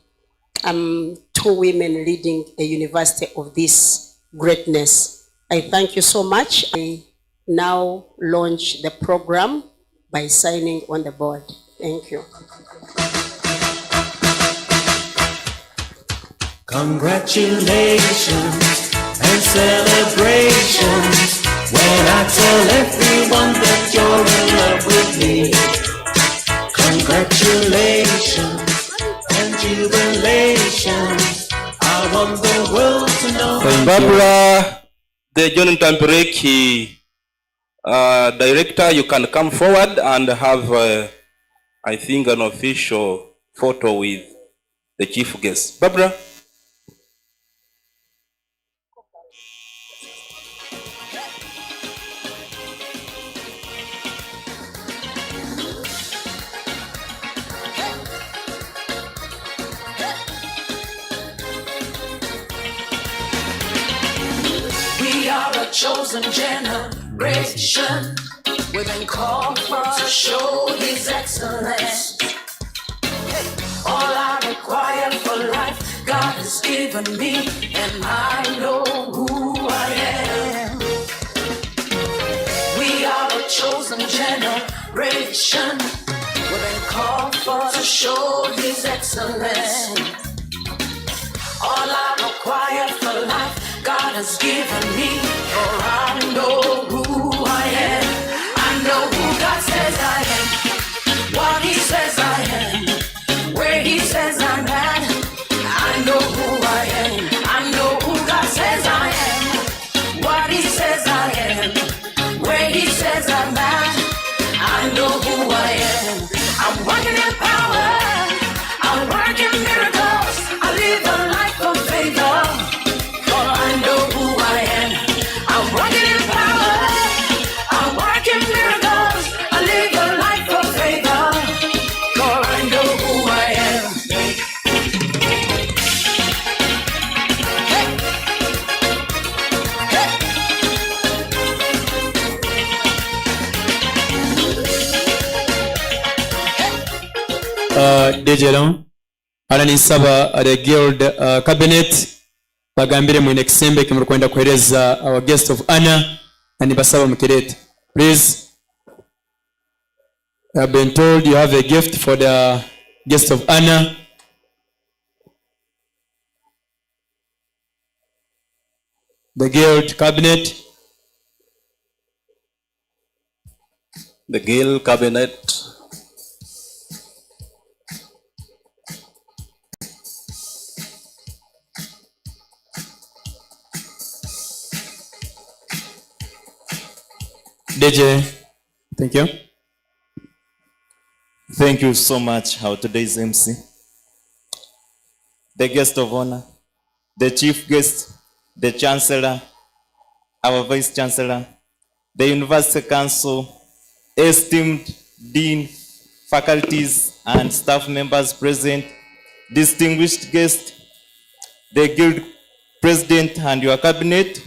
Two women leading a university of this greatness. I thank you so much. I now launch the program by signing on the board. Thank you. Congratulations and celebrations when I tell everyone that you're in love with me. Congratulations and jubilations. I want the world to know. Barbara, the John Tampireki director, you can come forward and have, I think, an official photo with the chief guest. Barbara. We are a chosen generation. We've been called for to show His excellence. All I require for life, God has given me, and I know who I am. We are a chosen generation. We've been called for to show His excellence. All I require for life, God has given me, for I know who I am. I know who God says I am, what He says I am, where He says I'm at. I know who I am. I know who God says I am, what He says I am, where He says I'm at. I know who I am. I'm working in power, I'm working miracles, I live a life of favor, for I know who I am. I'm working in power, I'm working miracles, I live a life of favor, for I know who I am. Dejero alanisaba the guild cabinet bagambire mwine kisembe kimurikwenda kuhereza our guest of honor and basaba mukirete. Please, I have been told you have a gift for the guest of honor. The guild cabinet. The Guild Cabinet. DJ, thank you. Thank you so much, our today's MC, the guest of honor, the chief guest, the chancellor, our vice chancellor, the university council, esteemed dean, faculties and staff members present, distinguished guests, the guild president and your cabinet,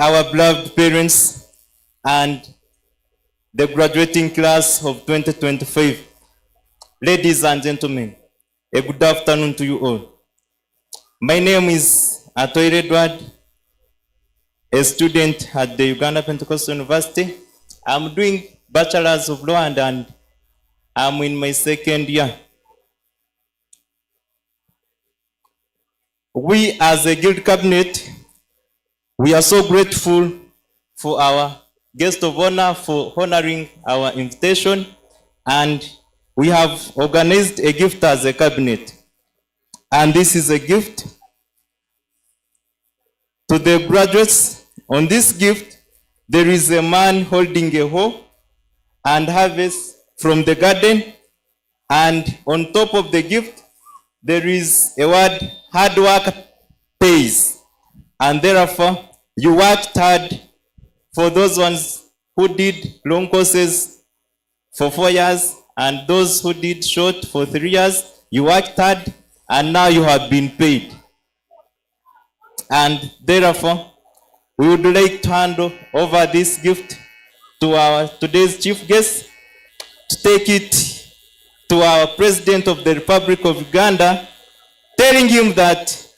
our beloved parents, and the graduating class of 2025. Ladies and gentlemen, a good afternoon to you all. My name is Atoire Edward, a student at the Uganda Pentecostal University. I'm doing Bachelor's of Law and I'm in my second year. We as a guild cabinet, we are so grateful for our guest of honor for honoring our invitation, and we have organized a gift as a cabinet. And this is a gift to the graduates. On this gift, there is a man holding a hoe and harvest from the garden, and on top of the gift, there is a word, hard work pays. And therefore, you worked hard. For those ones who did long courses for 4 years and those who did short for 3 years, you worked hard and now you have been paid. And therefore, we would like to hand over this gift to our today's chief guest to take it to our President of the Republic of Uganda, telling him that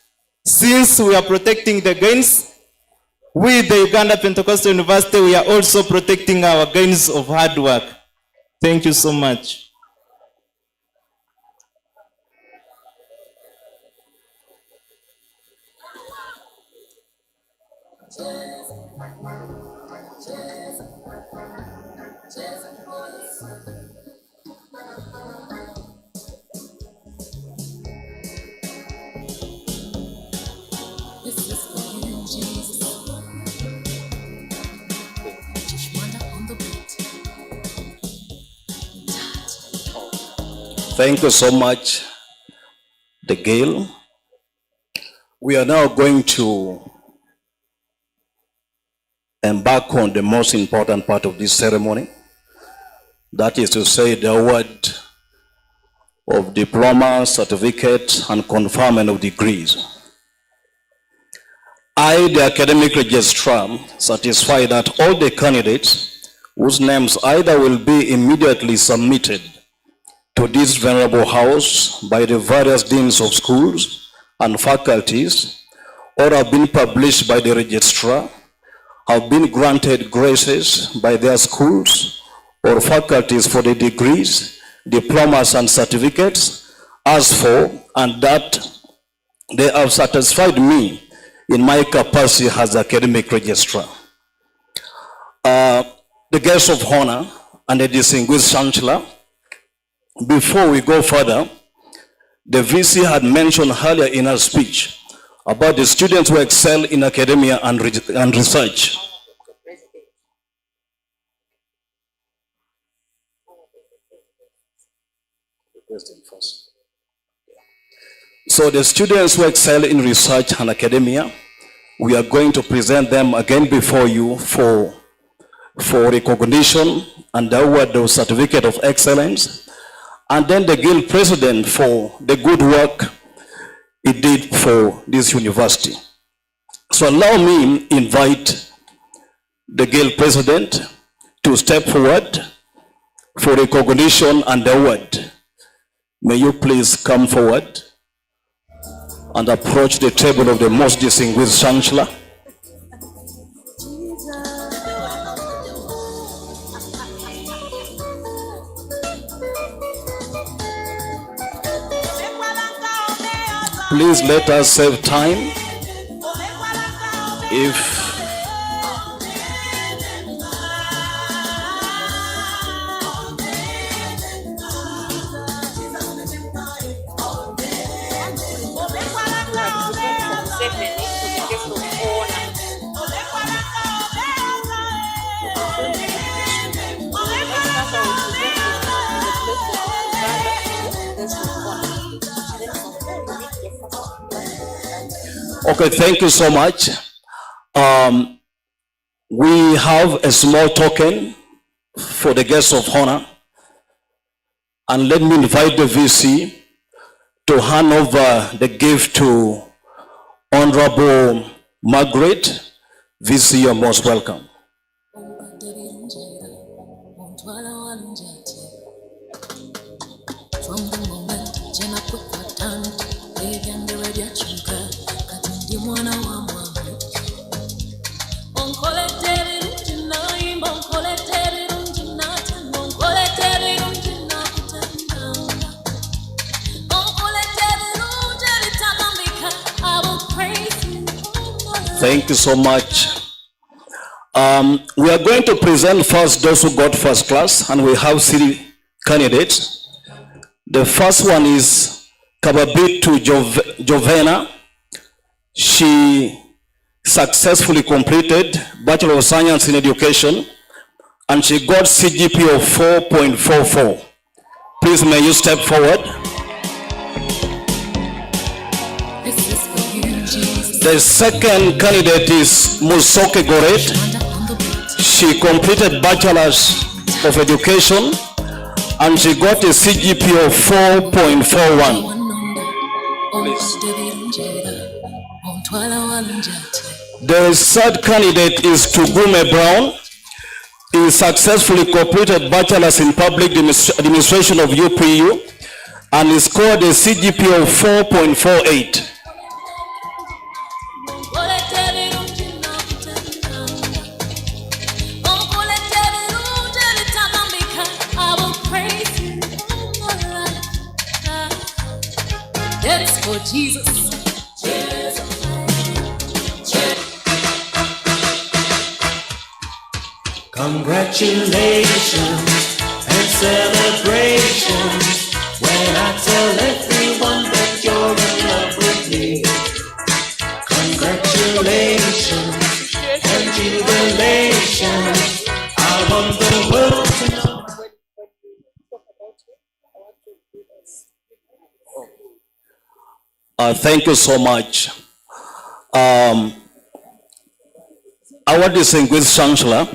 Since we are protecting the gains, we, the Uganda Pentecostal University, we are also protecting our gains of hard work. Thank you so much. Thank you so much, the Gail. We are now going to embark on the most important part of this ceremony. That is to say the award of diploma, certificate, and conferment of degrees. I, the academic registrar, certify that all the candidates whose names either will be immediately submitted to this venerable house by the various deans of schools and faculties, or have been published by the registrar, have been granted graces by their schools or faculties for the degrees, diplomas, and certificates as for, and that they have satisfied me in my capacity as academic registrar. The guests of honor and the distinguished chancellor, before we go further, the VC had mentioned earlier in her speech about the students who excel in academia and research. So the students who excel in research and academia, we are going to present them again before you for recognition and the award of certificate of excellence, and then the Guild president for the good work he did for this university. So allow me invite the Guild president to step forward for recognition and the award. May you please come forward and approach the table of the most distinguished chancellor. Please let us save time. Okay, thank you so much. We have a small token for the guests of honor. And let me invite the VC to hand over the gift to Honorable Margaret. VC, you're most welcome. Thank you so much. We are going to present first those who got first class, and we have 3 candidates. The first one is Kababitu Jovena. She successfully completed Bachelor of Science in Education, and she got CGPA of 4.44. Please, may you step forward. The second candidate is Musoke Goret. She completed Bachelor's of Education and she got a CGPA of 4.41. The third candidate is Tugume Brown. He successfully completed Bachelor's in Public Administration of UPU and he scored a CGPA of 4.48. Jesus. Congratulations and celebrations when I tell everyone that you're in love with me. Congratulations and jubilations. I want the world to know. Thank you so much. Our distinguished Chancellor,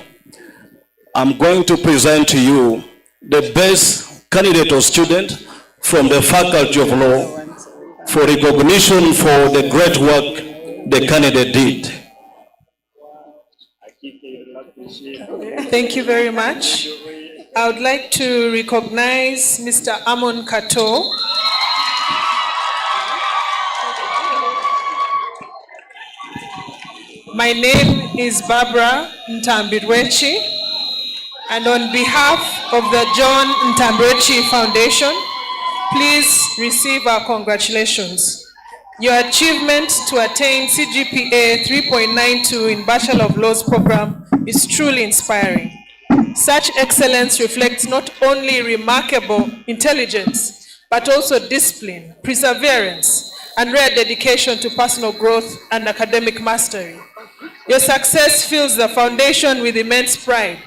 I'm going to present to you the best candidate or student from the Faculty of Law for recognition for the great work the candidate did. Thank you very much. I would like to recognize Mr. Amon Kato. My name is Barbara Ntambirwechi, and on behalf of the John Ntambirwechi Foundation, please receive our congratulations. Your achievement to attain CGPA 3.92 in Bachelor of Laws program is truly inspiring. Such excellence reflects not only remarkable intelligence, but also discipline, perseverance, and rare dedication to personal growth and academic mastery. Your success fills the foundation with immense pride.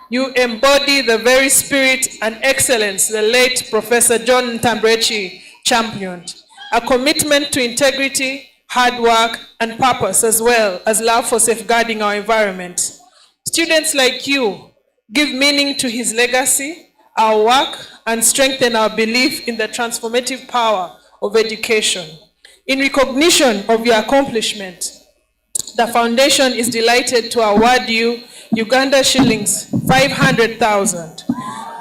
You embody the very spirit and excellence the late Professor John Ntambirwechi championed. A commitment to integrity, hard work, and purpose, as well as love for safeguarding our environment. Students like you give meaning to his legacy, our work, and strengthen our belief in the transformative power of education. In recognition of your accomplishment, the foundation is delighted to award you Uganda shillings 500,000.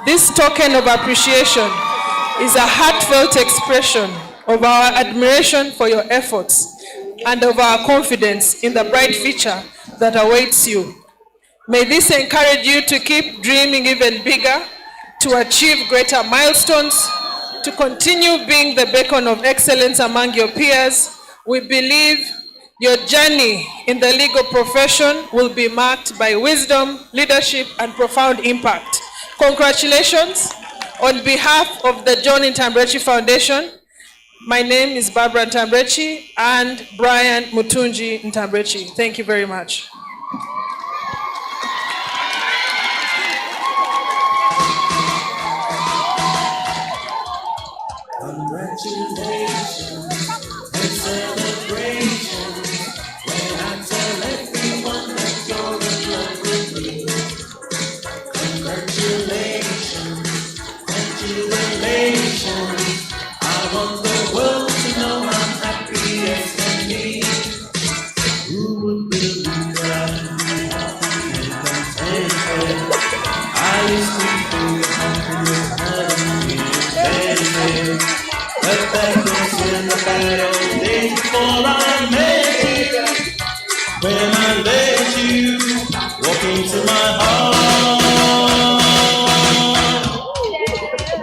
This token of appreciation is a heartfelt expression of our admiration for your efforts and of our confidence in the bright future that awaits you. May this encourage you to keep dreaming even bigger, to achieve greater milestones, to continue being the beacon of excellence among your peers. We believe your journey in the legal profession will be marked by wisdom, leadership, and profound impact. Congratulations. On behalf of the John Ntambirwechi Foundation, my name is Barbara Ntambirwechi and Brian Mutunji Ntambirwechi. Thank you very much. Congratulations and celebrations when I tell everyone that you're in love with me. Congratulations and jubilations. I want the world to know I'm happy as can be. Who would believe that I'd be happy and contented? I used to feel happy with me, baby. But that was in the bad old days before I met you. When I let you walk into my heart.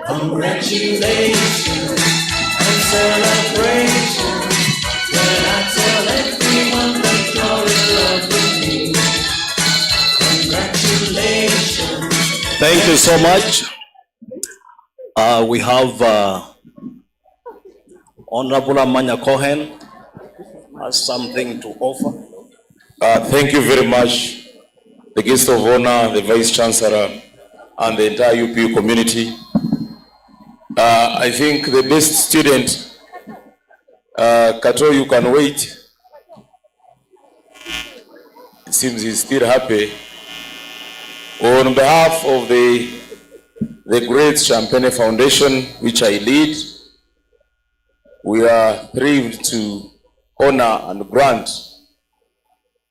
Congratulations and celebrations when I tell everyone that you're in love with me. Congratulations. Thank you so much. We have Honorable Amanya Cohen has something to offer. Thank you very much, the guest of honor, the Vice Chancellor, and the entire UPU community. I think the best student, Kato, you can wait. It seems he's still happy. On behalf of the Great Champagne Foundation, which I lead, we are thrilled to honor and grant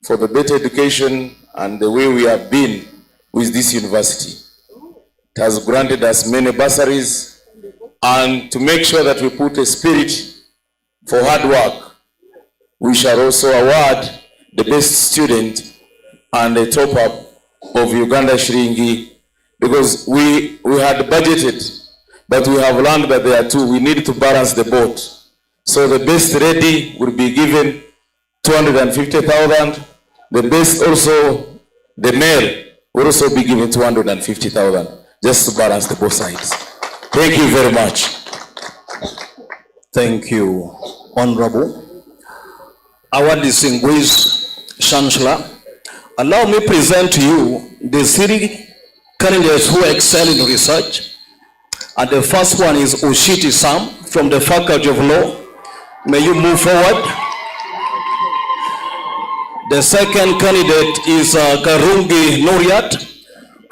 for the better education and the way we have been with this university. It has granted us many bursaries, and to make sure that we put a spirit for hard work, we shall also award the best student and a top-up of Uganda Shiringi, because we had budgeted, but we have learned that there are two. We need to balance the boat. So the best lady will be given 250,000. The best also, the male will also be given 250,000, just to balance the both sides. Thank you very much. Thank you, Honorable. Our distinguished Chancellor, allow me to present to you the three candidates who excel in research. And the first one is Oshiti Sam from the Faculty of Law. May you move forward. The second candidate is Karungi Nuriat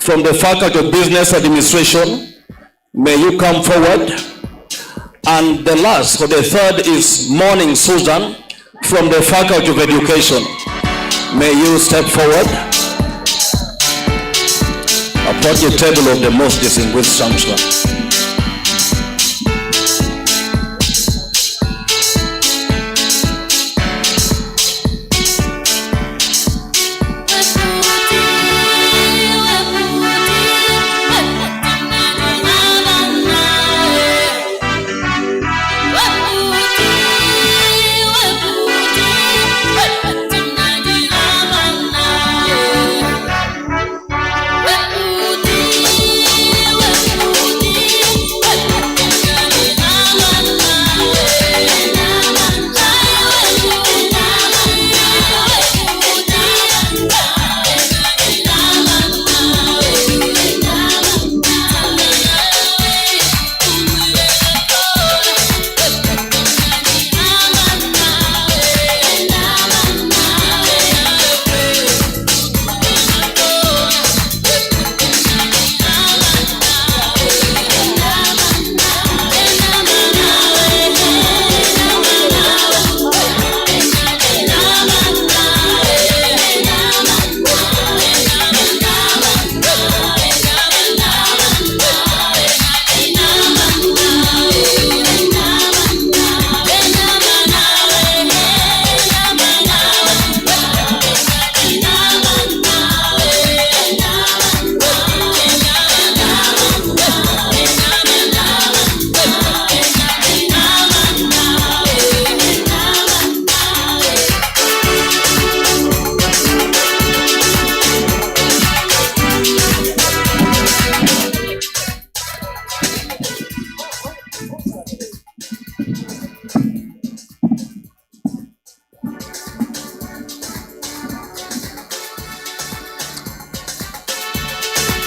from the Faculty of Business Administration. May you come forward. And the last, or the third, is Morning Susan from the Faculty of Education. May you step forward. Approach the table of the most distinguished Chancellor.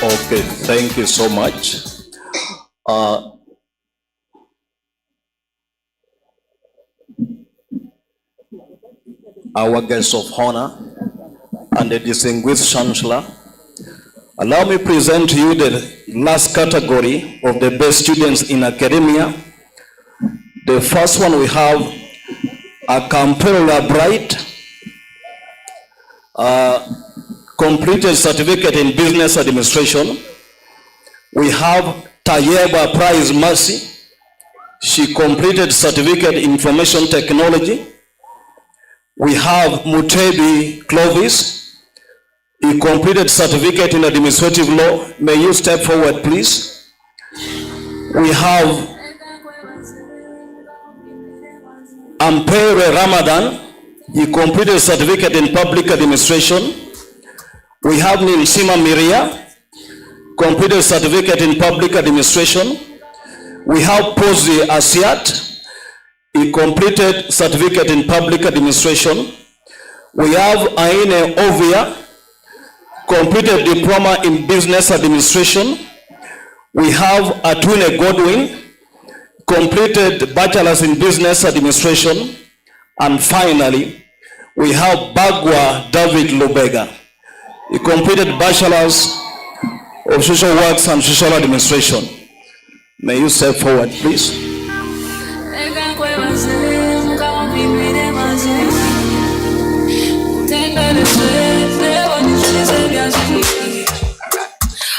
Okay, thank you so much. Our guest of honor and the distinguished Chancellor, allow me to present to you the last category of the best students in academia. The first one we have a Campbell Bright, completed certificate in business administration. We have Tayeba Prize Mercy. She completed certificate in information technology. We have Mutebi Clovis. He completed certificate in administrative law. May you step forward, please. We have Ampere Ramadan. He completed certificate in public administration. We have Nimsima Miria, completed certificate in public administration. We have Pozi Asiat. He completed certificate in public administration. We have Aine Ovia, completed diploma in business administration. We have Atwine Godwin, completed bachelor's in business administration. And finally, we have Bagwa David Lubega. He completed bachelor's of social works and social administration. May you step forward, please.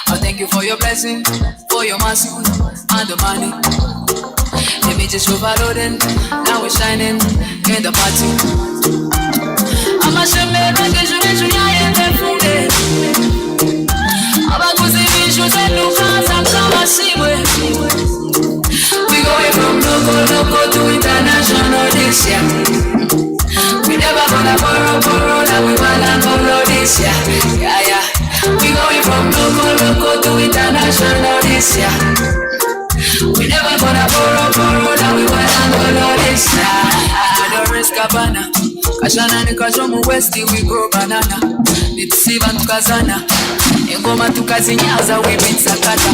I thank you for your blessing, for your mercy, and the money. The images overloading, now we're shining in the party. I'm a shame that we going from local to international. this year. Yeah, yeah. We going from local to international this year. We never gonna borrow, now we wanna go this year. The risk cabana. Kashana ni kashomu westi, we grow banana. Nitisiva tukazana. Engoma tukazinyaza, we beat sakata.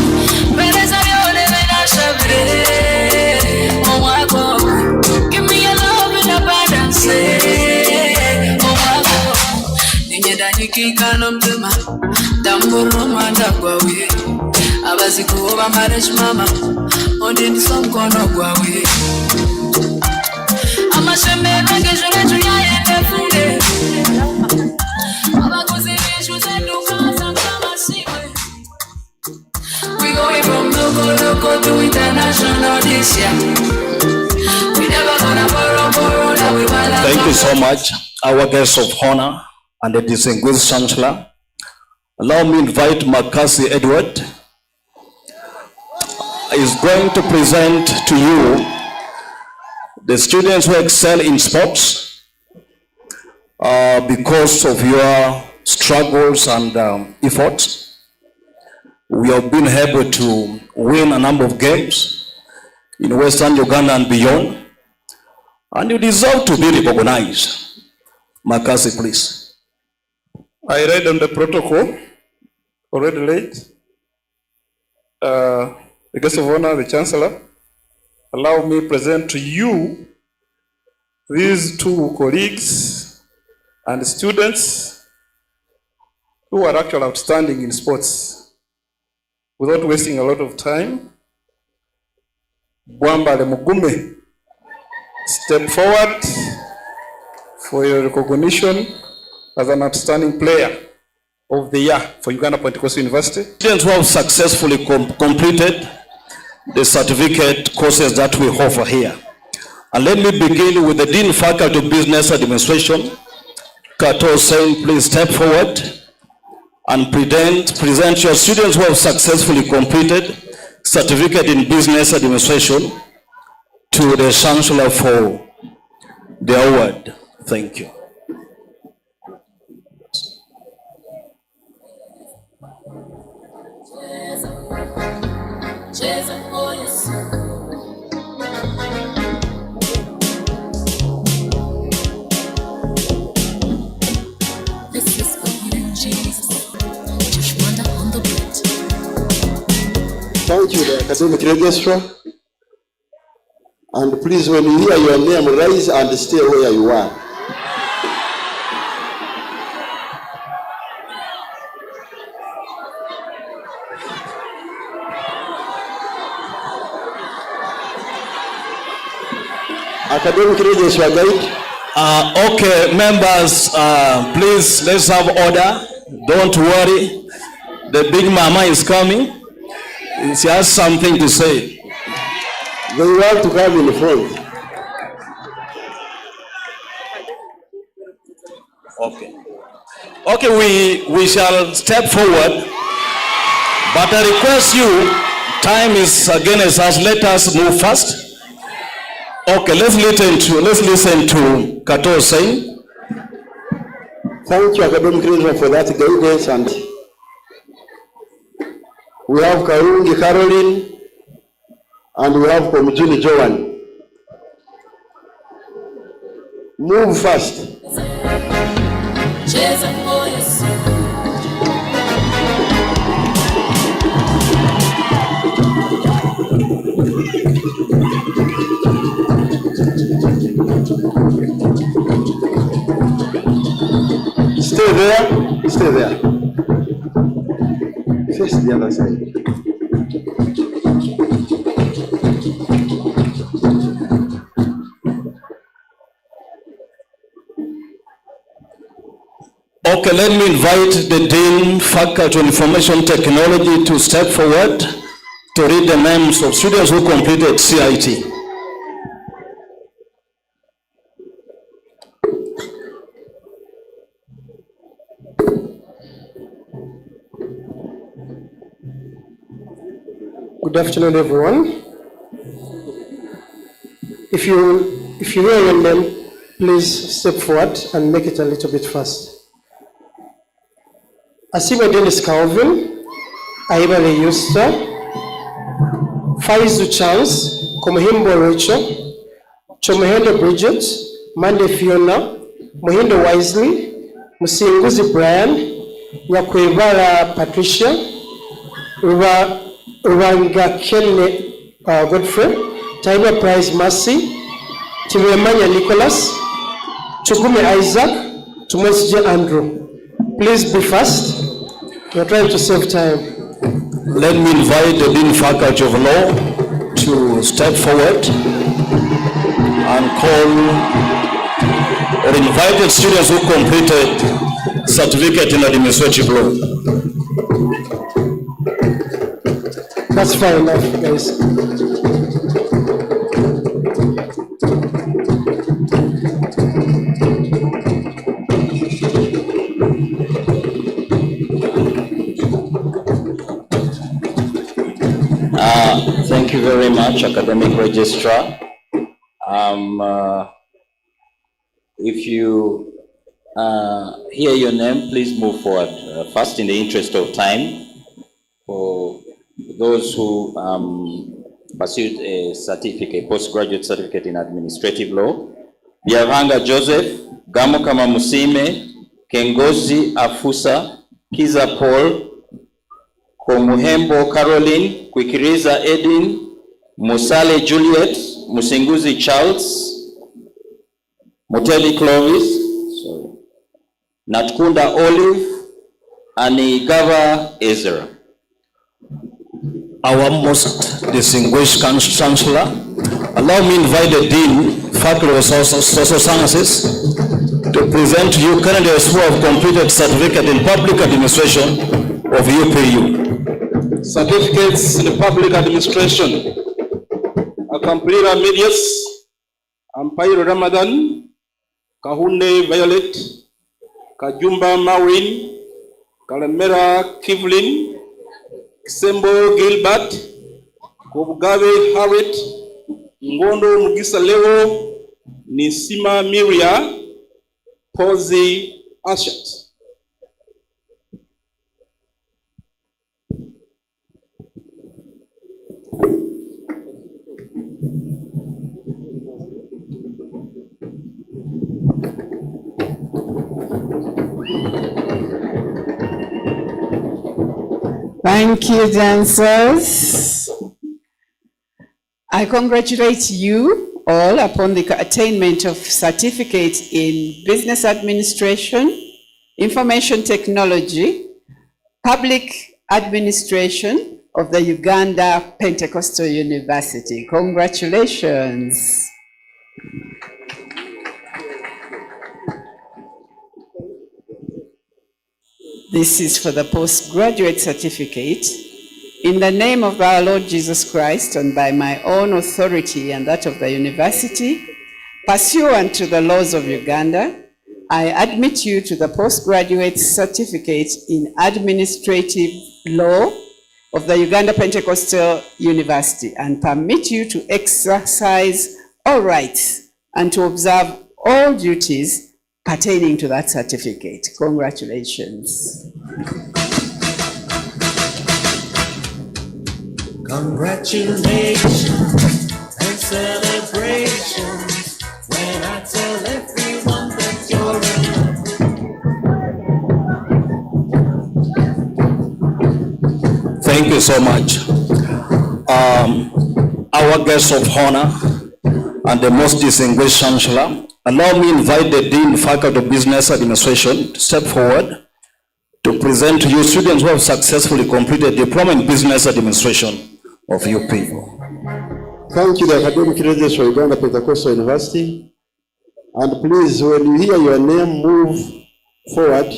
Pereza vyone vena shavire. Oh my God, give me your love in abundance. Oh my God, ninyenda nikikano mdema. Damburu mandagwa we. Abazikuwa marriage mama. Ondi nisomkono gwa we. Amasheme range jure juya funde. We going from local to international this year. We never gonna borrow, now we wanna. Thank you so much, our guests of honor and the distinguished chancellor. Allow me to invite Makasi Edward is going to present to you the students who excel in sports because of your struggles and efforts. We have been able to win a number of games in Western Uganda and beyond, and you deserve to be recognized. Makasi, please. I read on the protocol already late. The guest of honor, the chancellor, allow me to present to you these two colleagues and students who are actually outstanding in sports. Without wasting a lot of time, Bwambale Mugume, step forward for your recognition as an outstanding player of the year for Uganda Pentecostal University. Students who have successfully completed the certificate courses that we offer here. And let me begin with the Dean Faculty of Business Administration. Kato Hussein, please step forward and present your students who have successfully completed certificate in business administration to the chancellor for the award. Thank you. Thank you, the academic registrar. And please, when you hear your name, rise and stay where you are. Academic registrar guide. Okay, members, please, let's have order. Don't worry. The big mama is coming. She has something to say. They want to come in front. Okay. Okay, we shall step forward. But I request you, time is against us. Let us move fast. Okay, let's listen to Kato Hussein. Thank you, academic registrar, for that guidance. And we have Karungi Caroline, and we have Komjuni Joan. Move fast. Stay there. Stay there. Face the other side. Okay, let me invite the Dean, Faculty of Information Technology to step forward to read the names of students who completed CIT. Good afternoon, everyone. If you hear your name, please step forward and make it a little bit fast. Asiba Dennis Calvin, Aibale Yusta, Faizu Charles, Komuhimbo Rachel, Chomuhendo Bridget, Mande Fiona, Muhindo Wisely, Musinguzi Brian, Nyakwebala Patricia, Rwanga Kenne Godfrey, Taiba Prize Mercy, Timemanya Nicholas, Chugume Isaac, Tumwesije Andrew. Please be fast. We are trying to save time. Let me invite the Dean Faculty of Law to step forward and call or invite the students who completed certificate in administrative law. That's fine enough, guys. Thank you very much, Academic Registrar. If you hear your name, please move forward first in the interest of time. For those who pursued a certificate, postgraduate certificate in administrative law, Byavanga Joseph, Gamukama Musime, Kengozi Afusa, Kiza Paul, Komuhembo Caroline, Kwikiriza Edin, Musale Juliet, Musinguzi Charles, Muteli Clovis, Natkunda Olive, and Igava Ezra. Our most distinguished Chancellor, allow me to invite the Dean, Faculty of Social Sciences, to present to you candidates who have completed certificate in public administration of UPU. Certificates in public administration. Akamplira Medius, Ampairo Ramadan, Kahune Violet, Kajumba Maureen, Kalamera Kivlin, Kisembo Gilbert, Kobgawe Harriet, Ngondo Mugisa Leo, Nisima Miria, Posey Ashat. Thank you, dancers. I congratulate you all upon the attainment of certificate in business administration, information technology, public administration of the Uganda Pentecostal University. Congratulations. This is for the postgraduate certificate. In the name of our Lord Jesus Christ and by my own authority and that of the university, pursuant to the laws of Uganda, I admit you to the postgraduate certificate in administrative law of the Uganda Pentecostal University and permit you to exercise all rights and to observe all duties pertaining to that certificate. Congratulations. Congratulations and celebrations when I tell everyone that you're in love. Thank you so much. Our guest of honor and the most distinguished Chancellor, allow me to invite the Dean, Faculty of Business Administration to step forward to present to you students who have successfully completed Diploma in Business Administration of UP. Thank you, the Academic Registrar of Uganda Pentecostal University. And please, when you hear your name, move forward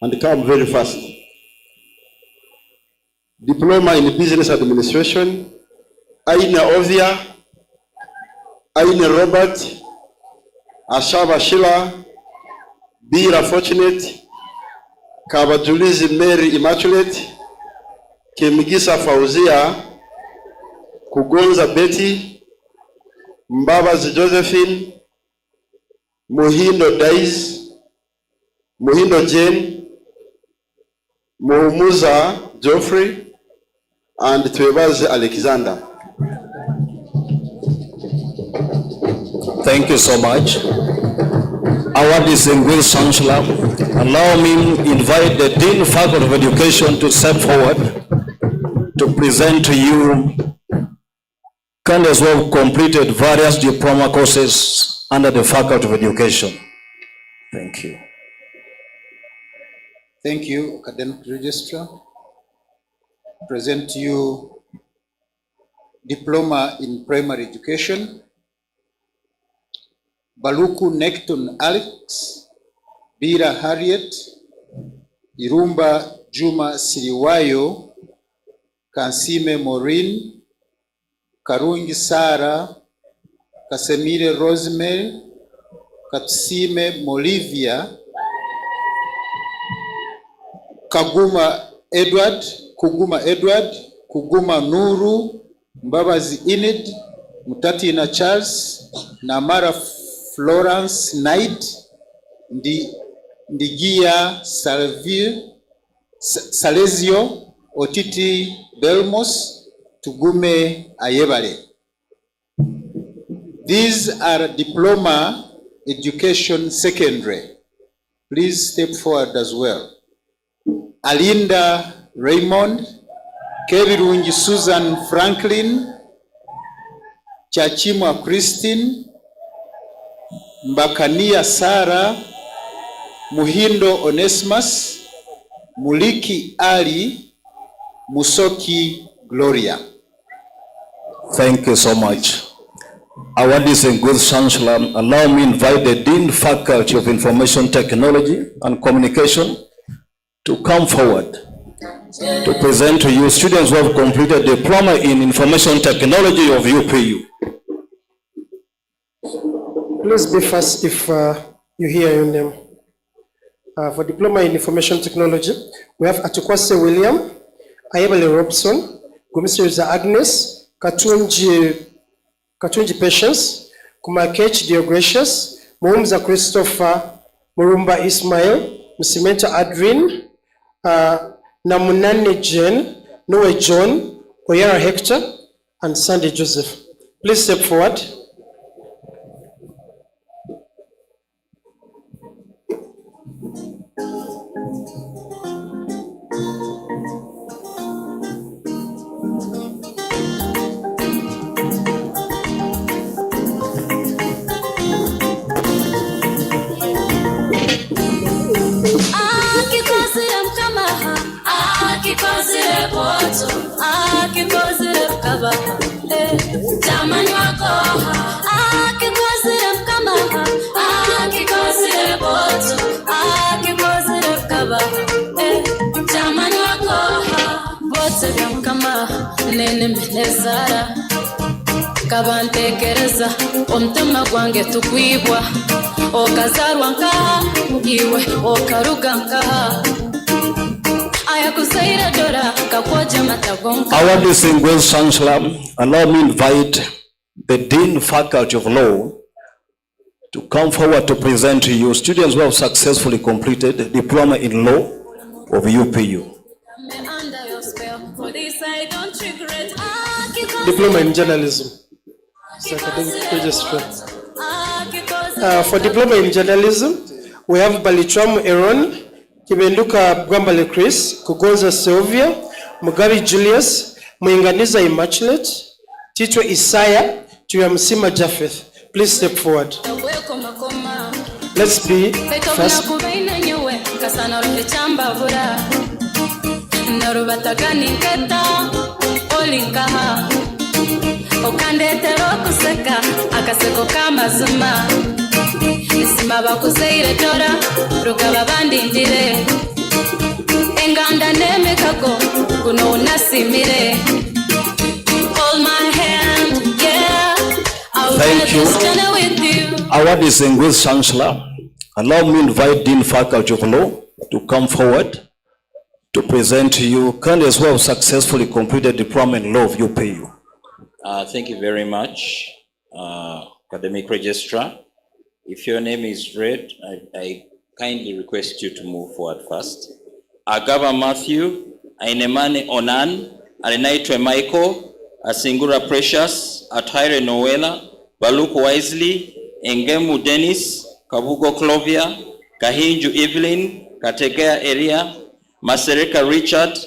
and come very fast. Diploma in Business Administration, Aina Ovia, Aina Robert, Ashava Sheila, Bira Fortunate, Kabajulizi Mary Immaculate, Kemigisa Fauzia, Kugonza Betty, Mbabazi Josephine, Muhindo Dais, Muhindo Jane, Muhumuza Geoffrey and Twebaze Alexander. Thank you so much. Our distinguished chancellor, allow me to invite the Dean Faculty of Education to step forward to present to you candidates who have completed various diploma courses under the Faculty of Education. Thank you. Thank you, Academic Registrar. Present to you Diploma in Primary Education. Baluku Necton Alex, Bira Harriet, Irumba Juma Siriwayo, Kansime Maureen, Karungi Sarah, Kasemire Rosemary, Katsime Molivia, Kuguma Edward, Kuguma Nuru, Mbabazi Enid, Mutatina Charles, Namara Florence Knight, Ndigia Salesio, Otiti Belmos, Tugume Ayebale. These are diploma education secondary. Please step forward as well. Alinda Raymond, Kevirungi Susan Franklin, Chachimwa Christine, Mbakania Sarah, Muhindo Onesimus, Muliki Ali, Musoki Gloria. Thank you so much. Our distinguished chancellor, allow me to invite the Dean Faculty of Information Technology and Communication to come forward to present to you students who have completed diploma in Information Technology of UPU. Please be fast if you hear your name. For Diploma in Information Technology, we have Atukwase William, Ayebale Robson, Gumisiriza Agnes, Katunji Patience, Kumakech Deogratius, Muhumza Christopher, Murumba Ismail, Musimenta Adrin, Namunane Jen, Noe John, Oyara Hector, and Sandy Joseph. Please step forward. Kabantekereza omutima gwange tukwibwa okazarwa nkaha iwe okaruga nkaha ayakuzaire dora kakwaje matagonka. Our distinguished chancellor, allow me to invite the Dean Faculty of Law to come forward to present to you students who have successfully completed diploma in law of UPU. Diploma in journalism. For diploma in journalism, we have Balichwamu Aaron, Kibenduka Gwambale Chris, Kugonza Sylvia, Mugabi Julius, Muinganiza Immaculate, Titwe Isaiah, Tuyamsima Japheth. Please step forward. Let's be first. Okandetero kuseka akaseko kamazima isima bakuzeire tora rugaba bandindire enganda nemekako kuno unasimire hold my hand, yeah, I'll Thank you. this journey with you. Our distinguished chancellor, allow me to invite Dean Faculty of Law to come forward to present to you candidates who have successfully completed diploma in law of UPU. Thank you very much, Academic Registrar. If your name is read, I kindly request you to move forward first. Agaba Matthew, Ainemane Onan, Arenaitwe Michael, Asingura Precious, Atire Noela, Baluk Wisely, Engemu Dennis, Kabugo Clovia, Kahinju Evelyn, Kategea Eria, Masereka Richard,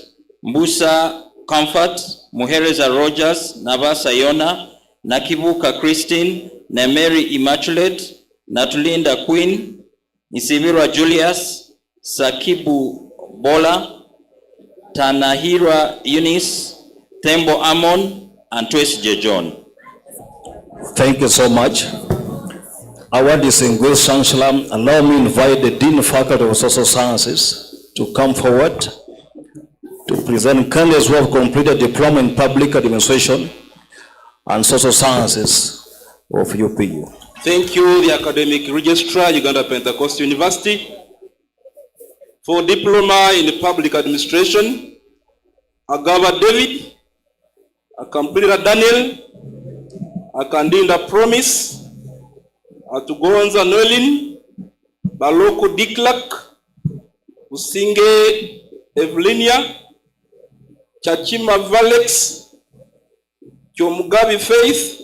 Mbusa Comfort, Muhereza Rogers, Navasa Yona, Nakivuka Christine, Nemeri Immaculate, Natulinda Queen, Isimirwa Julius, Sakibu Bola, Tanahira Eunice, Tembo Amon, and Twesje John. Thank you so much. Our distinguished chancellor, allow me to invite the Dean Faculty of Social Sciences to come forward to present candidates who have completed diploma in public administration and social sciences of UPU. Thank you, the Academic Registrar, Uganda Pentecostal University. For diploma in public administration, Agaba David, Akampirira Daniel, Akandinda Promise, Atugonza Noelin, Baloko Diklak, Usinge Evelinia, Chachima Valex, Kyomugabi Faith,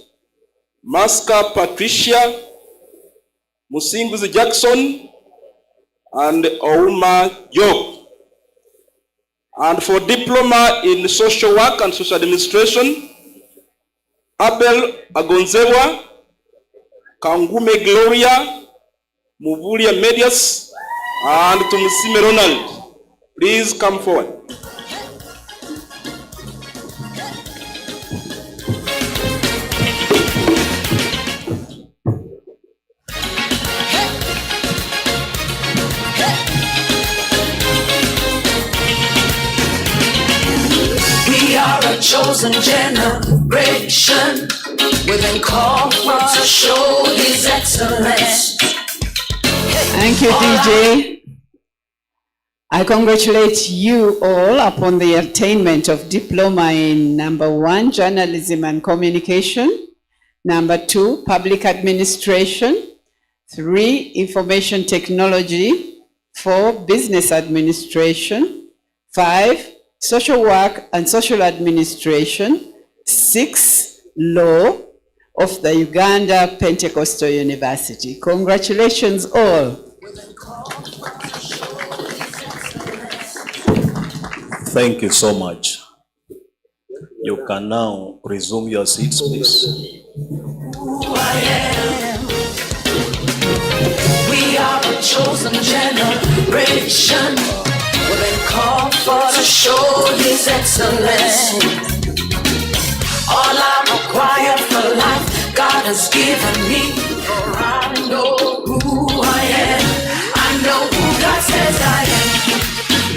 Maska Patricia, Musinguzi Jackson, and Ouma Job. And for diploma in social work and social administration, Abel Agonzewa, Kangume Gloria, Muvulia Medias, and Tumusime Ronald. Please come forward. We are a chosen generation. We've been called for to show His excellence. Thank you, DJ. I congratulate you all upon the attainment of diploma in number 1, journalism and communication, number 2, public administration, 3, information technology, 4, business administration, 5, social work and social administration, 6, law of the Uganda Pentecostal University. Congratulations all. Thank you so much. You can now resume your seats, please. We are a chosen generation. We've been called for to show His excellence. All I require for life, God has given me. For I know who I am. I know who God says I am.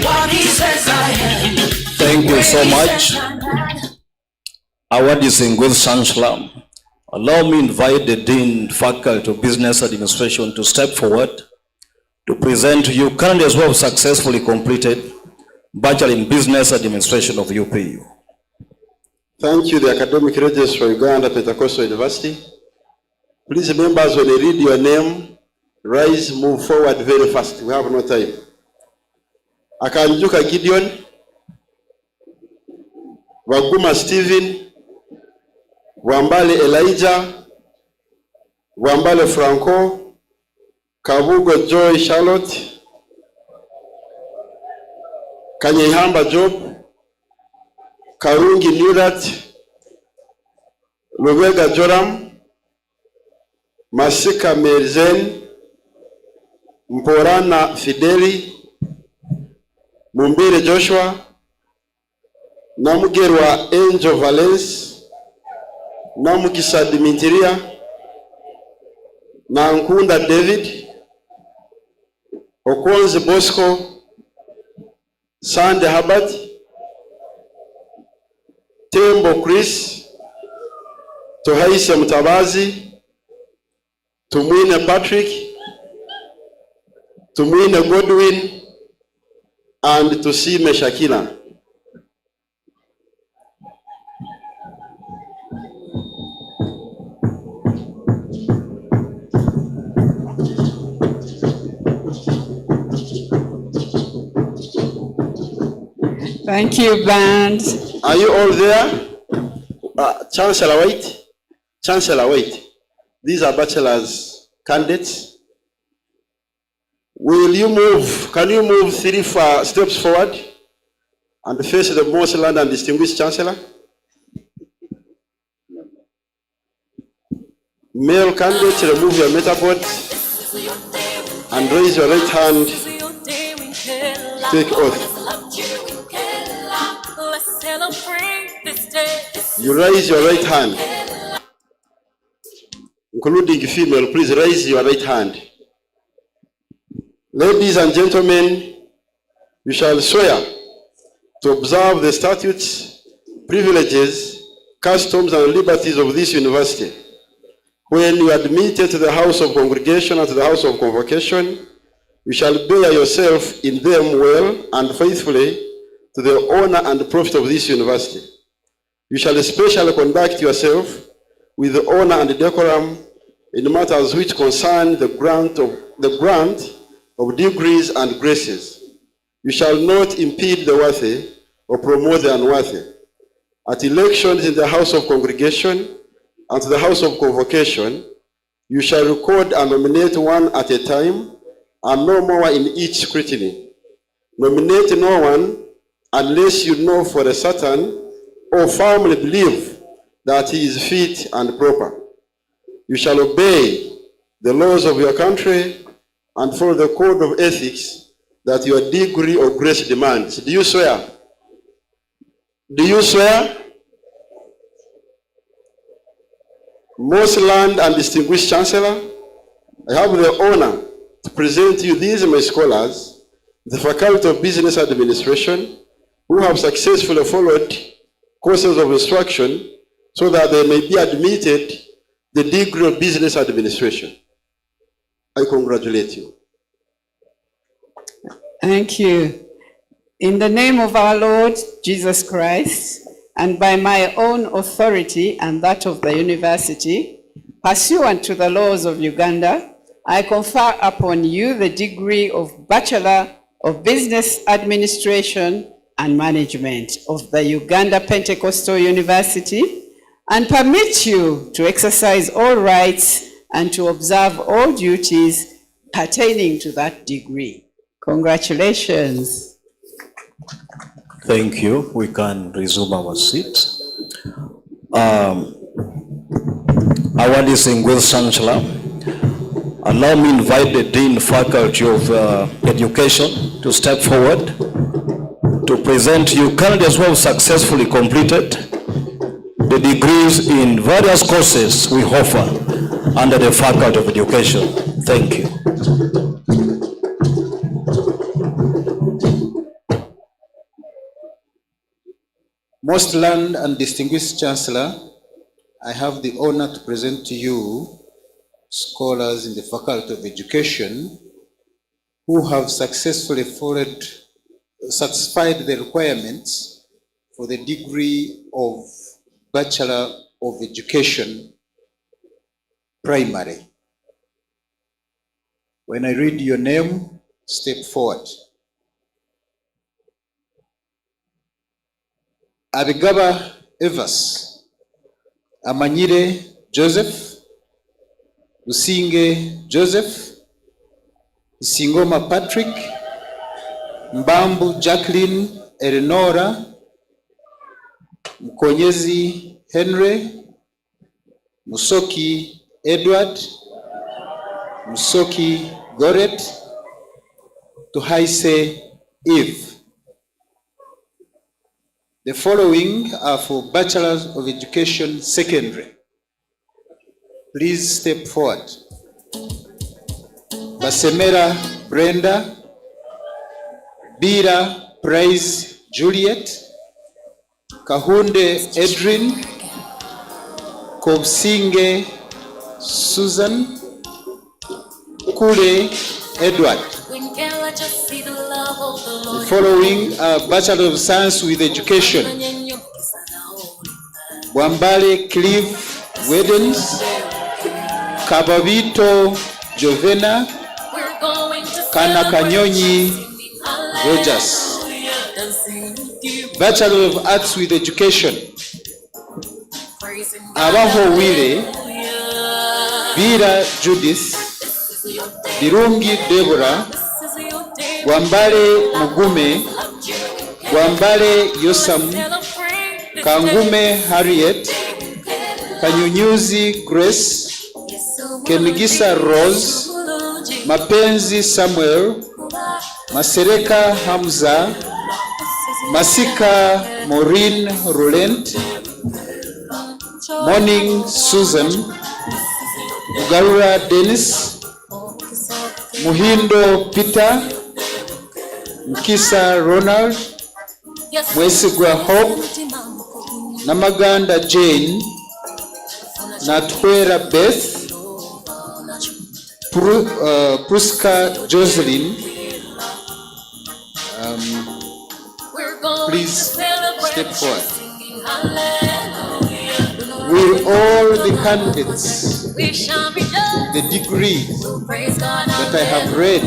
What He says I am. Thank you so much. Our distinguished chancellor, allow me to invite the Dean Faculty of Business Administration to step forward to present to you candidates who have successfully completed Bachelor in Business Administration of UPU. Thank you, the Academic Registrar for Uganda Pentecostal University. Please, members, when you read your name, rise, move forward very fast. We have no time. Akanjuka Gideon, Waguma Stephen, Wambale Elijah, Wambale Franco, Kabugo Joy Charlotte, Kanyehamba Job, Karungi Nurat, Lubega Joram, Masika Merzen, Mporana Fideli, Mumbere Joshua, Namugerwa Angel Valence, Namukisa Dimitria, Nankunda David, Okonzi Bosco, Sande Habat, Tembo Chris, Tohaise Mutabazi, Tumwine Patrick, Tumwine Godwin, and Tusime Shakila. Thank you, band. Are you all there? Chancellor, wait. Chancellor, wait. These are bachelor's candidates. Will you move? Can you move 3 steps forward and face the most learned and distinguished Chancellor? Male candidate, remove your metaphor and raise your right hand. Take oath. You raise your right hand. Including female, please raise your right hand. Ladies and gentlemen, you shall swear to observe the statutes, privileges, customs, and liberties of this university. When you are admitted to the house of congregation and to the house of convocation, you shall bear yourself in them well and faithfully to the honor and profit of this university. You shall especially conduct yourself with honor and decorum in matters which concern the grant of degrees and graces. You shall not impede the worthy or promote the unworthy. At elections in the house of congregation and to the house of convocation, you shall record and nominate one at a time, and no more in each scrutiny. Nominate no one unless you know for a certain or firmly believe that he is fit and proper. You shall obey the laws of your country and follow the code of ethics that your degree or grace demands. Do you swear? Do you swear? Most learned and distinguished Chancellor, I have the honor to present to you these my scholars, the Faculty of Business Administration, who have successfully followed courses of instruction so that they may be admitted the degree of Business Administration. I congratulate you. Thank you. In the name of our Lord Jesus Christ, and by my own authority and that of the university, pursuant to the laws of Uganda, I confer upon you the degree of Bachelor of Business Administration and Management of the Uganda Pentecostal University, and permit you to exercise all rights and to observe all duties pertaining to that degree. Congratulations. Thank you. We can resume our seat. Our distinguished Chancellor, allow me to invite the Dean Faculty of Education to step forward to present to you candidates who have successfully completed the degrees in various courses we offer under the Faculty of Education. Thank you. Most learned and distinguished Chancellor, I have the honor to present to you scholars in the Faculty of Education who have successfully satisfied the requirements for the degree of Bachelor of Education, Primary. When I read your name, step forward. Abigaba Evans, Amanyire Joseph, Lusinge Joseph, Singoma Patrick, Mbambu Jacqueline Eleonora, Mkonyezi Henry, Musoki Edward, Musoki Goret, Tuhaise Eve. The following are for Bachelors of Education Secondary. Please step forward. Basemera Brenda, Bira Price Juliet, Kahunde Edrin, Kobsinge Susan, Kule Edward. The following are Bachelor of Science with Education. Wambale Cliff Wedens, Kababito Jovena, Kanakanyonyi Rogers. Bachelor of Arts with Education. Abahowire Bira Judith, Birungi Deborah, Gwambale Mugume, Gwambale Yosam, Kangume Harriet, Kanyunyuzi Grace, Kemigisa Rose, Mapenzi Samuel, Masereka Hamza, Masika Maureen Roland, Morning Susan, Ugarura Dennis, Muhindo Peter, Mkisa Ronald, Mwesigwa Hope, Namaganda Jane, Natwera Beth, Pruska Jocelyn. Please step forward. Will all the candidates, the degree that I have read,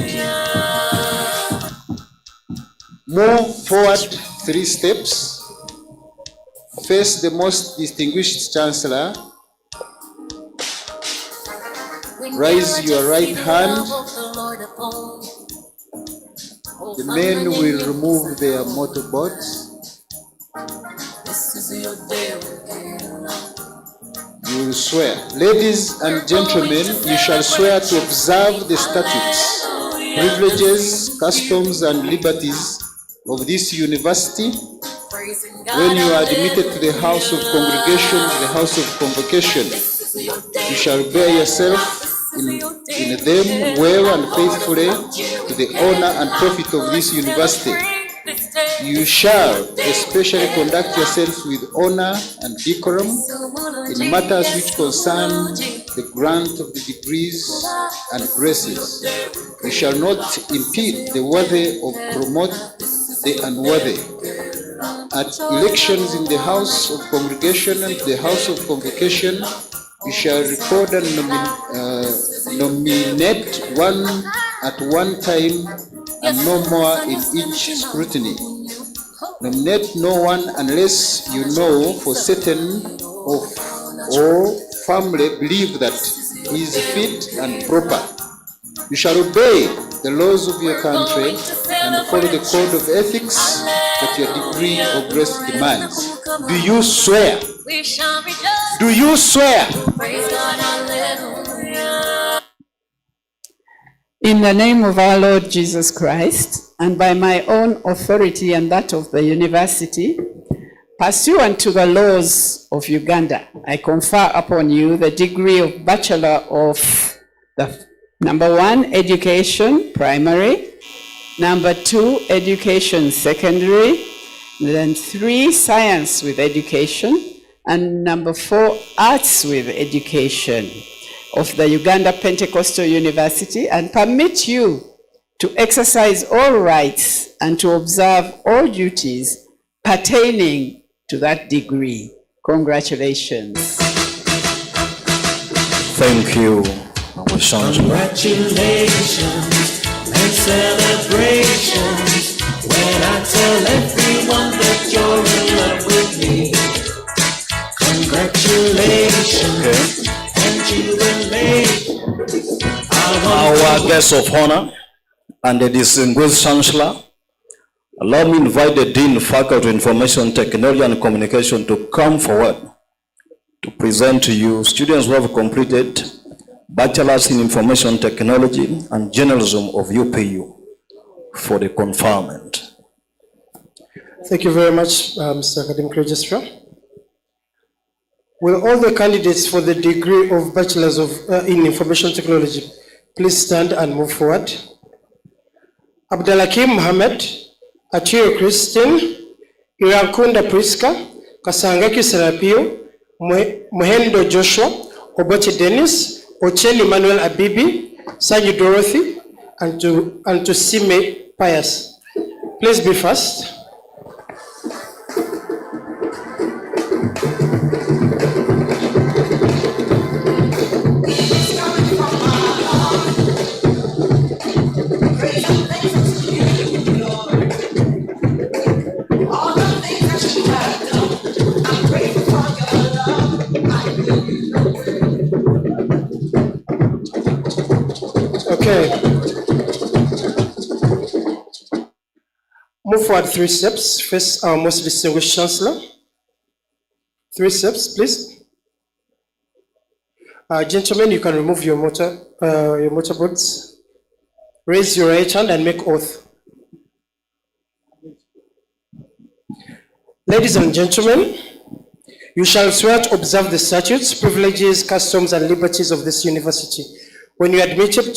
move forward 3 steps, face the most distinguished Chancellor, raise your right hand. The men will remove their motorboats. You will swear. Ladies and gentlemen, you shall swear to observe the statutes, privileges, customs, and liberties of this university when you are admitted to the house of congregation, the house of convocation. You shall bear yourself in them well and faithfully to the honor and profit of this university. You shall especially conduct yourselves with honor and decorum in matters which concern the grant of the degrees and graces. You shall not impede the worthy or promote the unworthy. At elections in the house of congregation and the house of convocation, you shall record and nominate one at one time and no more in each scrutiny. Nominate no one unless you know for certain or firmly believe that he is fit and proper. You shall obey the laws of your country and follow the code of ethics that your degree or grace demands. Do you swear? Do you swear? In the name of our Lord Jesus Christ, and by my own authority and that of the university, pursuant to the laws of Uganda, I confer upon you the degree of Bachelor of the number 1, Education, Primary, number 2, Education, Secondary, then 3, Science with Education, and number 4, Arts with Education of the Uganda Pentecostal University, and permit you to exercise all rights and to observe all duties pertaining to that degree. Congratulations. Thank you. Congratulations and celebrations when I tell everyone that you're in love with me. Congratulations and jubilation. Our guest of honor and the distinguished Chancellor, allow me to invite the Dean, Faculty of Information Technology and Communication to come forward to present to you students who have completed Bachelor's in Information Technology and Journalism of UPU for the conferment. Thank you very much, Mr. Academic Registrar. Will all the candidates for the degree of Bachelor's in Information Technology please stand and move forward? Abdalakim Mohammed, Atiyo Christine, Irankunda Priska, Kasangaki Serapio, Muhendo Joshua, Obochi Dennis, Ocheli Manuel Abibi, Sanyu Dorothy, and to Sime Pius. Please be fast. All the things Okay. Move forward 3 steps. First, our most distinguished Chancellor. 3 steps, please. Gentlemen, you can remove your motorboards. Raise your right hand and make oath. Ladies and gentlemen, you shall swear to observe the statutes, privileges, customs, and liberties of this university. When you admitted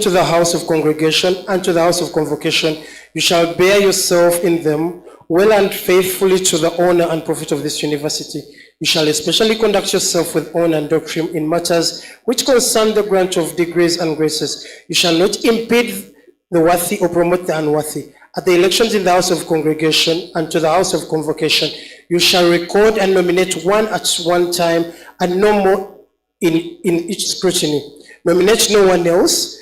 to the house of congregation and to the house of convocation, you shall bear yourself in them well and faithfully to the honor and profit of this university. You shall especially conduct yourself with honor and doctrine in matters which concern the grant of degrees and graces. You shall not impede the worthy or promote the unworthy. At the elections in the house of congregation and to the house of convocation, you shall record and nominate one at one time and no more in each scrutiny. Nominate no one else,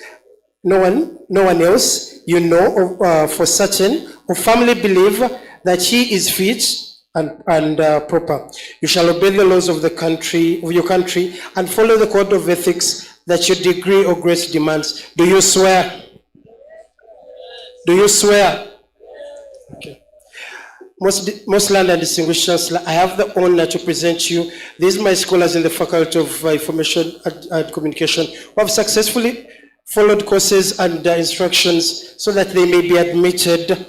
you know for certain or firmly believe that he is fit and proper. You shall obey the laws of your country and follow the code of ethics that your degree or grace demands. Do you swear? Do you swear? Okay. Most learned and distinguished Chancellor, I have the honor to present you these my scholars in the Faculty of Information and Communication who have successfully followed courses and instructions so that they may be admitted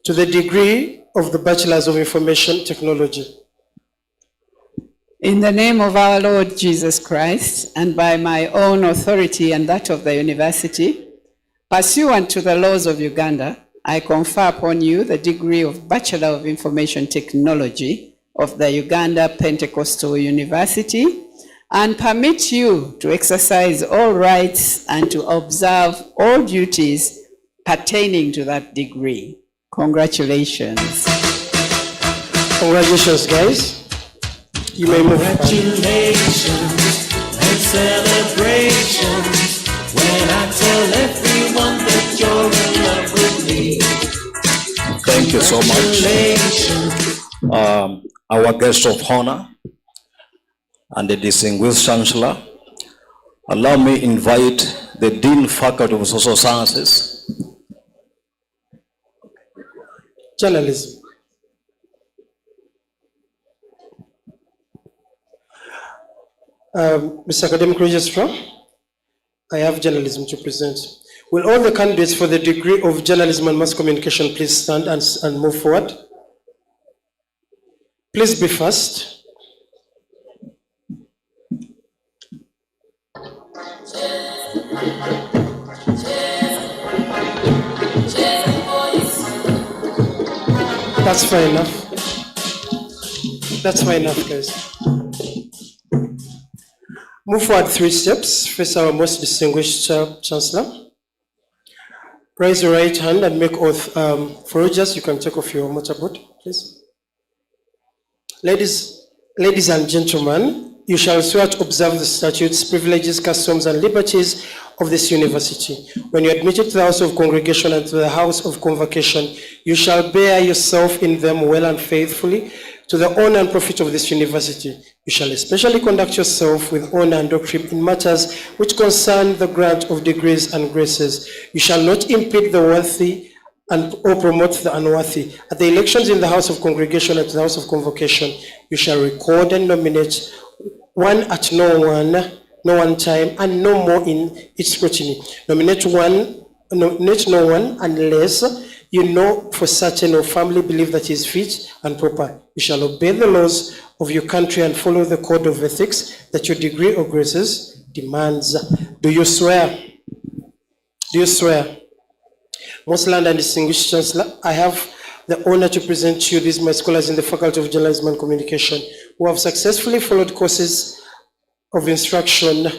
to the degree of the Bachelors of Information Technology. In the name of our Lord Jesus Christ, and by my own authority and that of the university, pursuant to the laws of Uganda, I confer upon you the degree of Bachelor of Information Technology of the Uganda Pentecostal University and permit you to exercise all rights and to observe all duties pertaining to that degree. Congratulations. Congratulations, guys. You may move. Congratulations and celebrations when I tell everyone that you're in love with me. Thank you so much. Our guest of honor and the distinguished Chancellor, allow me invite the Dean Faculty of Social Sciences. Journalism. Mr. Academic Registrar, I have journalism to present. Will all the candidates for the degree of journalism and mass communication please stand and move forward? Please be fast. That's fine enough. That's fine enough, guys. Move forward 3 steps. First, our most distinguished Chancellor. Raise your right hand and make oath. For Rogers, you can take off your motorboard, please. Ladies and gentlemen, you shall swear to observe the statutes, privileges, customs, and liberties of this university. When you are admitted to the house of congregation and to the house of convocation, you shall bear yourself in them well and faithfully to the honor and profit of this university. You shall especially conduct yourself with honor and doctrine in matters which concern the grant of degrees and graces. You shall not impede the worthy or promote the unworthy. At the elections in the house of congregation and to the house of convocation, you shall record and nominate one at no one time, and no more in each scrutiny. Nominate no one unless you know for certain or firmly believe that he is fit and proper. You shall obey the laws of your country and follow the code of ethics that your degree or graces demands. Do you swear? Do you swear? Most learned and distinguished Chancellor, I have the honor to present to you these my scholars in the Faculty of Journalism and Communication who have successfully followed courses of instruction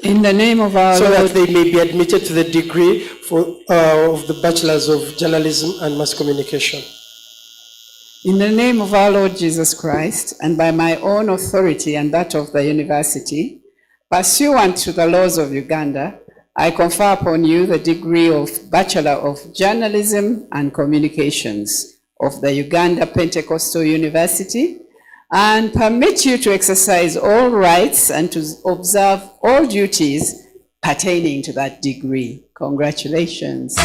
in the name of our so Lord, that they may be admitted to the degree of the Bachelors of Journalism and Mass Communication. in the name of our Lord Jesus Christ, and by my own authority and that of the university, pursuant to the laws of Uganda, I confer upon you the degree of Bachelor of Journalism and Communications of the Uganda Pentecostal University and permit you to exercise all rights and to observe all duties pertaining to that degree. Congratulations.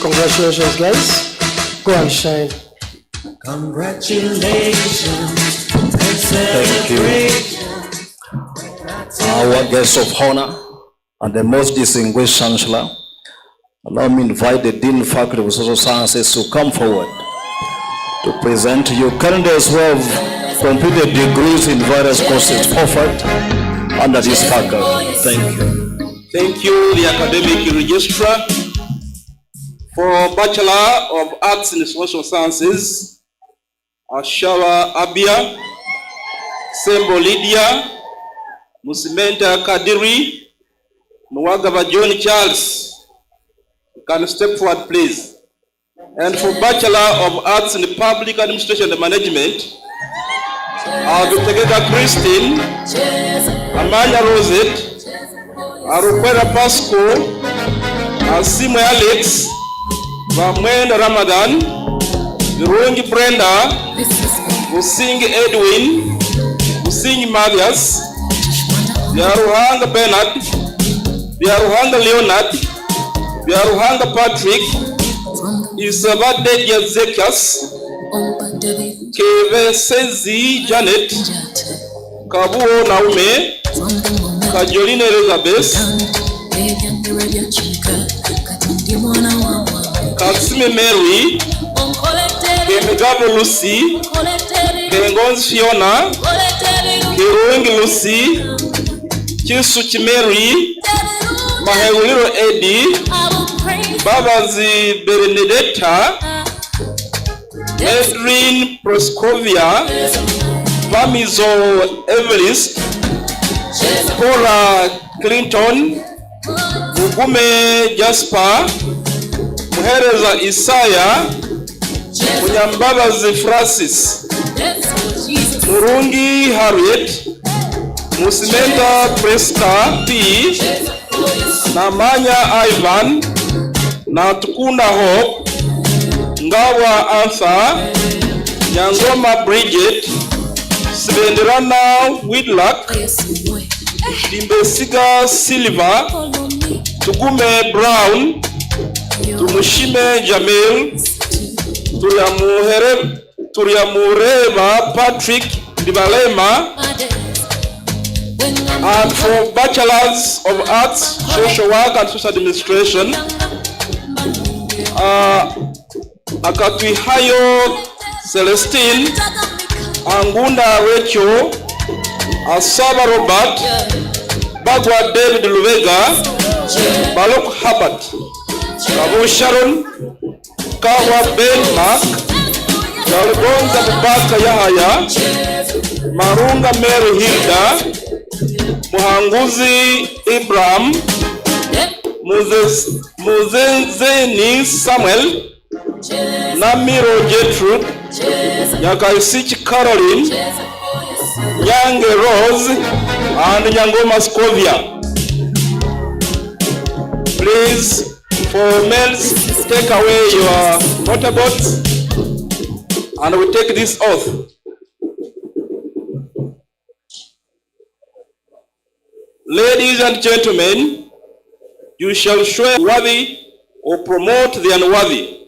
Congratulations, guys. Go and shine. Congratulations. Thank you. Our guest of honor and the most distinguished chancellor, allow me to invite the Dean Faculty of Social Sciences to come forward to present to you currently as well completed degrees in various courses offered under this faculty. Thank you. Thank you, the academic registrar. For Bachelor of Arts in Social Sciences, Ashawa Abia, Sembo Lydia, Musimenta Kadiri, Nwagaba John Charles. You can step forward, please. And for Bachelor of Arts in Public Administration and Management, Abitegeka Christine, Amanda Rosette, Arukwera Pasco, Asimwe Alex, Vamwenda Ramadan, Virungi Brenda, Musingi Edwin, Musingi Mathias, Vyaruhanga Bernard, Vyaruhanga Leonard, Vyaruhanga Patrick, Isabade Yazekas, Keve Sezi Janet, Kabuo Naume, Kajoline Elizabeth, Katsime Mary, Kemegabo Lucy, Kengonzi Fiona, Kirungi Lucy, Kisuchi Mary, Mahewuliro Eddie, Babazi Bernadetta, Edrin Proscovia, Pamizo Evelist, Paula Clinton, Ugume Jasper, Muhereza Isaiah, Munyambabazi Francis, Murungi Harriet, Musimenda Preska P, Namanya Ivan, Natukunda Hope, Ngawa Arthur, Nyangoma Bridget, Sibenderana Whitlock, Timbesiga Silva, Tugume Brown, Tumushime Jamil, Turiamureva Patrick Dibalema. And for Bachelors of Arts, Social Work and Social Administration, Akatwihayo Celestine, Angunda Rachel, Asaba Robert, Bagwa David Luvega, Balok Herbert, Kabu Sharon, Kawa Ben Mark, Galgonza Bubaka Yahaya, Marunga Mary Hilda, Muhanguzi Ibrahim, Muzenzeni Samuel, Namiro Gertrude, Nyakaisich Caroline, Nyange Rose, and Nyangoma Scovia. Please, for males, take away your motorboats and we take this oath. Ladies and gentlemen, you shall swear worthy or promote the unworthy.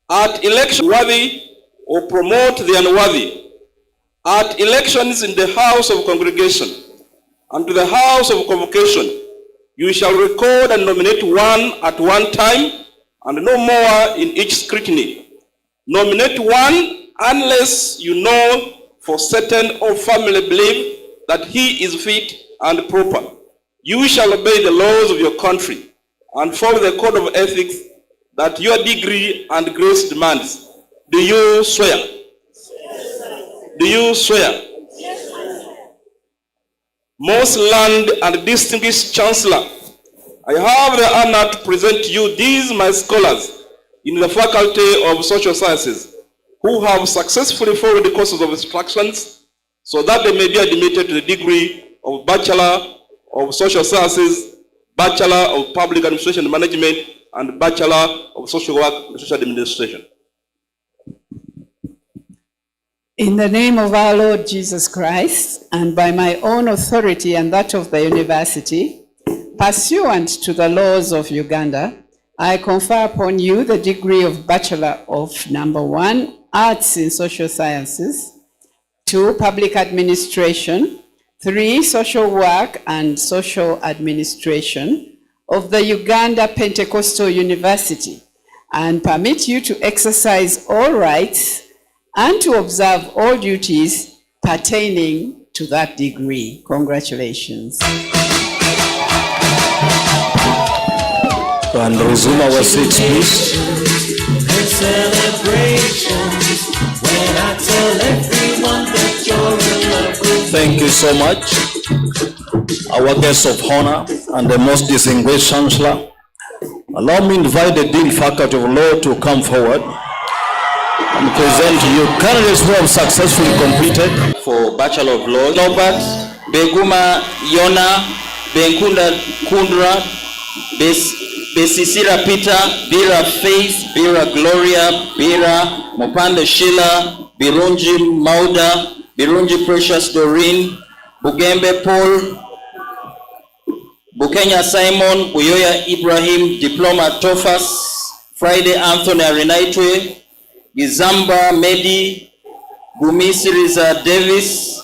At election worthy or promote the unworthy. At elections in the house of congregation and to the house of convocation, you shall record and nominate one at one time and no more in each scrutiny. Nominate one unless you know for certain or firmly believe that he is fit and proper. You shall obey the laws of your country and follow the code of ethics that your degree and grace demands. Do you swear? Do you swear? Most learned and distinguished Chancellor, I have the honor to present to you these my scholars in the Faculty of Social Sciences who have successfully followed the courses of instructions so that they may be admitted to the degree of Bachelor of Social Sciences, Bachelor of Public Administration and Management, and Bachelor of Social Work and Social Administration. In the name of our Lord Jesus Christ, and by my own authority and that of the university, pursuant to the laws of Uganda, I confer upon you the degree of Bachelor of number 1, Arts in Social Sciences, 2, Public Administration, 3, Social Work and Social Administration of the Uganda Pentecostal University, and permit you to exercise all rights and to observe all duties pertaining to that degree. Congratulations. And resume our seats, please. And celebrations when I tell everyone that you're in love with. Thank you so much. Our guest of honor and the most distinguished chancellor. Allow me to invite the Dean Faculty of Law to come forward and present to you candidates who have successfully completed. For Bachelor of Laws, Norbert Beguma Yona, Benkunda Kundra, Besisira Peter, Bira Faith, Bira Gloria, Bira Mopande Sheila, Birunji Mauda, Birunji Precious Doreen, Bugembe Paul, Bukenya Simon, Buyoya Ibrahim, Diploma Tofas, Friday Anthony Arenaitwe, Gizamba Medi, Gumisiriza Davis,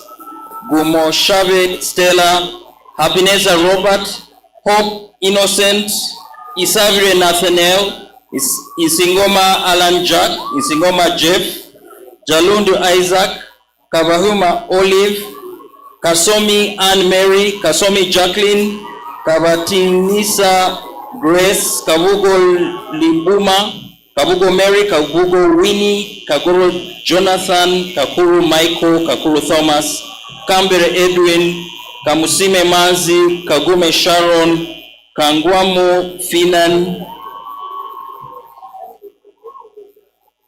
Gumoshave Stella, Happineza Robert, Hope Innocent, Isavire Nathaniel, Isingoma Alan Jack, Isingoma Jeff, Jalundu Isaac, Kavahuma Olive, Kasomi Anne Mary, Kasomi Jacqueline, Kabatinisa Grace, Kabugo Libuma, Kabugo Mary, Kabugo Winnie, Kakuru Jonathan, Kakuru Michael, Kakuru Thomas, Kambere Edwin, Kamusime Manzi, Kagume Sharon, Kangwamo Finan,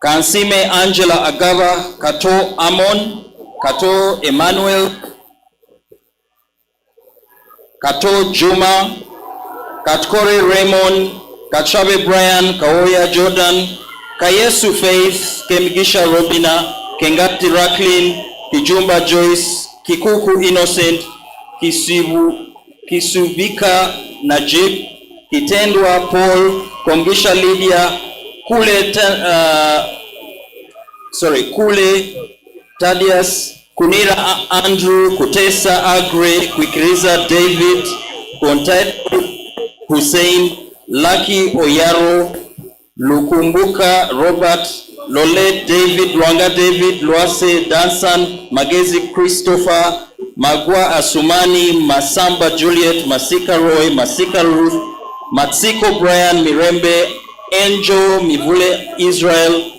Kansime Angela Agava, Kato Amon, Kato Emmanuel, Kato Juma, Katkore Raymond, Kachabe Brian, Kaoya Jordan, Kayesu Faith, Kemigisha Robina, Kengati Raklin, Kijumba Joyce, Kikuku Innocent, Kisubika Najib, Kitendwa Paul, Kongisha Lydia, Kule Thaddeus, Kunira Andrew, Kutesa Agre, Kwikiriza David, Kontait Hussein, Lucky Oyaro, Lukumbuka Robert, Lole David, Lwanga David, Luase Dansan, Magezi Christopher, Magwa Asumani, Masamba Juliet, Masika Roy, Masika Ruth, Matsiko Brian, Mirembe, Angel Mivule Israel,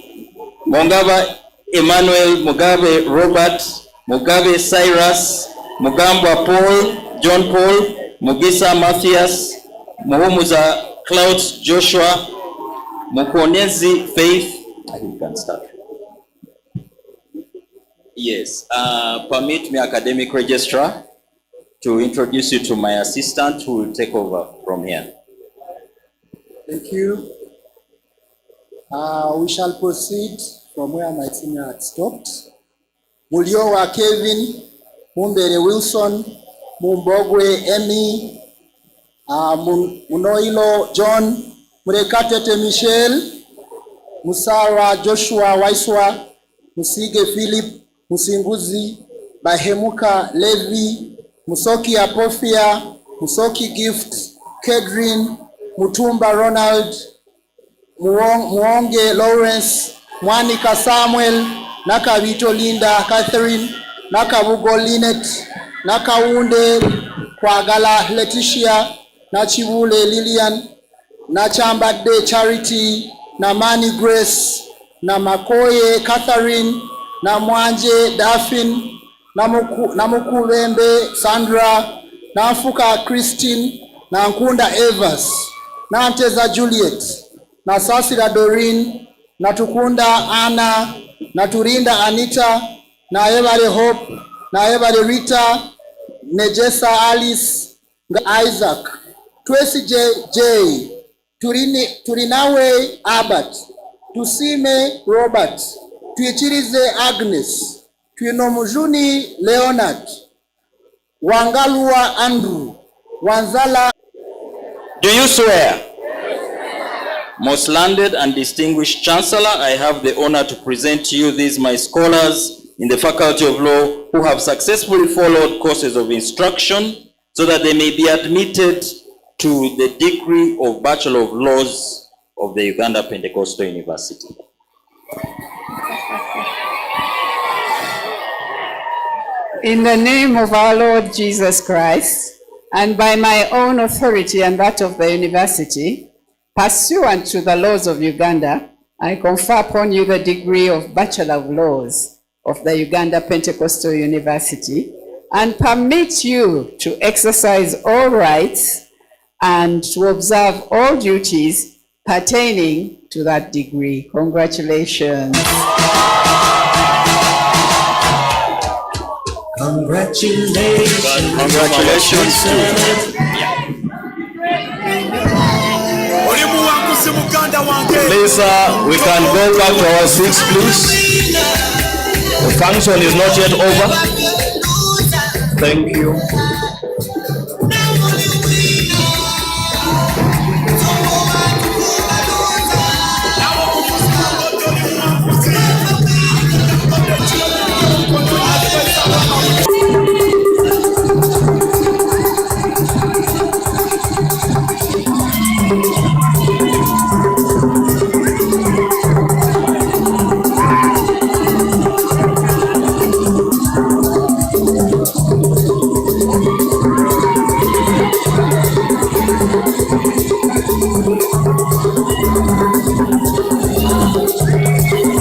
Mongaba Emmanuel, Mugabe Robert, Mugabe Cyrus, Mugamba Paul, John Paul, Mugisa Matthias, Muhumuza Clouds Joshua, Mukonezi Faith. I think you can start. Yes, permit me, academic registrar, to introduce you to my assistant who will take over from here. Thank you. We shall proceed from where my senior had stopped. Muliowa Kevin, Mumbere Wilson, Mumbogwe Emmy, Munoilo John, Murekatete Michelle, Musara Joshua Waiswa, Musige Philip, Musinguzi, Bahemuka Levi, Musoki Apofia, Musoki Gift, Kedrin, Mutumba Ronald, Muonge Lawrence, Mwanika Samuel, Nakavito Linda Catherine, Nakabugo Linet, Nakaunde Kwagala Letitia, Nachibule Lillian, Nachambade Charity, Namani Grace, Namakoye Catherine, Namwanje Daphne, Namukurembe Sandra, Nafuka Christine, Nankunda Evers, Nanteza Juliet, Nasasira Doreen, Natukunda Anna, Naturinda Anita, Naevare Hope, Naevare Rita, Nejesa Alice, Isaac, Tracy J, Turinawe Albert, Tusime Robert, Tuichirize Agnes, Twino Mujuni Leonard, Wangalua Andrew, Wanzala. Do you swear? Most learned and distinguished Chancellor, I have the honor to present to you these my scholars in the Faculty of Law who have successfully followed courses of instruction so that they may be admitted to the degree of Bachelor of Laws of the Uganda Pentecostal University. In the name of our Lord Jesus Christ, and by my own authority and that of the university, pursuant to the laws of Uganda, I confer upon you the degree of Bachelor of Laws of the Uganda Pentecostal University and permit you to exercise all rights and to observe all duties pertaining to that degree. Congratulations. Congratulations. Congratulations to Please, we can go back to our seats, please. The function is not yet over. Thank you.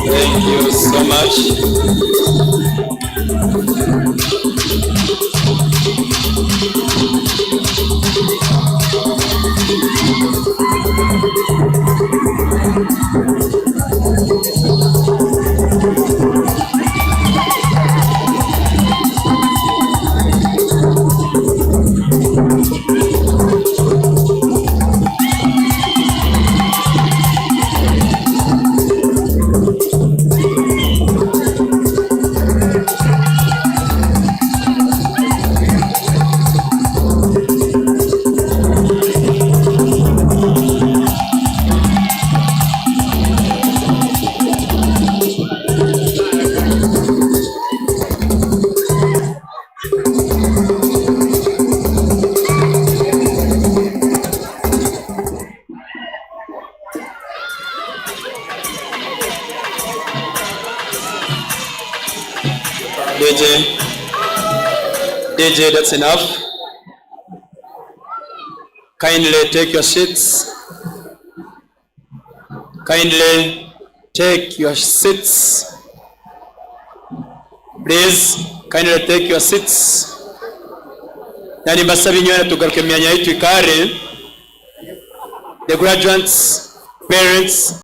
Thank you so much. DJ, that's enough. Kindly take your seats. Kindly take your seats. Please, kindly take your seats. Nani basabi nyoya tugaruke myanya yitu ikare. The graduates, parents,